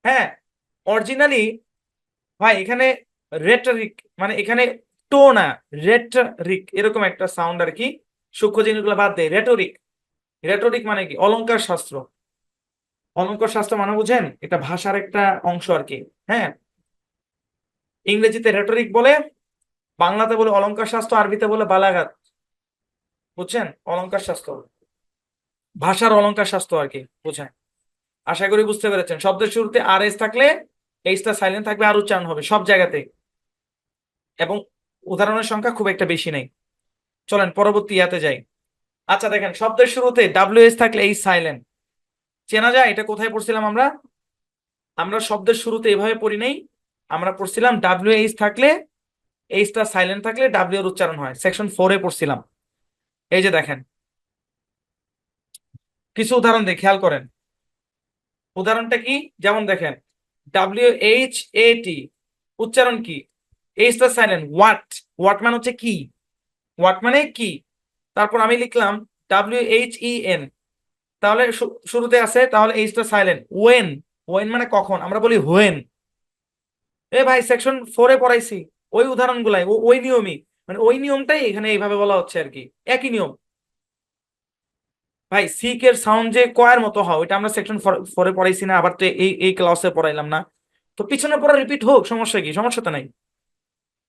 হ্যাঁ, অরিজিনালি ভাই এখানে রেটরিক মানে এখানে টো না, রেটরিক এরকম একটা সাউন্ড আর কি, সূক্ষ্ম জিনিসগুলো বাদ দেয়। রেটরিক, রেটরিক মানে কি? অলংকার শাস্ত্র। অলংকার শাস্ত্র মানে বুঝেন, এটা ভাষার একটা অংশ আর কি। হ্যাঁ, ইংরেজিতে রেটরিক বলে, বাংলাতে বলে অলংকার শাস্ত্র, আরবিতে বলে বালাগাত। বুঝছেন? অলংকার শাস্ত্র, ভাষার অলংকার শাস্ত্র আর কি, বুঝেন? আশা করি বুঝতে পেরেছেন। শব্দের শুরুতে আর এস থাকলে এইচটা সাইলেন্ট থাকবে আর উচ্চারণ হবে সব জায়গাতে, এবং উদাহরণের সংখ্যা খুব একটা বেশি নেই। চলেন পরবর্তী ইয়াতে যাই। আচ্ছা দেখেন, শব্দের শুরুতে ডাব্লিউ এস থাকলে এই সাইলেন্ট, চেনা যায়। এটা কোথায় পড়ছিলাম আমরা? আমরা শব্দের শুরুতে এভাবে পড়ি নাই, আমরা পড়ছিলাম ডাব্লিউ এইচ থাকলে, এইচটা সাইলেন্ট থাকলে ডাব্লিউ এর উচ্চারণ হয়, সেকশন 4-এ পড়ছিলাম। এই যে দেখেন, কিছু উদাহরণ দিয়ে খেয়াল করেন। উদাহরণটা কি? যেমন দেখেন, WHAT, উচ্চারণ কি? এইচটা সাইলেন্ট, ওয়াট। ওয়াট মানে হচ্ছে কি, ওয়াট মানে কি। তারপর আমি লিখলাম WHEN, তাহলে শুরুতে আছে, তাহলে এইচটা সাইলেন্ট। ওয়েন, ওয়েন মানে কখন, আমরা বলি হোয়েন। এ ভাই সেকশন 4-এ পড়াইছি ওই উদাহরণগুলাই, ওই নিয়মই, মানে ওই নিয়মটাই এখানে এইভাবে বলা হচ্ছে আর কি, একই নিয়ম। ভাই সিক এর সাউন্ড যে কয়ের মতো হয়, ওইটা আমরা সেকশন 4-এ পড়াইছি না? আবার তো এই এই ক্লাসে পড়াইলাম না? তো পিছনে পড়া রিপিট হোক, সমস্যা কি? সমস্যা তো নাই।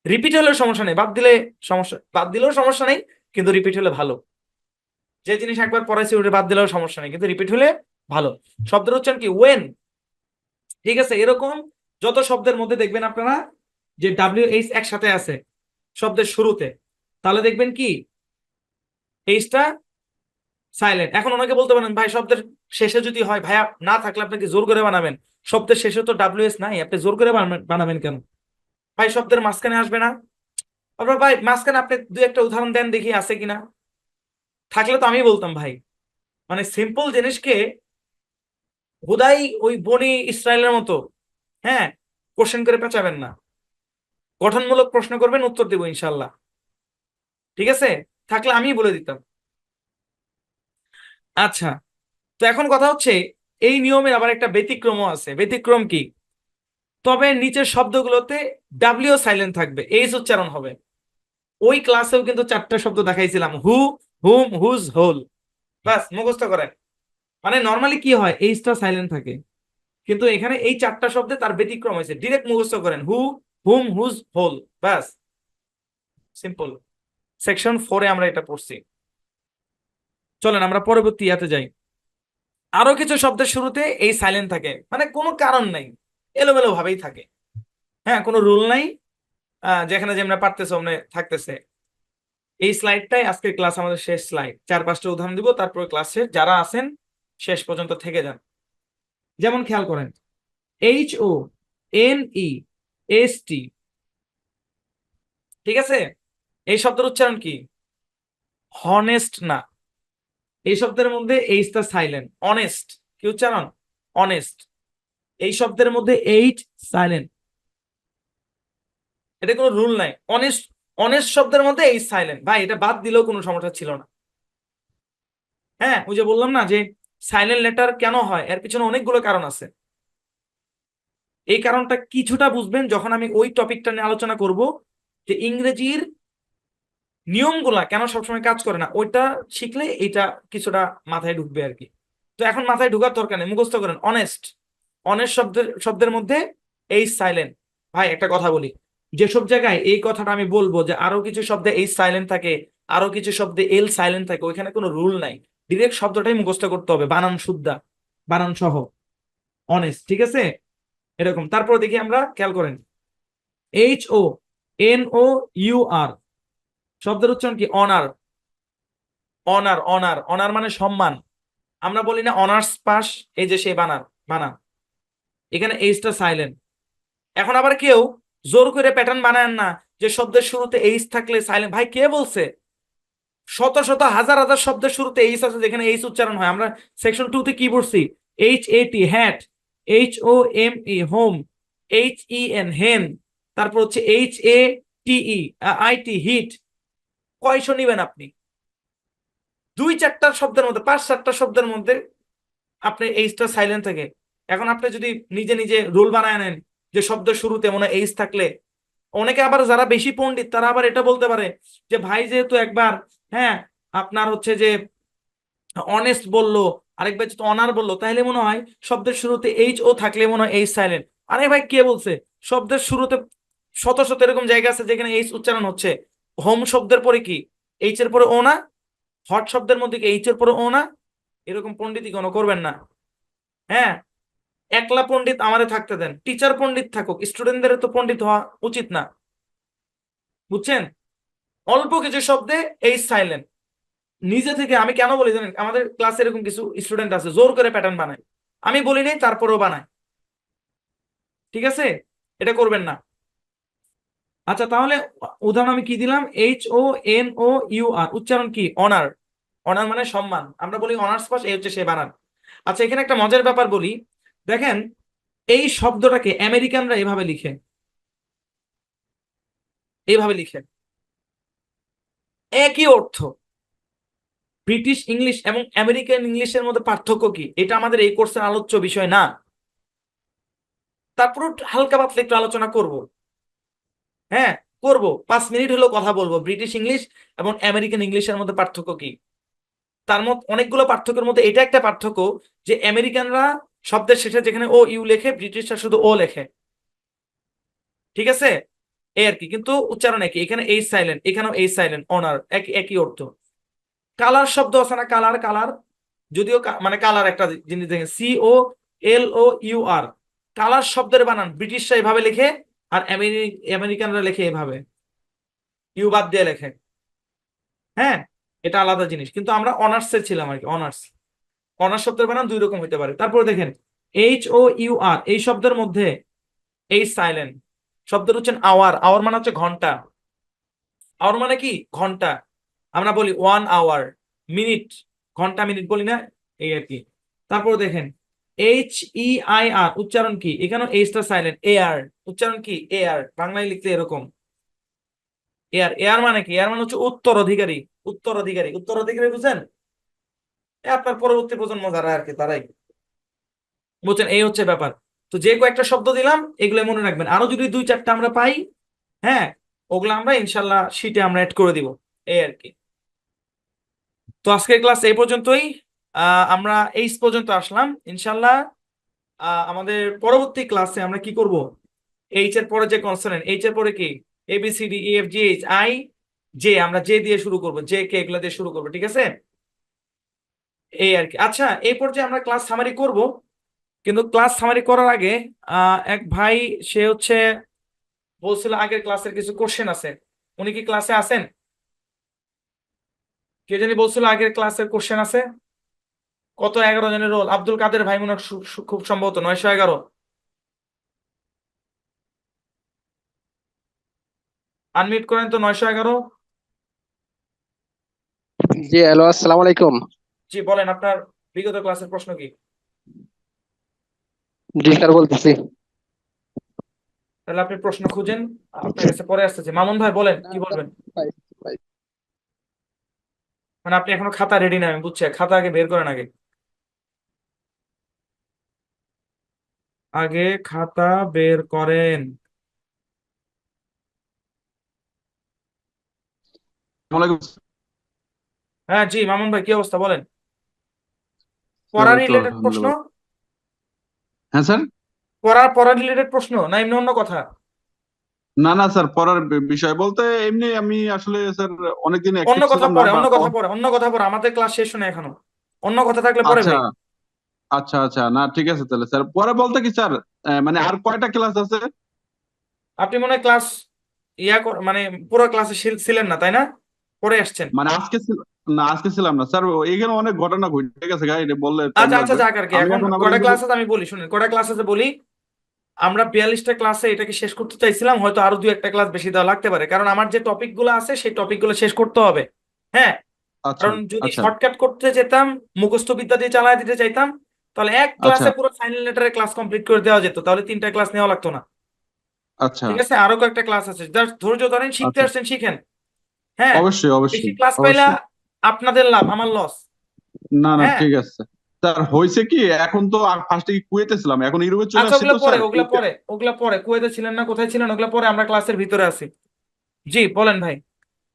রিপিট হলেও সমস্যা নেই, বাদ দিলে সমস্যা, বাদ দিলেও সমস্যা নেই, কিন্তু রিপিট হলে ভালো। যে জিনিস একবার পড়াইছি ওটা বাদ দিলেও সমস্যা নেই, কিন্তু রিপিট হলে ভালো। শব্দের উচ্চারণ কি? ওয়েন। ঠিক আছে, এরকম যত শব্দের মধ্যে দেখবেন আপনারা যে ডাব্লিউ এইচ একসাথে আছে শব্দের শুরুতে, তাহলে দেখবেন কি এইচটা সাইলেন্ট। এখন অনেকে বলতে পারেন ভাই শব্দের শেষে যদি হয়, ভাইয়া না থাকলে আপনাকে জোর করে বানাবেন, শব্দের শেষে তো ডাব্লিউ এস নাই, আপনি জোর করে বানাবেন কেন? ভাই শব্দের মাঝখানে আসবে না? আপনার ভাই মাঝখানে আপনি দুই একটা উদাহরণ দেন দেখি আছে কিনা, থাকলে তো আমি বলতাম ভাই। মানে সিম্পল জিনিসকে হুদাই ওই বনি ইসরায়েলের মতো, হ্যাঁ, কোশ্চেন করে পেঁচাবেন না, গঠনমূলক প্রশ্ন করবেন, উত্তর দেবো ইনশাল্লাহ। ঠিক আছে, থাকলে আমি বলে দিতাম। আচ্ছা, তো এখন কথা হচ্ছে, এই নিয়মের আবার একটা ব্যতিক্রমও আছে। ব্যতিক্রম কি? তবে নিচের শব্দগুলোতে ডাব্লিউ সাইলেন্ট থাকবে, এইচ উচ্চারণ হবে। ওই ক্লাসেও কিন্তু চারটা শব্দ দেখাইছিলাম, হু, হুম, হুজ, হোল। বাস মুখস্থ করেন। মানে নর্মালি কি হয়, এইচটা সাইলেন্ট থাকে, কিন্তু এখানে এই চারটা শব্দে তার ব্যতিক্রম হয়েছে, ডিরেক্ট মুখস্থ করেন, হু, হুম, হুজ, হোল। বাস, সিম্পল। সেকশন 4-এ আমরা এটা পড়ছি। চলেন আমরা পরবর্তী ইয়াতে যাই। আরো কিছু শব্দের শুরুতে এই সাইলেন্ট থাকে, মানে কোনো কারণ নাই, এলোমেলো ভাবেই থাকে। হ্যাঁ, কোনো রুল নাই, যেখানে যেমন পারতেছে অমনে থাকতেছে। এই স্লাইডটাই আজকের ক্লাস আমাদের শেষ স্লাইড, 4-5টা উদাহরণ দিব, তারপরে ক্লাসে যারা আছেন শেষ পর্যন্ত থেকে যান। যেমন খেয়াল করেন, HONEST, ঠিক আছে, এই শব্দের উচ্চারণ কি? হনেস্ট না, এই শব্দের মধ্যে এইচটা সাইলেন্ট। অনেস্ট, কি উচ্চারণ? অনেস্ট। এই শব্দের মধ্যে এইচ সাইলেন্ট, এটা কোনো রুল নাই। অনেস্ট, অনেস্ট শব্দের মধ্যে এইচ সাইলেন্ট, ভাই এটা বাদ দিলেও কোনো সমস্যা ছিল না। হ্যাঁ, ওই যে বললাম না যে সাইলেন্ট লেটার কেন হয়, এর পিছনে অনেকগুলো কারণ আছে। এই কারণটা কিছুটা বুঝবেন যখন আমি ওই টপিকটা নিয়ে আলোচনা করব, যে ইংরেজির নিয়মগুলা কেন সবসময় কাজ করে না, ওইটা শিখলে এটা কিছুটা মাথায় ঢুকবে আর কি। তো এখন মাথায় ঢুকার দরকার নেই, মুখস্থ করেন অনেস্ট। অনেস্ট শব্দের শব্দের মধ্যে এইচ সাইলেন্ট। ভাই একটা কথা বলি, যেসব জায়গায় এই কথাটা আমি বলবো যে আরো কিছু শব্দে এইচ সাইলেন্ট থাকে, আরো কিছু শব্দে এল সাইলেন্ট থাকে, ওইখানে কোনো রুল নাই। ডিরেক্ট শব্দটাই মুখস্থ করতে হবে, বানান শুদ্ধা, বানান সহ, অনেস্ট, ঠিক আছে? এরকম। তারপর দেখি আমরা, খেয়াল করেন, HONOUR শব্দের উচ্চারণ কি? অনার। অনার, অনার, অনার মানে সম্মান। আমরা বলি না অনার্স পাস, এই যে সেই বানান, বানান, এখানে এইচটা সাইলেন্ট। এখন আবার কেউ জোর করে প্যাটার্ন বানায় না যে শব্দের শুরুতে এইচ থাকলে সাইলেন্ট। ভাই কে বলছে? শত শত হাজার হাজার শব্দের শুরুতে এইচ আছে যেখানে এইচ উচ্চারণ হয়। আমরা সেকশন 2 তে কি পড়ছি? HAT hat, HOME home, HEN hen, তারপর হচ্ছে HATE হিট। কয়শো নিবেন আপনি? 2-4টা শব্দের মধ্যে, 5-7টা শব্দের মধ্যে আপনি এইচটা সাইলেন্ট থাকে। এখন আপনি যদি নিজে নিজে রুল বানায় নেন যে শব্দের শুরুতে মনে হয় এইচ থাকলে, অনেকে আবার যারা বেশি পণ্ডিত তারা আবার এটা বলতে পারে যে ভাই যেহেতু একবার, হ্যাঁ, আপনার হচ্ছে যে অনেস্ট বললো, আরেকবার যদি অনার বললো, তাহলে মনে হয় শব্দের শুরুতে এইচ ও থাকলে মনে হয় এইচ সাইলেন্ট। আরে ভাই কে বলছে? শব্দের শুরুতে শত শত এরকম জায়গা আছে যেখানে এইচ উচ্চারণ হচ্ছে। হোম শব্দের পরে কি এইচ এর পরে ও না? হট শব্দের মধ্যে কি এইচ এর পরে ও না? এরকম পণ্ডিতই কোনো করবেন না। হ্যাঁ, একলা পণ্ডিত আমারে থাকতে দেন, টিচার পণ্ডিত থাকুক, স্টুডেন্টদের তো পণ্ডিত হওয়া উচিত না, বুঝছেন? অল্প কিছু শব্দে এই সাইলেন্ট। নিজে থেকে আমি কেন বলি জানেন? আমাদের ক্লাসে এরকম কিছু স্টুডেন্ট আছে জোর করে প্যাটার্ন বানায়, আমি বলি নাই তারপরেও বানায়, ঠিক আছে? এটা করবেন না। আচ্ছা তাহলে উদাহরণ আমি কি দিলাম? HONOUR উচ্চারণ কি? অনার। অনার মানে সম্মান, আমরা বলি অনার্স পাস, এই হচ্ছে সে বানান। আচ্ছা এখানে একটা মজার ব্যাপার বলি, দেখেন এই শব্দটাকে আমেরিকানরা এভাবে লিখে, এইভাবে লিখে, একই অর্থ। ব্রিটিশ ইংলিশ এবং আমেরিকান ইংলিশের মধ্যে পার্থক্য কি? এটা আমাদের এই কোর্সের আলোচ্য বিষয় না, তারপর হালকা পাতলা একটু আলোচনা করব। হ্যাঁ, করব, 5 মিনিট হলেও কথা বলবো ব্রিটিশ ইংলিশ এবং আমেরিকান ইংলিশের মধ্যে পার্থক্য কি। তার মধ্যে অনেকগুলো পার্থক্যের মধ্যে এটা একটা পার্থক্য, যে আমেরিকানরা শব্দের শেষে যেখানে ও ইউ লেখে, ব্রিটিশরা শুধু ও লেখে, ঠিক আছে? এই আর কি, কিন্তু উচ্চারণ একই। এখানে এই সাইলেন্ট, এখানেও এই সাইলেন্ট, অনার, একই একই অর্থ। কালার শব্দ আছে না, কালার, কালার, যদিও মানে কালার একটা জিনিস, দেখেন COLOUR, কালার শব্দের বানান ব্রিটিশরা এভাবে লিখে, আর আমেরিকানরা লেখে এভাবে, ইউ বাদ দিয়ে লেখে। হ্যাঁ, এটা আলাদা জিনিস, কিন্তু আমরা অনার্স এর ছিলাম আর কি, অনার্স। অনার্স শব্দের বানান দুই রকম হতে পারে। তারপরে দেখেন HOUR, এই শব্দের মধ্যে এই সাইলেন্ট। শব্দের হচ্ছেন আওয়ার, আওয়ার মানে হচ্ছে ঘন্টা, আওয়ার মানে কি? ঘন্টা। আমরা বলি 1 আওয়ার, মিনিট, ঘন্টা মিনিট বলি না, এই আর কি। তারপর দেখেন HEIR উচ্চারণ কি? এখানেও এইচটা সাইলেন্ট। এয়ার উচ্চারণ কি? এয়ার, বাংলায় লিখতে এরকম। এয়ার, এয়ার মানে কি? এয়ার মানে হচ্ছে উত্তরাধিকারী। উত্তরাধিকারী, উত্তরাধিকারী বুঝেন? আপনার পরবর্তী প্রজন্ম যারা আর কি, তারাই বুঝছেন। এই হচ্ছে ব্যাপার। তো যে কয়েকটা শব্দ দিলাম এগুলো মনে রাখবেন, আরো যদি 2-4টা আমরা পাই, হ্যাঁ, ওগুলো আমরা ইনশাল্লাহ শীটে আমরা অ্যাড করে দিব, এই আর কি। তো আজকের ক্লাস এই পর্যন্তই। আমরা এই পর্যন্ত আসলাম ইনশাল্লাহ। আমাদের পরবর্তী ক্লাসে আমরা কি করব? এইচ এর পরে যে কনসোনেন্ট, এইচ এর পরে কি? ABCDEFGHI J, আমরা জে দিয়ে শুরু করব, জে কে এগুলো দিয়ে শুরু করবো, ঠিক আছে? এই আর কি। আচ্ছা এই পর্যায়ে আমরা ক্লাস সামারি করব, কিন্তু ক্লাস সামারি করার আগে এক ভাই, সে হচ্ছে বলছিল আগের ক্লাসের কিছু কোশ্চেন আছে। উনি কি ক্লাসে আছেন? কে জানি বলছিল আগের ক্লাসের কোশ্চেন আছে। কত? 11 জনের রোল। আব্দুল কাদের ভাই মনে হয় খুব সম্ভবত 911। আনমিউট করেন তো, 911। জি হ্যালো, আসসালামু আলাইকুম। জি বলেন, আপনার বিগত ক্লাসের প্রশ্ন কি? জি স্যার, বলতেছি। তাহলে আপনি প্রশ্ন খুঁজেন, আপনার কাছে পরে আসতেছে। মামুন ভাই বলেন, না কি স্যার, বলবেন? ভাই মানে আপনি এখনো খাতা রেডি না, আমি বুঝছি, খাতা আগে বের করেন আগে। আগে খাতা বের করেন। ওয়ালাইকুম হ্যাঁ জি, মামুন ভাই কি অবস্থা বলেন। স্যার, পড়া এই তো রিলেটেড প্রশ্ন? আলহামদুলিল্লাহ। হ্যাঁ স্যার। পড়া রিলেটেড প্রশ্ন না এমনি অন্য কথা? না না স্যার, পড়ার বিষয় বলতে এমনি আমি আসলে স্যার অনেকদিন অন্য অ্যাক্টিভ কথা ছিলাম না পরে, বা অন্য কথা পরে, অন্য কথা পরে, আমাদের ক্লাস শেষ হয় না এখনো। অন্য কথা থাকলে পরে আচ্ছা ভাই। আচ্ছা আচ্ছা, না ঠিক আছে তাহলে স্যার, পরে বলতে কি স্যার, মানে আর কয়টা ক্লাস আছে? আপনি মনে হয় ক্লাস মানে পুরো ক্লাসে ছিলেন না তাই না? পরে আসছেন। মানে না আজকে ছিলাম না স্যার, এখানে অনেক ঘটনা ঘটে গেছে গাইড বললে টাইম আচ্ছা আচ্ছা, লাগবে। যাক আর কি। আমি এখন এখন আবার কটা এগুলো। ক্লাস আছে আমি বলি, শুনেন কটা ক্লাস আছে বলি। আমরা 42টা ক্লাসে এটাকে শেষ করতে চাইছিলাম, হয়তো আরো 2-1টা ক্লাস বেশি দেওয়া লাগতে পারে, কারণ আমার যে টপিক গুলো আছে সেই টপিক গুলো শেষ করতে হবে। হ্যাঁ, আচ্ছা কারণ যদি আচ্ছা শর্টকাট করতে যেতাম, মুখস্থ বিদ্যা দিয়ে চালায় দিতে চাইতাম, তাহলে এক আচ্ছা ক্লাসে পুরো ফাইনাল লেটারের ক্লাস কমপ্লিট করে দেওয়া যেত, তাহলে 3টা ক্লাস নেওয়া লাগতো না। আচ্ছা ঠিক আছে, আরো কয়েকটা ক্লাস আছে, জাস্ট ধৈর্য ধরেন, শিখতে আচ্ছা, আসছেন শিখেন। হ্যাঁ, অবশ্যই বেশি অবশ্যই ক্লাস পাইলা অবশ্যই। আপনাদের লাভ, আমার লস। না না হ্যাঁ, ঠিক আছে স্যার, হয়েছে কি এখন তো ফার্স্টে কি কুয়েতে ছিলাম, এখন ইউরোপে চলে আচ্ছা আসছি ওগুলো তো পরে, স্যার ওগুলা পরে, ওগুলা পরে, কুয়েতে ছিলেন না কোথায় ছিলেন ওগুলা পরে, আমরা ক্লাসের ভিতরে আছি। জি বলেন ভাই।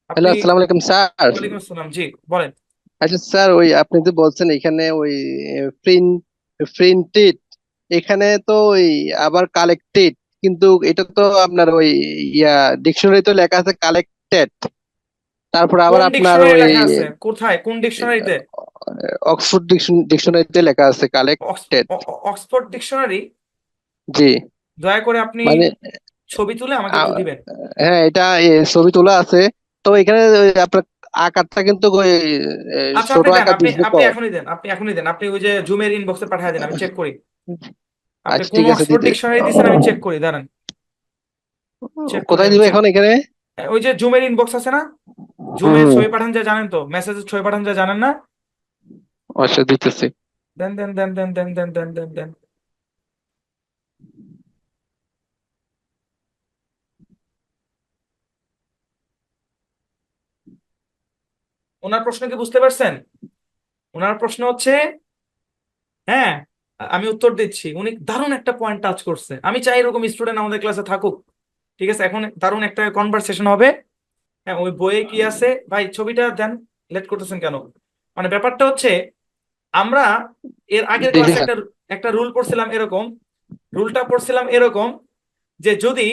হ্যালো, আপনি। আসসালামু আলাইকুম স্যার। ওয়ালাইকুম আসসালাম, জি বলেন। আচ্ছা স্যার, ওই আপনি তো বলছেন এখানে ওই প্রিন্ট প্রিন্টেড, এখানে তো ওই আবার কালেক্টেড, কিন্তু এটা তো আপনার ওই ডিকশনারি তো লেখা আছে কালেক্টেড, তারপর আবার কোন আপনার ডিকশনারি ওই লেখা আছে কোথায়, কোন ডিকশনারিতে? অক্সফোর্ড ডিকশনারিতে লেখা আছে কালেক্টেড। Oxford dictionary? জি। দয়া করে আপনি মানে ছবি তুলে আমাকে আ- একটু দিবেন। হ্যাঁ, এটা ছবি তোলা আছে, তো এখানে ওই আপনার আকারটা কিন্তু ওই আচ্ছা ছোট আপনি দেন, আকার আপনি দিয়েছে তো। আপনি এখনই দেন, আপনি এখনই দেন, আপনি ওই যে জুমের ইনবক্সে পাঠিয়ে দেন, আমি চেক করি। আপনি আচ্ছা কোন ঠিক আছে, অক্সফোর্ড দিতে ডিকশনারি দিচ্ছেন আমি চেক করি, দাঁড়ান। চেক করি কোথায় আমি দিব চেক। এখন এখানে? ওই যে জুমের ইনবক্স আছে না, হুম জুমের হুম, ছবি পাঠান যায় জানেন তো, মেসেজের ছবি পাঠান যায় জানেন না? আচ্ছা দিতেছি। দেন দেন দেন দেন দেন দেন দেন দেন দেন। ওনার প্রশ্ন কি বুঝতে পারছেন? ওনার প্রশ্ন হচ্ছে, হ্যাঁ, আমি উত্তর দিচ্ছি। উনি দারুণ একটা পয়েন্ট টাচ করছে, আমি চাই এরকম স্টুডেন্ট আমাদের ক্লাসে থাকুক। ঠিক আছে, এখন দারুণ একটা কনভারসেশন হবে। হ্যাঁ, ওই বইয়ে কি আছে ভাই, ছবিটা দেন। লেট করতেছেন কেন? মানে ব্যাপারটা হচ্ছে, আমরা এর আগের দিদি ক্লাসে স্যার। একটা একটা রুল পড়ছিলাম এরকম। রুলটা পড়ছিলাম এরকম, যে যদি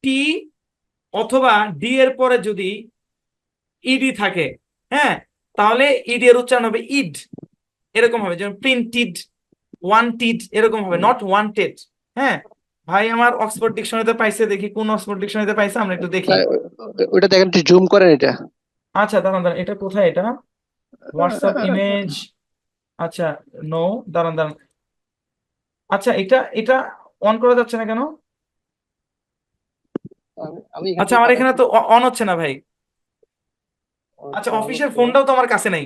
টি অথবা ডি এর পরে যদি ইডি থাকে, হ্যাঁ, তাহলে ইডি এর উচ্চারণ হবে ইড। এরকম হবে, যেমন প্রিন্টিড, ওয়ান্টিড, এরকম হবে, নট ওয়ান্টেড। হ্যাঁ, ভাই আমার অক্সফোর্ড ডিকশনারিতে পাইছে, দেখি কোন অক্সফোর্ড ডিকশনারিতে পাইছে, আমরা একটু দেখি। ভাই, ওইটা দেখেন, একটু জুম করেন এটা। আচ্ছা দাঁড়ান দাঁড়ান, এটা কোথায় এটা? WhatsApp image. আচ্ছা, নো, দাঁড়ান দাঁড়ান। আচ্ছা, এটা এটা অন করা যাচ্ছে না কেন? আমি এখান আচ্ছা, থেকে আমার এখানে পাঠাচ্ছি। তো অন হচ্ছে না ভাই। আচ্ছা, আচ্ছা, অফিসের হচ্ছে না। ফোনটাও তো আমার কাছে নাই।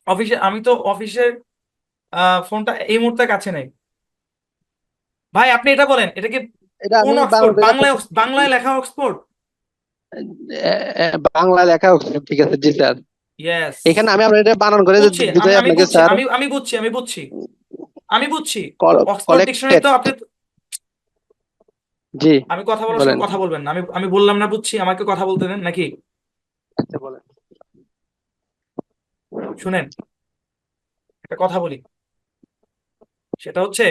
অফিসে আমি তো অফিসের ফোনটা এই মুহূর্তে কাছে নেই। ভাই আপনি এটা বলেন, এটা কি এটা কোন আমি অক্সফোর্ড? বাংলাতে বাংলায় বাংলায় লেখা অক্সফোর্ড? বাংলা লেখা হচ্ছে, ঠিক আছে জি স্যার। ইয়েস। এখানে আমি আপনার এটা বানান করে বুঝছি, আমি বুঝাই আমি আপনাকে বুঝছি, স্যার। আমি বুঝছি, আমি বুঝছি, আমি বুঝছি। Oxford dictionary collected. তো আপনি জি আমি কথা বলার বলেন। সময় কথা বলবেন না, আমি বললাম না বুঝছি, আমাকে কথা বলতে দেন নাকি? আচ্ছা বলেন। শুনেন, একটা কথা বলি, সেটা হচ্ছে,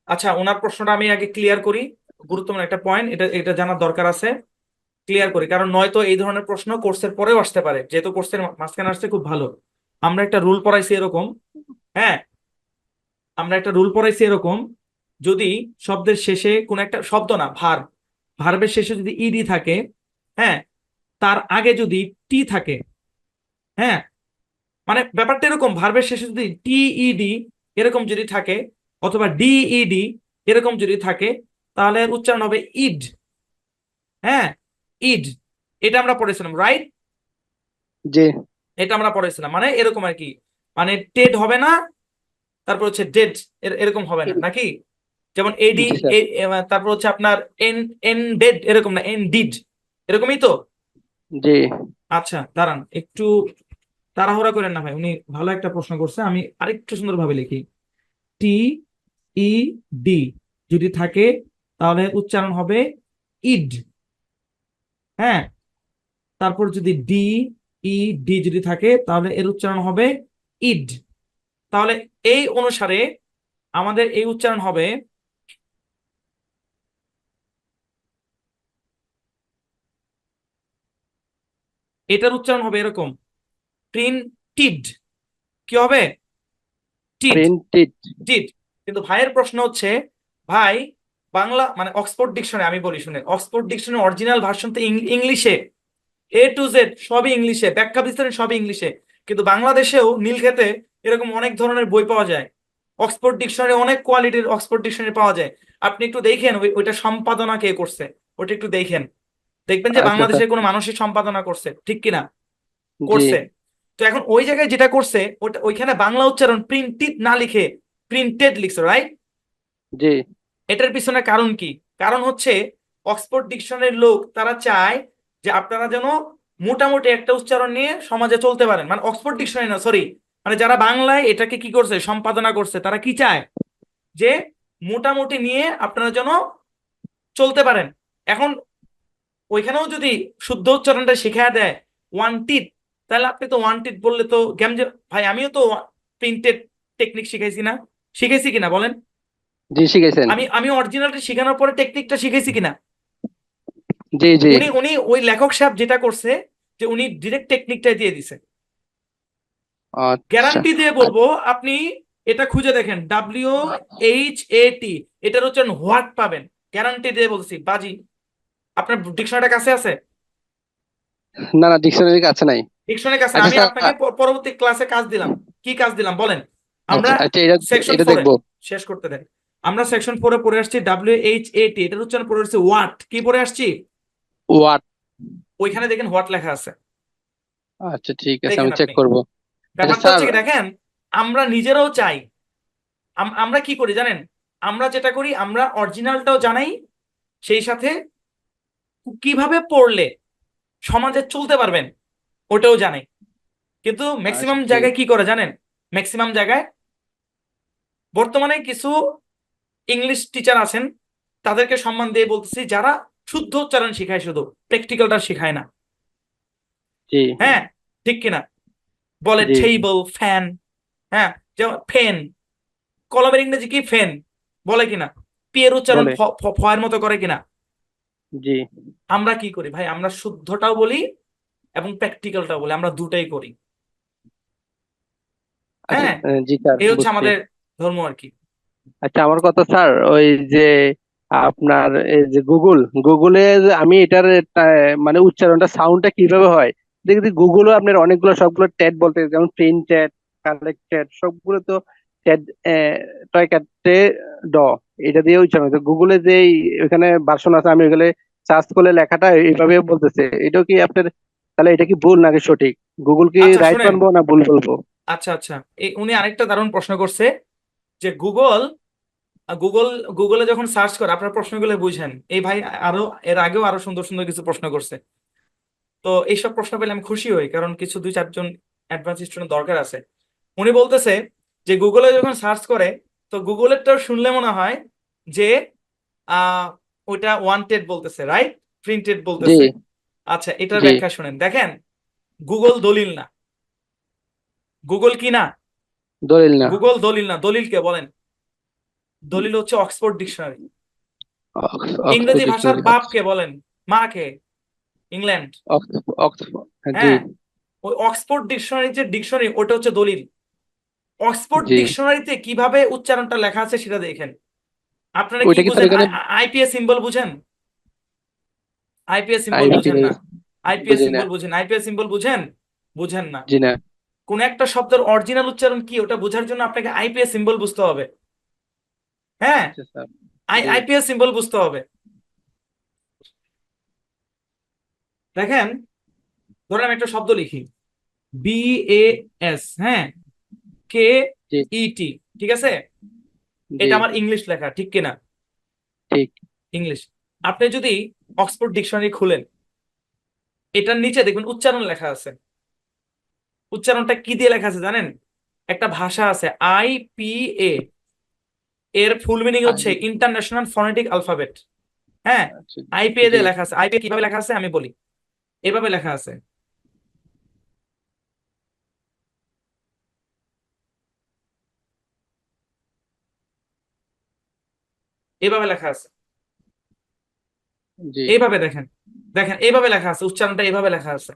আচ্ছা ওনার প্রশ্নটা আমি আগে ক্লিয়ার করি। গুরুত্বপূর্ণ একটা পয়েন্ট, এটা এটা জানার দরকার আছে। ক্লিয়ার করি, কারণ নয়তো এই ধরনের প্রশ্ন কোর্সের পরেও আসতে পারে, যেহেতু কোর্সের মাঝখানে আসছে খুব ভালো। আমরা একটা রুল পড়াইছি এরকম, হ্যাঁ, আমরা একটা রুল পড়াইছি এরকম, যদি শব্দের শেষে কোন একটা শব্দ না, ভার্বের শেষে যদি ইডি থাকে, হ্যাঁ, তার আগে যদি টি থাকে, হ্যাঁ, মানে ব্যাপারটা এরকম, ভার্বের শেষে যদি টিইডি এরকম যদি থাকে, অথবা ডিইডি এরকম যদি থাকে, তাহলে এর উচ্চারণ হবে ইড। হ্যাঁ, ইড। এটা আমরা পড়েছিলাম, রাইট? জি এটা আমরা পড়েছিলাম, মানে এরকম আর কি। মানে টেড হবে না, তারপর হচ্ছে ডেড, এরকম হবে না নাকি? যেমন এডি, জি স্যার। তারপর হচ্ছে আপনার এন, এন ডেড, এরকম না, এন ডিড, এরকমই তো। জি আচ্ছা দাঁড়ান একটু, তাড়াহুড়া করেন না ভাই, উনি ভালো একটা প্রশ্ন করছে, আমি আরেকটু সুন্দরভাবে লিখি। টি ই ডি যদি থাকে তাহলে উচ্চারণ হবে ইড। হ্যাঁ, তারপর যদি ডি ই ডি যদি থাকে তাহলে এর উচ্চারণ হবে ইড। তাহলে এই অনুসারে আমাদের এই উচ্চারণ হবে এটার উচ্চারণ হবে এরকম, প্রিন্টিড। কি হবে? টিড। প্রিন্টেড। টিড। কিন্তু ভাইয়ের প্রশ্ন হচ্ছে, ভাই বাংলা মানে অক্সফোর্ড ডিকশনারি, আমি বলি শুনে, অক্সফোর্ড ডিকশনারি অরিজিনাল ভার্সন তো ইংলিশে, এ টু জেড সবই ইংলিশে, ব্যাখ্যা বিস্তারণ সবই ইংলিশে। কিন্তু বাংলাদেশেও নীলক্ষেতে এরকম অনেক ধরনের বই পাওয়া যায়, অক্সফোর্ড ডিকশনারি অনেক কোয়ালিটির অক্সফোর্ড ডিকশনারি পাওয়া যায়। আপনি একটু দেখেন ওইটা সম্পাদনা কে করছে, ওটা একটু দেখেন, দেখবেন যে আচ্ছা স্যার। বাংলাদেশের কোনো মানুষই সম্পাদনা করছে, ঠিক কিনা? জি করছে। তো এখন ওই জায়গায় যেটা করছে ওটা ওইখানে বাংলা উচ্চারণ প্রিন্টেড না লিখে প্রিন্টেড লিখছে, রাইট? জি এটার পিছনে কারণ কি? কারণ হচ্ছে অক্সফোর্ড ডিকশনারির লোক তারা চায় যে আপনারা যেন মোটামুটি একটা উচ্চারণ নিয়ে সমাজে চলতে পারেন। মানে অক্সফোর্ড ডিকশনারি না, সরি, মানে যারা বাংলায় এটাকে কি করছে, সম্পাদনা করছে, তারা কি চায় যে মোটামুটি নিয়ে আপনারা যেন চলতে পারেন। এখন ওইখানেও যদি শুদ্ধ উচ্চারণটা শিখা দেয় ওয়ান্টিড, তাহলে আপনি তো ওয়ান্টিড বললে তো যে ভাই আমিও তো প্রিন্টেড টেকনিক শিখাইছি না, শিখাইছি কিনা বলেন? জি শিখেছেন। আমি আমি অরিজিনালটা শেখানোর পরে টেকনিকটা শিখাইছি কিনা? জি জি। উনি উনি ওই লেখক সাহেব যেটা করছে যে উনি ডিরেক্ট টেকনিকটাই দিয়ে দিছে। আচ্ছা গ্যারান্টি দিয়ে বলবো, আপনি এটা খুঁজে দেখেন, WHAT, এটার হচ্ছে হোয়াট পাবেন, গ্যারান্টি দিয়ে বলছি বাজি। আপনার ডিকশনারিটা কাছে আছে? না না, ডিকশনারির কাছে নাই। ডিকশনারি কাছে না। আচ্ছা আমি স্যার। আপনাকে পরবর্তী ক্লাসে কাজ দিলাম। কি কাজ দিলাম বলেন? আমরা আচ্ছা আচ্ছা, এটা সেকশন এটা 4-এ, দেখবো। শেষ করতে দেন, আমরা সেকশন 4-এ পড়ে আসছি WHAT, এটার উচ্চারণ পড়ে আসছি হোয়াট। কি পড়ে আসছি? ওয়াট। ওইখানে দেখেন হোয়াট লেখা আছে, আচ্ছা ঠিক আছে, দেখেন আমি চেক আপনি। করব। আচ্ছা ব্যাপারটা স্যার। হচ্ছে কি দেখেন, আমরা নিজেরাও চাই, আমরা কি করি জানেন, আমরা যেটা করি আমরা অরিজিনালটাও জানাই, সেই সাথে কিভাবে পড়লে সমাজে চলতে পারবেন ওটাও জানাই। কিন্তু আচ্ছা ম্যাক্সিমাম ঠিক। জায়গায় কি করে জানেন, ম্যাক্সিমাম জায়গায় বর্তমানে কিছু ইংলিশ টিচার আছেন, তাদেরকে সম্মান দিয়ে বলতেছি, যারা শুদ্ধ উচ্চারণ শেখায়, শুধু প্র্যাকটিক্যালটা শেখায় না। জি হ্যাঁ, ঠিক কিনা? বলে জি। Table, fan. হ্যাঁ, যেমন ফেন, কলমের ইংরেজি কি? ফেন। বলে কিনা? পিয়ের উচ্চারণ বলে। ফয়ের মতো করে কিনা? জি। আমরা কি করি ভাই, আমরা শুদ্ধটাও বলি এবং প্র্যাকটিক্যালটাও বলি, আমরা দুটাই করি। আচ্ছা হ্যাঁ, জি স্যার, এই হচ্ছে বুঝছি। আমাদের ধর্ম আর কি। আচ্ছা আমার কথা স্যার, ওই যে আপনার এই যে গুগলে আমি এটার মানে উচ্চারণটা সাউন্ডটা কিভাবে হয় দেখি, গুগলও আপনার অনেকগুলো সবগুলো ট্যাট বলতে, যেমন প্রিন্ট ট্যাট, কালেক্ট ট্যাট, সবগুলো তো ট্যাট, টয় কাটে ড, এটা দিয়ে উচ্চারণ হয়। গুগলে যে ওখানে ভার্সন আছে, আমি ওখানে সার্চ করলে লেখাটা এইভাবে বলতেছে, এটাও কি আপনার, তাহলে এটা কি ভুল নাকি সঠিক? গুগল কি আচ্ছা রাইট শুনেন, মানবো না ভুল বলবো? আচ্ছা আচ্ছা, উনি আরেকটা দারুণ প্রশ্ন করছে যে গুগল, গুগল গুগলে যখন সার্চ করে, আপনার প্রশ্নগুলো বুঝেন, এই ভাই আরো এর আগেও আরো সুন্দর সুন্দর কিছু প্রশ্ন করছে। তো এইসব প্রশ্ন পেলে আমি খুশি হই, কারণ কিছু 2-4 জন অ্যাডভান্স স্টুডেন্ট দরকার আছে। উনি বলতেছে যে গুগলে যখন সার্চ করে, তো গুগলেরটা শুনলে মনে হয় যে আহ ওইটা ওয়ান্টেড বলতেছে, রাইট? প্রিন্টেড জি বলতেছে। আচ্ছা, এটার জি। ব্যাখ্যা শুনেন, দেখেন, গুগল দলিল না। গুগল কি না? দলিল না। গুগল দলিল না। দলিল কে বলেন? দলিল হচ্ছে অক্সফোর্ড ডিকশনারি। অক্সফোর্ড ইংরেজি ভাষার ডিকশনারি। বাপ কে বলেন? মা কে? ইংল্যান্ড। অক্সফোর্ড, হ্যাঁ, জি হ্যাঁ, ওই অক্সফোর্ড ডিকশনারি যে ডিকশনারি, ওটা হচ্ছে দলিল। অক্সফোর্ড জি। ডিকশনারিতে কিভাবে উচ্চারণটা লেখা আছে সেটা দেখেন। আপনারা কি ওইটা কি তার বুঝেন? এখানে আইপিএস সিম্বল বুঝেন? আইপিএস সিম্বল বুঝেন না? আইপিএস? আইপিএস বুঝি না। সিম্বল বুঝেন? আইপিএস সিম্বল বুঝেন? বুঝেন না। জি না। কোন একটা শব্দের অরিজিনাল উচ্চারণ কি ওটা বোঝার জন্য আপনাকে আইপিএস সিম্বল বুঝতে হবে। হ্যাঁ, আচ্ছা স্যার। জি আইপিএস সিম্বল বুঝতে হবে। দেখেন, ধরেন আমি একটা শব্দ লিখি, BAS, হ্যাঁ, জি KET, ঠিক আছে? জি। এটা আমার ইংলিশ লেখা, ঠিক কিনা? ঠিক। ইংলিশ। আপনি যদি অক্সফোর্ড ডিকশনারি খুলেন, এটার নিচে দেখবেন উচ্চারণ লেখা আছে। উচ্চারণটা কি দিয়ে লেখা আছে জানেন? একটা ভাষা আছে, IPA, এর ফুল মিনিং হচ্ছে আই- ইন্টারন্যাশনাল ফনেটিক অ্যালফাবেট। হ্যাঁ, আচ্ছা, আইপিএ জি তে লেখা আছে। আইপিএ কিভাবে লেখা আছে আমি বলি, এভাবে লেখা আছে, এভাবে লেখা আছে, জি এইভাবে দেখেন, দেখেন এইভাবে লেখা আছে, উচ্চারণটা এইভাবে লেখা আছে।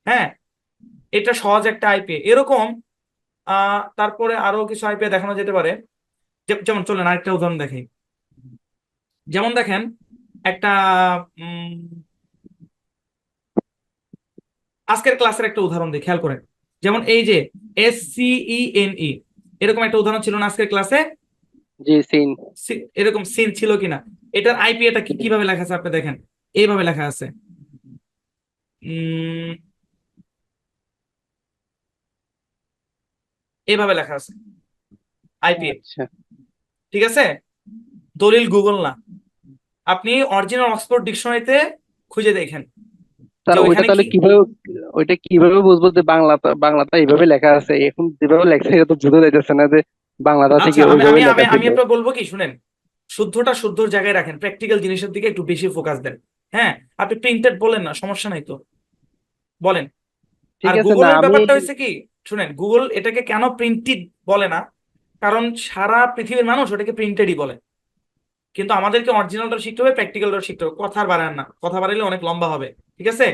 হ্যাঁ, এটা সহজ একটা আইপিএ এরকম। তারপরে আরো কিছু আইপিএ দেখানো যেতে পারে। যেমন চলেন আরেকটা উদাহরণ দেখি। যেমন দেখেন একটা উম, আজকের ক্লাসের একটা উদাহরণ দিই, খেয়াল করেন। যেমন এই যে SCENE, এরকম একটা উদাহরণ ছিল না আজকের ক্লাসে? জি সিন এরকম সিন ছিল কিনা? এটার আইপিএটা কিভাবে লেখা আছে আপনি দেখেন, এইভাবে লেখা আছে। উম এইভাবে লেখা আছে আইপিএ। আচ্ছা ঠিক আছে, দলিল গুগল না, আপনি অরিজিনাল অক্সফোর্ড ডিকশনারিতে খুঁজে দেখেন যে স্যার ওইটা ওইখানে তাহলে কি। কিভাবে, ওইটা কিভাবে বুঝবো যে বাংলাটা এইভাবে লেখা আছে? এখন যেভাবে লেখছে এটা তো বোঝা যাইতেছে না যে বাংলাটা আচ্ছা, থেকে আমি ওইভাবে আমি আমি লেখা আমি ছিল। আপনার বলবো কি, শুনেন, শুদ্ধটা শুদ্ধর জায়গায় রাখেন, প্র্যাকটিক্যাল জিনিসের দিকে একটু বেশি ফোকাস দেন। হ্যাঁ, আপনি প্রিন্টেড বলেন না, সমস্যা নাই তো, বলেন। ঠিক আর আছে, না গুগলের আমি ব্যাপারটা হয়েছে কি, শুনেন, গুগল এটাকে কেন প্রিন্টেড বলে না, কারণ সারা পৃথিবীর মানুষ ওটাকে প্রিন্টেডই বলে। কিন্তু আমাদেরকে অরিজিনালটা শিখতে হবে, প্র্যাকটিক্যালটা শিখতে হবে, কথা আর বাড়ান না, কথা বাড়াইলে অনেক লম্বা হবে। ঠিক আছে,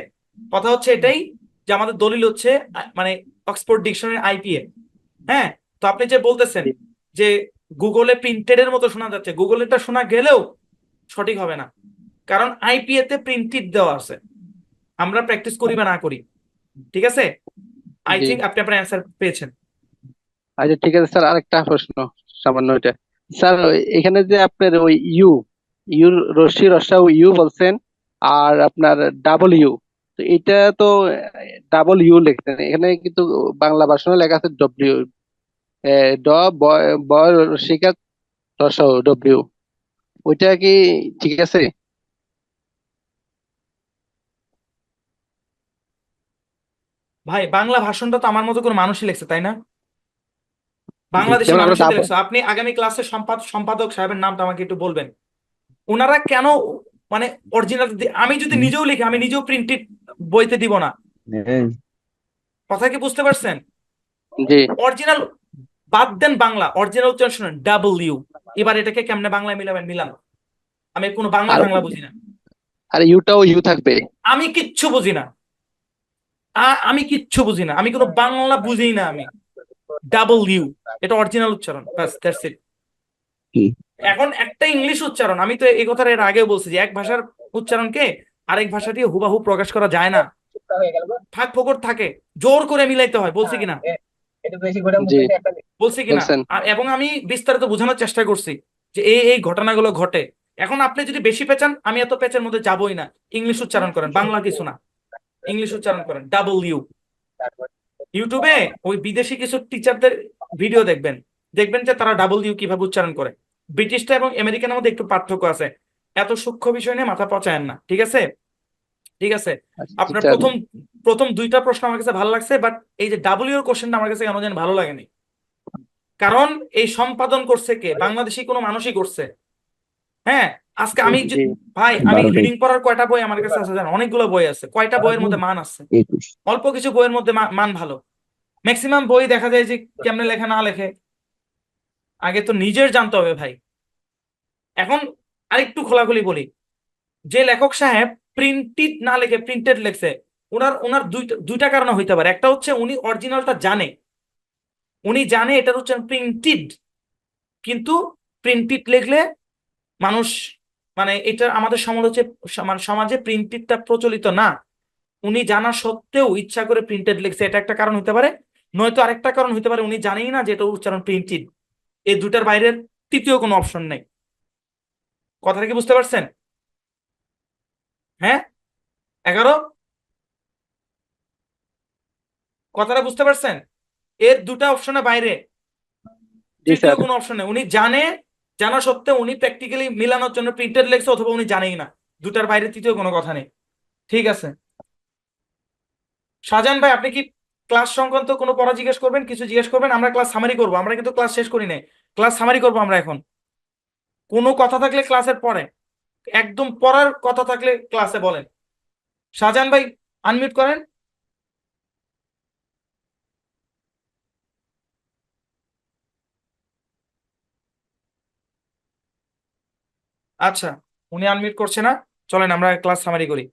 কথা হচ্ছে এটাই যে আমাদের দলিল হচ্ছে মানে অক্সফোর্ড ডিকশনারি আইপিএ। হ্যাঁ, তো আপনি যে বলতেছেন যে গুগলে প্রিন্টেড এর মতো শোনা যাচ্ছে, গুগলেরটা শোনা গেলেও সঠিক হবে না, কারণ আইপিএ তে প্রিন্টেড দেওয়া আছে, আমরা প্র্যাকটিস করি বা না করি। ঠিক আছে, আই জি থিঙ্ক আপনি আপনার অ্যান্সার পেয়েছেন। আচ্ছা ঠিক আছে স্যার, আরেকটা প্রশ্ন সামান্য এটা। স্যার এখানে যে আপনার ওই ইউ, ইউর রশ্মি রস্যা ইউ বলছেন, আর আপনার ডাবল ইউ, তো এটা তো ডাবল ইউ লিখছেন এখানে, কিন্তু বাংলা ভাষণে লেখা আছে ডব্লিউ, ড বয় রসিকার রসও ডব্লিউ, ওইটা কি ঠিক আছে? ভাই, বাংলা ভাষণটা তো আমার মতো কোনো মানুষই লিখছে, তাই না? জি, বাংলাদেশি যেমন আমরা মানুষই তো ডাবল, লিখছে। আপনি আগামী ক্লাসের সম্পাদক সাহেবের নামটা আমাকে একটু বলবেন। ওনারা কেন মানে অরিজিনাল, আমি যদি নিজেও লিখি, আমি নিজেও প্রিন্টেড বইতে দিব না। কথা কি বুঝতে পারছেন? জি অরিজিনাল বাদ দেন, বাংলা অরিজিনাল উচ্চারণ শুনেন, ডাবল ইউ। এবার এটাকে কেমনে বাংলায় মিলাবেন, মিলান। আমি কোনো বাংলা আর টাংলা বুঝি না, আর ইউটাও ইউ থাকবে? আমি কিচ্ছু বুঝি না, আমি কিচ্ছু বুঝি না, আমি কোনো বাংলা বুঝি না আমি। ডাবল ইউ, এটা অরিজিনাল উচ্চারণ, বাস দ্যাটস ইট। এখন একটা ইংলিশ উচ্চারণ, আমি তো এই কথাটা এর আগেও বলছি যে এক ভাষার উচ্চারণকে আরেক ভাষা দিয়ে হুবাহু প্রকাশ করা যায় না, ফাঁক ফোকর থাকে, জোর করে মিলাইতে হয়, বলছি কিনা? জি বলছি কিনা? বলছেন। এবং আমি বিস্তারিত বোঝানোর চেষ্টা করছি যে এই এই ঘটনাগুলো ঘটে। এখন আপনি যদি বেশি পেঁচান, আমি এত পেঁচের মধ্যে যাবই না। ইংলিশ উচ্চারণ করেন, বাংলা কিছু না, ইংলিশ উচ্চারণ করেন, ডাবল ইউ। ইউটিউবে ওই বিদেশি কিছু টিচারদের ভিডিও দেখবেন, দেখবেন যে তারা ডাবল ইউ কিভাবে উচ্চারণ করে। ব্রিটিশটা এবং আমেরিকানের মধ্যে একটু পার্থক্য আছে, এত সূক্ষ্ম বিষয় নিয়ে মাথা পচায়েন না। ঠিক আছে, ঠিক আছে। আপনার আচ্ছা প্রথম প্রথম দুইটা প্রশ্ন আমার কাছে ভালো লাগছে, বাট এই যে ডাবল ইউর কোশ্চেনটা আমার কাছে কেন যেন ভালো লাগেনি। কারণ এই সম্পাদন করছে কে? বাংলাদেশি কোনো মানুষই করছে। হ্যাঁ, আজকে আমি জি ভাই, আমি রিডিং পড়ার কয়টা বই আমার কাছে আছে জানেন? অনেকগুলো বই আছে। কয়টা বইয়ের মধ্যে মান আছে? অল্প কিছু বইয়ের মধ্যে মান ভালো। ম্যাক্সিমাম বই দেখা যায় যে কেমনে লেখা না লেখে, আগে তো নিজের জানতে হবে ভাই। এখন আরেকটু খোলাখুলি বলি, যে লেখক সাহেব প্রিন্টেড না লিখে প্রিন্টেড লেখছে, ওনার ওনার দুইটা দুইটা কারণে হইতে পারে। একটা হচ্ছে উনি অরিজিনালটা জানে, উনি জানে এটার হচ্ছে প্রিন্টেড, কিন্তু প্রিন্টেড লিখলে মানুষ, মানে এটা আমাদের সমাজ হচ্ছে, মানে সমাজে প্রিন্টেডটা প্রচলিত না, উনি জানা সত্ত্বেও ইচ্ছা করে প্রিন্টেড লিখছে, এটা একটা কারণ হতে পারে। নয়তো আরেকটা কারণ হতে পারে উনি জানেই না যে এটা উচ্চারণ প্রিন্টেড। এই দুটার বাইরের তৃতীয় কোনো অপশন নেই। কথাটা কি বুঝতে পারছেন? হ্যাঁ, 11, কথাটা বুঝতে পারছেন? এর দুটা অপশনের বাইরে জি তৃতীয় স্যার। কোনো অপশন নেই। উনি জানে, জানা সত্ত্বেও উনি প্র্যাকটিক্যালি মিলানোর জন্য প্রিন্টেড লেখছে, অথবা উনি জানেই না। দুটার বাইরে তৃতীয় কোনো কথা নেই। ঠিক আছে, শাহজাহান ভাই, আপনি কি ক্লাস সংক্রান্ত কোনো পড়া জিজ্ঞেস করবেন, কিছু জিজ্ঞেস করবেন? আমরা ক্লাস সামারি করবো, আমরা কিন্তু ক্লাস শেষ করি নাই, ক্লাস সামারি করবো আমরা এখন। কোনো কথা থাকলে ক্লাসের পরে, একদম পড়ার কথা থাকলে ক্লাসে বলেন। শাহজাহান ভাই আনমিউট করেন। আচ্ছা, উনি আনমিউট করছে না, চলেন আমরা ক্লাস সামারি করি।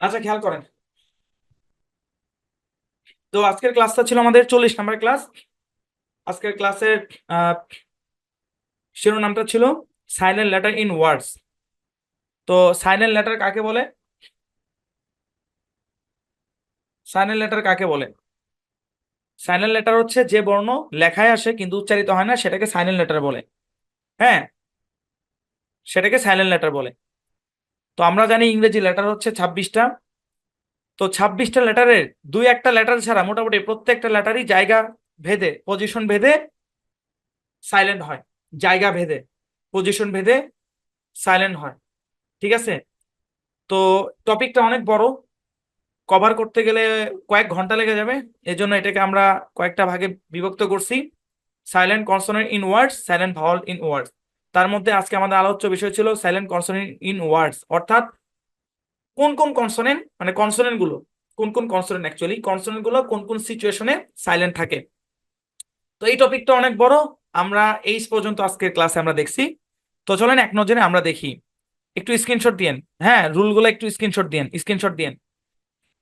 আচ্ছা খেয়াল করেন, তো আজকের ক্লাসটা ছিল আমাদের 40 নম্বর ক্লাস। আজকের ক্লাসের আহ, শিরোনামটা ছিল সাইলেন্ট লেটার ইন ওয়ার্ডস। তো সাইলেন্ট লেটার কাকে বলে? সাইলেন্ট লেটার কাকে বলে? সাইলেন্ট লেটার হচ্ছে যে বর্ণ লেখায় আসে কিন্তু উচ্চারিত হয় না, সেটাকে সাইলেন্ট লেটার বলে। হ্যাঁ, সেটাকে সাইলেন্ট লেটার বলে। তো আমরা জানি ইংরেজি লেটার হচ্ছে 26টা। তো 26টা লেটারের দুই একটা লেটার ছাড়া মোটামুটি প্রত্যেকটা লেটারই জায়গা ভেদে, পজিশন ভেদে সাইলেন্ট হয়। জায়গা ভেদে, পজিশন ভেদে সাইলেন্ট হয়। ঠিক আছে? তো টপিকটা অনেক বড়, কভার করতে গেলে কয়েক ঘন্টা লেগে যাবে। এজন্য এটাকে আমরা কয়েকটা ভাগে বিভক্ত করছি: silent consonant in words, silent Bhawal in words. তার মধ্যে আজকে আমাদের আলোচ্য বিষয় ছিল সাইলেন্ট কনসোনেন্ট ইন ওয়ার্ডস, অর্থাৎ কোন কোন কনসোনেন্ট, মানে কনসোনেন্ট গুলো, কোন কোন কনসোনেন্ট, অ্যাকচুয়ালি কনসোনেন্ট গুলো কোন কোন সিচুয়েশনে সাইলেন্ট থাকে। তো এই টপিকটা অনেক বড়, আমরা এই পর্যন্ত আজকের ক্লাসে আমরা দেখছি। তো চলেন এক নজরে আমরা দেখি। একটু স্ক্রিনশট দিয়েন, হ্যাঁ রুলগুলো একটু স্ক্রিনশট দিয়েন, স্ক্রিনশট দিয়েন।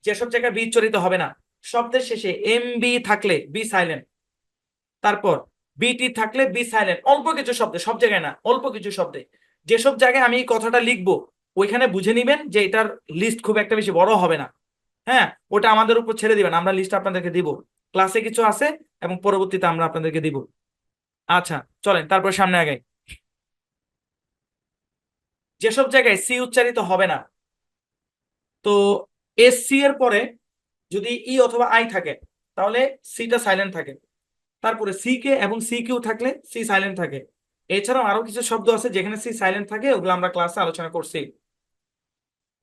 যেসব জায়গায় বি উচ্চারিত হবে না, শব্দের শেষে এম বি থাকলে বি সাইলেন্ট। তারপর বিটি থাকলে বি সাইলেন্ট, অল্প কিছু শব্দে, সব জায়গায় না, অল্প কিছু শব্দে। যেসব জায়গায় আমি এই কথাটা লিখবো ওইখানে বুঝে নিবেন যে এটার লিস্ট খুব একটা বেশি বড় হবে না। হ্যাঁ, ওটা আমাদের উপর ছেড়ে দিবেন, আমরা লিস্ট আপনাদেরকে দিব। ক্লাসে কিছু আছে এবং পরবর্তীতে আমরা আপনাদেরকে দিব। আচ্ছা চলেন তারপর সামনে আগাই। যেসব জায়গায় সি উচ্চারিত হবে না, তো এস সি এর পরে যদি ই অথবা আই থাকে তাহলে সিটা সাইলেন্ট থাকে। তারপরে সি কে এবং সি কিউ থাকলে সি সাইলেন্ট থাকে। এছাড়াও আরো কিছু শব্দ আছে যেখানে সি সাইলেন্ট থাকে, ওগুলো আমরা ক্লাসে আলোচনা করছি।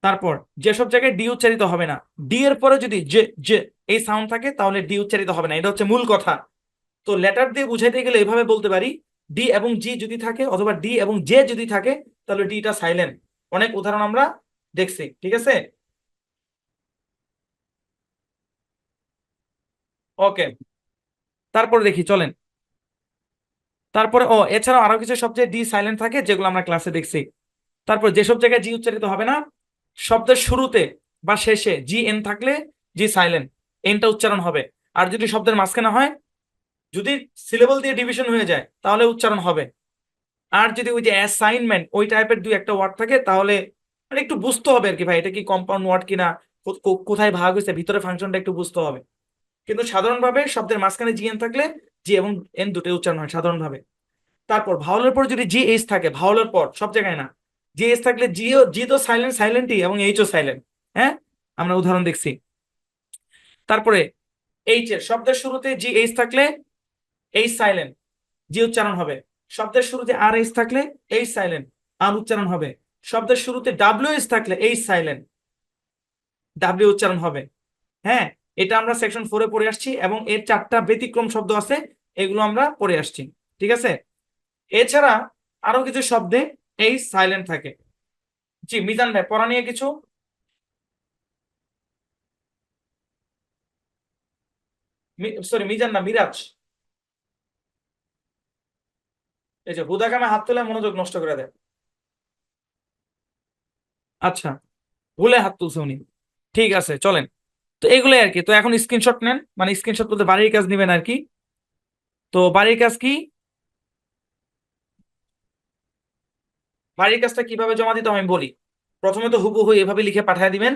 তারপর যেসব জায়গায় ডি উচ্চারিত হবে না, ডি এর পরে যদি জে জে এই সাউন্ড থাকে তাহলে ডি উচ্চারিত হবে না, এটা হচ্ছে মূল কথা। তো লেটার দিয়ে বুঝাইতে গেলে এভাবে বলতে পারি: ডি এবং জি যদি থাকে অথবা ডি এবং জে যদি থাকে তাহলে ডিটা সাইলেন্ট। অনেক উদাহরণ আমরা দেখছি। ঠিক আছে, ওকে। তারপরে দেখি চলেন। তারপরে এছাড়াও আরো কিছু শব্দে ডি সাইলেন্ট থাকে যেগুলো আমরা ক্লাসে দেখছি। তারপর যেসব জায়গায় জি উচ্চারিত হবে না, শব্দের শুরুতে বা শেষে জি এন থাকলে জি সাইলেন্ট, এনটা উচ্চারণ হবে। আর যদি শব্দের মাঝখানে হয়, যদি সিলেবল দিয়ে ডিভিশন হয়ে যায় তাহলে উচ্চারণ হবে। আর যদি ওই যে অ্যাসাইনমেন্ট ওই টাইপের দুই একটা ওয়ার্ড থাকে তাহলে মানে একটু বুঝতে হবে আর কি, ভাই এটা কি কম্পাউন্ড ওয়ার্ড কিনা, কোথায় ভাগ হয়েছে, ভিতরে ফাংশনটা একটু বুঝতে হবে। কিন্তু সাধারণভাবে শব্দের মাঝখানে জি এন থাকলে জি এবং এন দুটোই উচ্চারণ হয় সাধারণভাবে। তারপর ভাওয়ালের পর যদি জি এইচ থাকে, ভাওয়ালের পর সব জায়গায় না, জি এইচ থাকলে জিও জি তো সাইলেন্ট, সাইলেন্টই, এবং এইচ ও সাইলেন্ট। হ্যাঁ, আমরা উদাহরণ দেখছি। তারপরে এইচ এর শব্দের শুরুতে জি এইচ থাকলে এইচ সাইলেন্ট, জি উচ্চারণ হবে। শব্দের শুরুতে আর এইচ থাকলে এইচ সাইলেন্ট, আর উচ্চারণ হবে। শব্দের শুরুতে ডাব্লিউ এইচ থাকলে এইচ সাইলেন্ট, ডাব্লিউ উচ্চারণ হবে। হ্যাঁ, এটা আমরা সেকশন 4-এ পড়ে আসছি এবং এর 4টা ব্যতিক্রম শব্দ আছে, এগুলো আমরা পড়ে আসছি। ঠিক আছে, এছাড়া আরো কিছু শব্দে এইচ সাইলেন্ট থাকে। জি মিজান ভাই, পড়া নিয়ে কিছু? সরি মিজান না, মিরাজ। এই যে হুদা কামে হাত তুলে মনোযোগ নষ্ট করে দেয়। আচ্ছা, ভুলে হাত তুলছে উনি। ঠিক আছে চলেন। তো এগুলোই আর কি। তো এখন স্ক্রিনশট নেন, মানে স্ক্রিনশট বলতে বাড়ির কাজ নেবেন আর কি। তো বাড়ির কাজ কি, বাড়ির কাজটা কিভাবে জমা দিতে হয় আমি বলি। প্রথমে তো হুবহু এভাবে লিখে পাঠিয়ে দিবেন।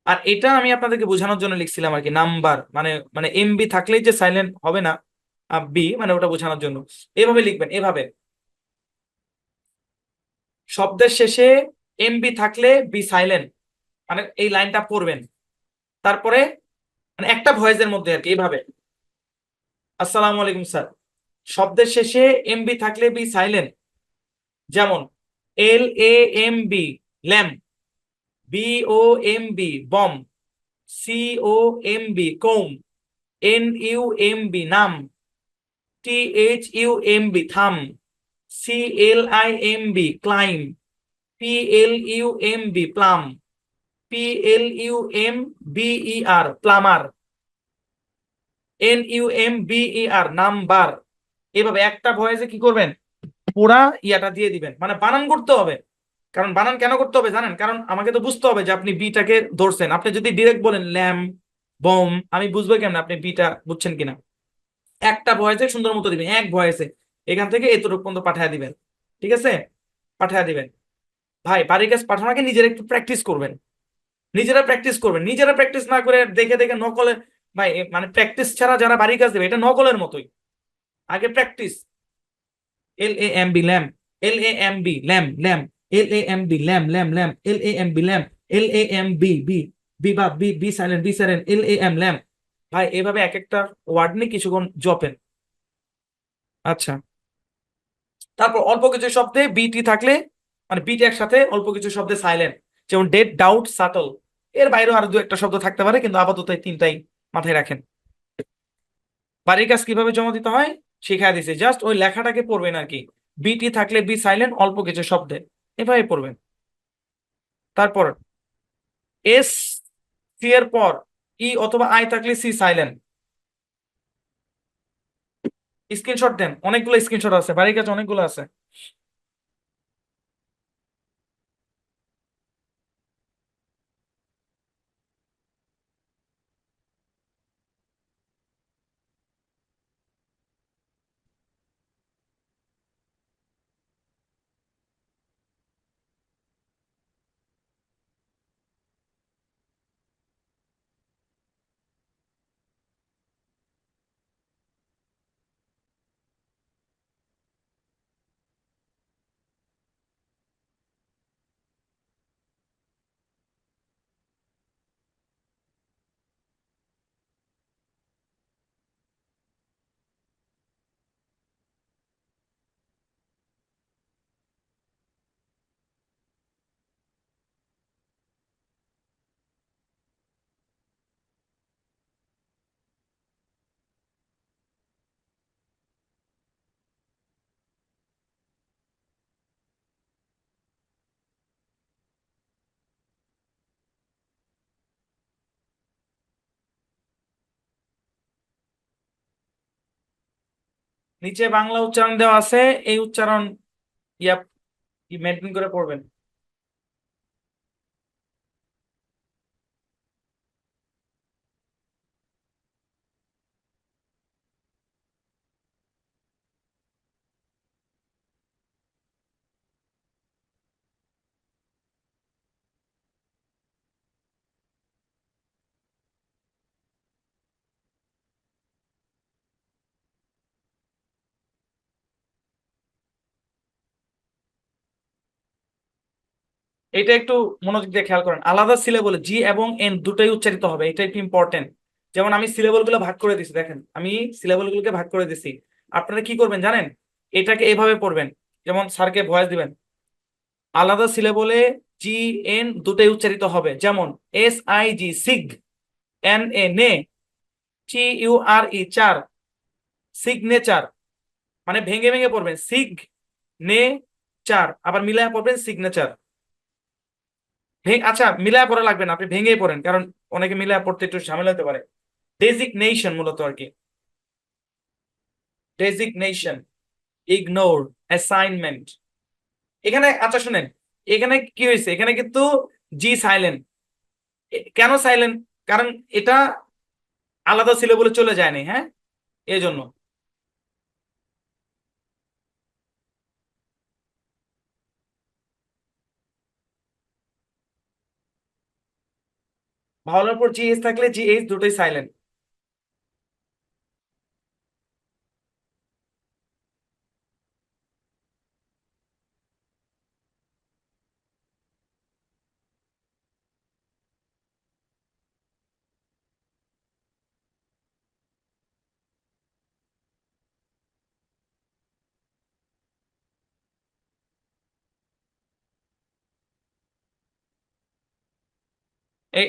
আর এটা আমি আপনাদেরকে বোঝানোর জন্য লিখছিলাম আর কি, নাম্বার মানে মানে এমবি থাকলেই যে সাইলেন্ট হবে না, বি মানে ওটা বোঝানোর জন্য এভাবে লিখবেন। এভাবে শব্দের শেষে এমবি থাকলে বি সাইলেন্ট, মানে এই লাইনটা পড়বেন। তারপরে মানে একটা ভয়েসের মধ্যে আর কি, এইভাবে: আসসালামু আলাইকুম স্যার। শব্দের শেষে এমবি থাকলে বি সাইলেন্ট, যেমন এল A M B lamp, B O M B bomb, C O M B come, N U M B নাম, THUMB থাম, CLIMB claim, PLUMB plum, PLUMBER plumber, NUMBER number. এভাবে একটা ভয়েসে কি করবেন, পুরা ইয়াটা দিয়ে দিবেন, মানে বানান করতে হবে। কারণ বানান কেন করতে হবে জানেন, কারণ আমাকে তো বুঝতে হবে যে আপনি বিটাকে ধরছেন। আপনি যদি ডিরেক্ট বলেন ল্যাম বম, আমি বুঝবো কেমন আপনি বিটা বুঝছেন কিনা। একটা ভয়েসে সুন্দর মতো দিবেন, এক ভয়েসে এখান থেকে এতটুকু পর্যন্ত পাঠিয়ে দিবেন। ঠিক আছে, পাঠিয়ে দিবেন। ভাই বাড়ির কাজ পাঠানোর আগে নিজেরা একটু প্র্যাকটিস করবেন, নিজেরা প্র্যাকটিস করবেন। নিজেরা প্র্যাকটিস না করে দেখে দেখে নকলে, ভাই মানে প্র্যাকটিস ছাড়া যারা বাড়ির কাজ দেবে এটা নকলের মতোই। আগে practice. LAMB lamp, LAMB lamp lamp, LAMB lamp lamp lamp, LAMB lamp, LAMB B, B বা B, be silent, be silent, LAM lamp. ভাই এভাবে এক একটা ওয়ার্ড নিয়ে কিছুক্ষণ জপেন। আচ্ছা, তারপর অল্প কিছু শব্দে বিটি থাকলে, মানে বিটি একসাথে অল্প কিছু শব্দে সাইলেন্ট, যেমন ডেড, ডাউট, সাটল। এর বাইরেও আরো দু একটা শব্দ থাকতে পারে, কিন্তু আপাতত এই তিনটাই মাথায় রাখেন। বাড়ির কাজ কিভাবে জমা দিতে হয় শিখাই দিছে, জাস্ট ওই লেখাটাকে পড়বেন আর কি। বিটি থাকলে বি সাইলেন্ট অল্প কিছু শব্দে, এভাবে পড়বেন। তারপর এস, সি এর পর ই অথবা আই থাকলে সি সাইলেন্ট। স্ক্রিনশট দেন, অনেকগুলো স্ক্রিনশট আছে, বাড়ির কাছে অনেকগুলো আছে। নিচে বাংলা উচ্চারণ দেওয়া আছে, এই উচ্চারণ ইয়া মেনটেন করে পড়বেন। এটা একটু মনোযোগ দিয়ে খেয়াল করেন, আলাদা সিলেবলে জি এবং এন দুটোই উচ্চারিত হবে, এটা একটু ইম্পর্টেন্ট। যেমন আমি সিলেবল গুলো ভাগ করে দিছি, দেখেন আমি সিলেবল গুলোকে ভাগ করে দিছি। আপনারা কি করবেন জানেন, এটাকে এভাবে পড়বেন, যেমন স্যারকে ভয়েস দিবেন। আলাদা সিলেবলে জি এন দুটোই উচ্চারিত হবে, যেমন SIG সিগ, NA নে, CURE চার, সিগনেচার। মানে ভেঙে ভেঙে পড়বেন, সিগ নে চার, আবার মিলায় পড়বেন সিগনেচার। আচ্ছা মিলায় পড়া লাগবে না, আপনি ভেঙেই পড়েন, কারণ অনেকে মিলায় পড়তে একটু ঝামেলা হতে পারে। ডেজিগনেশন মূলত আর কি, ডেজিগনেশন, ইগনোর, অ্যাসাইনমেন্ট। এখানে আচ্ছা শুনেন, এখানে কি হয়েছে, এখানে কিন্তু জি সাইলেন্ট। কেন সাইলেন্ট, কারণ এটা আলাদা ছিল বলে চলে যায়নি, হ্যাঁ, এই জন্য। ভাওয়ালের পর GH থাকলে GH দুটোই সাইলেন্ট।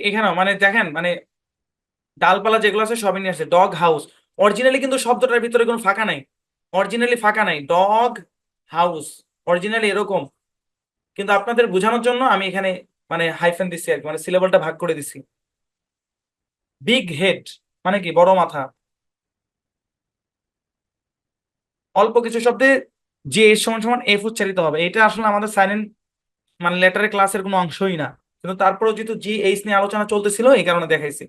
এখানেও মানে দেখেন, মানে ডালপালা যেগুলো আছে সবই নিয়ে আসছে, ডগ হাউস। অরিজিনালি কিন্তু শব্দটার ভিতরে কোনো ফাঁকা নাই। অরিজিনালি ফাঁকা নাই, ডগ হাউস অরিজিনালি এরকম, কিন্তু আপনাদের বোঝানোর জন্য আমি এখানে মানে হাইফেন দিছি আর কি, মানে সিলেবলটা ভাগ করে দিছি। বিগ হেড মানে কি বড় মাথা। অল্প কিছু শব্দে যে এর সমান সমান এফ উচ্চারিত হবে, এটা আসলে আমাদের সাইলেন্ট মানে লেটারের ক্লাসের কোনো অংশই না, কিন্তু তারপরেও যেহেতু জি এইচ নিয়ে আলোচনা চলতেছিল এই কারণে দেখাইছি।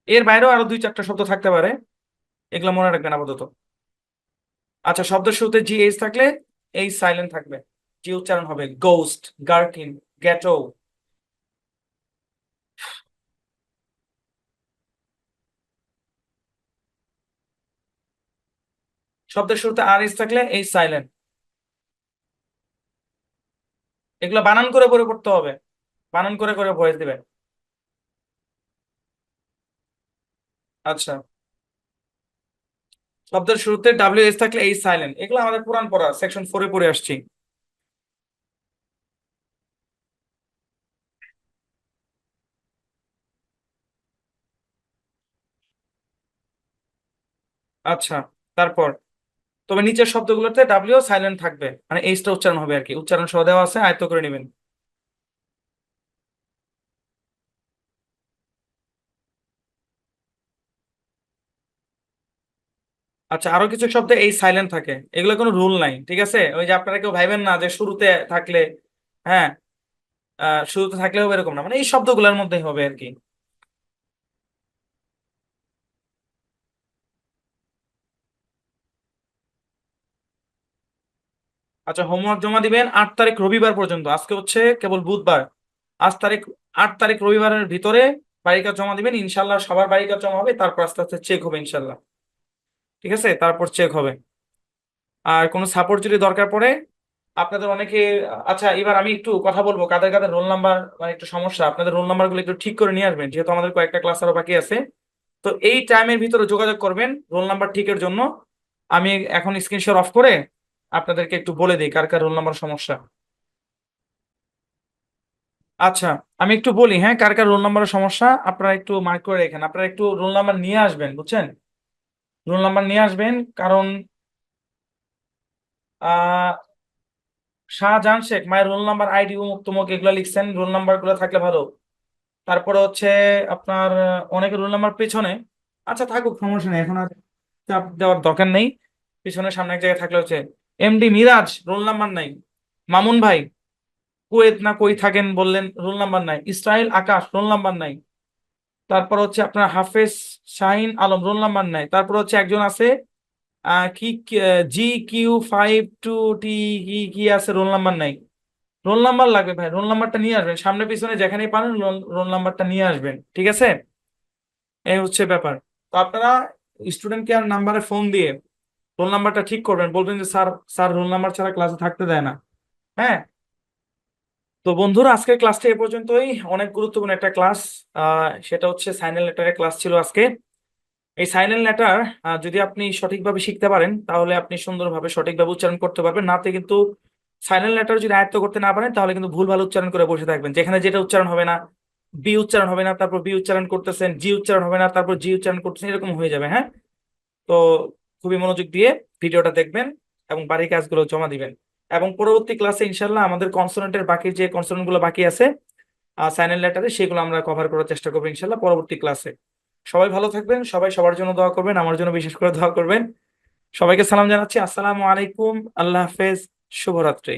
এর বাইরেও আরো 2-4টা শব্দ থাকতে পারে, এগুলো মনে রাখবেন আপাতত। আচ্ছা, শব্দের শুরুতে জি এইচ থাকলে এই সাইলেন্ট থাকবে, জি উচ্চারণ হবে গোস্ট, গার্কিন, গ্যাটো। শব্দের শুরুতে আর এইচ থাকলে এই সাইলেন্ট। এগুলো বানান করে পড়ে পড়তে হবে, বানান করে করে ভয়েস দিবে। আচ্ছা, শব্দের শুরুতে ডাব্লিউ এস থাকলে এই সাইলেন্ট, এগুলো আমাদের পুরান পড়া সেকশন 4-এ পড়ে আসছি। আচ্ছা, তারপর তবে নিচের শব্দগুলোতে ডাব্লিউ সাইলেন্ট থাকবে, মানে এইচটা উচ্চারণ হবে আর কি, উচ্চারণ সহ দেওয়া আছে, আয়ত্ত করে নেবেন। আচ্ছা, আরো কিছু শব্দে এই সাইলেন্ট থাকে, এগুলো কোনো রুল নাই, ঠিক আছে? ওই যে আপনারা কেউ ভাইবেন না যে শুরুতে থাকলে, হ্যাঁ, শুরুতে থাকলে হবে এরকম না, মানে এই শব্দগুলোর মধ্যেই হবে আর কি। আচ্ছা, হোমওয়ার্ক জমা দিবেন 8 তারিখ রবিবার পর্যন্ত, আজকে হচ্ছে কেবল বুধবার। 8 তারিখ, 8 তারিখ রবিবারের ভিতরে বাড়ি কাজ জমা দিবেন ইনশাল্লাহ, সবার বাড়ি কাজ জমা হবে, তারপর আস্তে আস্তে চেক হবে ইনশাল্লাহ। ঠিক আছে, তারপর চেক হবে। আর কোনো সাপোর্ট যদি দরকার পড়ে আপনাদের অনেকে, আচ্ছা এবার আমি একটু কথা বলবো কাদের কাদের রোল নাম্বার মানে একটু সমস্যা, আপনাদের রোল নাম্বার গুলো একটু ঠিক করে নিয়ে আসবেন, যেহেতু আমাদের কয়েকটা ক্লাস আরো বাকি আছে। তো এই টাইমের ভিতরে যোগাযোগ করবেন রোল নাম্বার ঠিকের জন্য। আমি এখন স্ক্রিনশট অফ করে আপনাদেরকে একটু বলে দিই কার কার রোল নাম্বার সমস্যা। আচ্ছা, আমি একটু বলি, হ্যাঁ, কার কার রোল নাম্বারের সমস্যা আপনারা একটু মার্ক করে রেখেন, আপনারা একটু রোল নাম্বার নিয়ে আসবেন, বুঝছেন? রোল নাম্বার নিয়ে আসবেন, কারণ আহ শাহজাহান শেখ মায়ের রোল নাম্বার, আইডি, উমুক তুমুক এগুলো লিখছেন, রোল নাম্বার গুলো থাকলে ভালো। তারপরে হচ্ছে আপনার অনেকের রোল নাম্বার পেছনে, আচ্ছা থাকুক সমস্যা নেই, এখন আর চাপ দেওয়ার দরকার নেই। পিছনে সামনে এক জায়গায় থাকলে হচ্ছে। এমডি মিরাজ রোল নাম্বার নাই। মামুন ভাই কুয়েত না কই থাকেন বললেন, রোল নাম্বার নাই। ইসরাইল আকাশ রোল নাম্বার নাই। তারপর হচ্ছে আপনার হাফেজ শাহিন আলম রোল নাম্বার নাই। তারপর হচ্ছে একজন আছে কি GQ52T কি কি আছে, রোল নাম্বার নাই। রোল নাম্বার লাগবে ভাই, রোল নাম্বারটা নিয়ে আসবেন, সামনে পিছনে যেখানেই পারেন রোল নাম্বারটা নিয়ে আসবেন, ঠিক আছে? এই হচ্ছে ব্যাপার। তো আপনারা স্টুডেন্ট কেয়ার নাম্বারে ফোন দিয়ে রোল নাম্বারটা ঠিক করবেন, বলবেন যে স্যার, স্যার রোল নাম্বার ছাড়া ক্লাসে থাকতে দেয় না। হ্যাঁ, তো বন্ধুরা আজকের ক্লাসটা এ পর্যন্তই, অনেক গুরুত্বপূর্ণ একটা ক্লাস। সেটা হচ্ছে সাইন লেটারের ক্লাস ছিল আজকে। এই সাইন লেটার যদি আপনি সঠিকভাবে শিখতে পারেন তাহলে আপনি সুন্দরভাবে সঠিকভাবে উচ্চারণ করতে পারবেন, নাতে কিন্তু সাইলেন্ট লেটার যদি আয়ত্ত করতে না পারেন তাহলে কিন্তু ভুলভাল উচ্চারণ করে বসে থাকবেন, যেখানে যেটা উচ্চারণ হবে না, বি উচ্চারণ হবে না তারপর বি উচ্চারণ করতেছেন, জি উচ্চারণ হবে না তারপর জি উচ্চারণ করতেছেন, এরকম হয়ে যাবে। হ্যাঁ, তো খুবই মনোযোগ দিয়ে ভিডিওটা দেখবেন এবং বাড়ির কাজগুলো জমা দিবেন। এবং পরবর্তী ক্লাসে ইনশাল্লাহ আমাদের কনসোনেন্টের বাকি যে কনসোনেন্ট গুলো বাকি আছে সাইন লেটারে, সেগুলো আমরা কভার করার চেষ্টা করবো ইনশাল্লাহ পরবর্তী ক্লাসে। সবাই ভালো থাকবেন, সবাই সবার জন্য দোয়া করবেন, আমার জন্য বিশেষ করে দোয়া করবেন। সবাইকে সালাম জানাচ্ছি, আসসালামু আলাইকুম, আল্লাহ হাফেজ, শুভরাত্রি।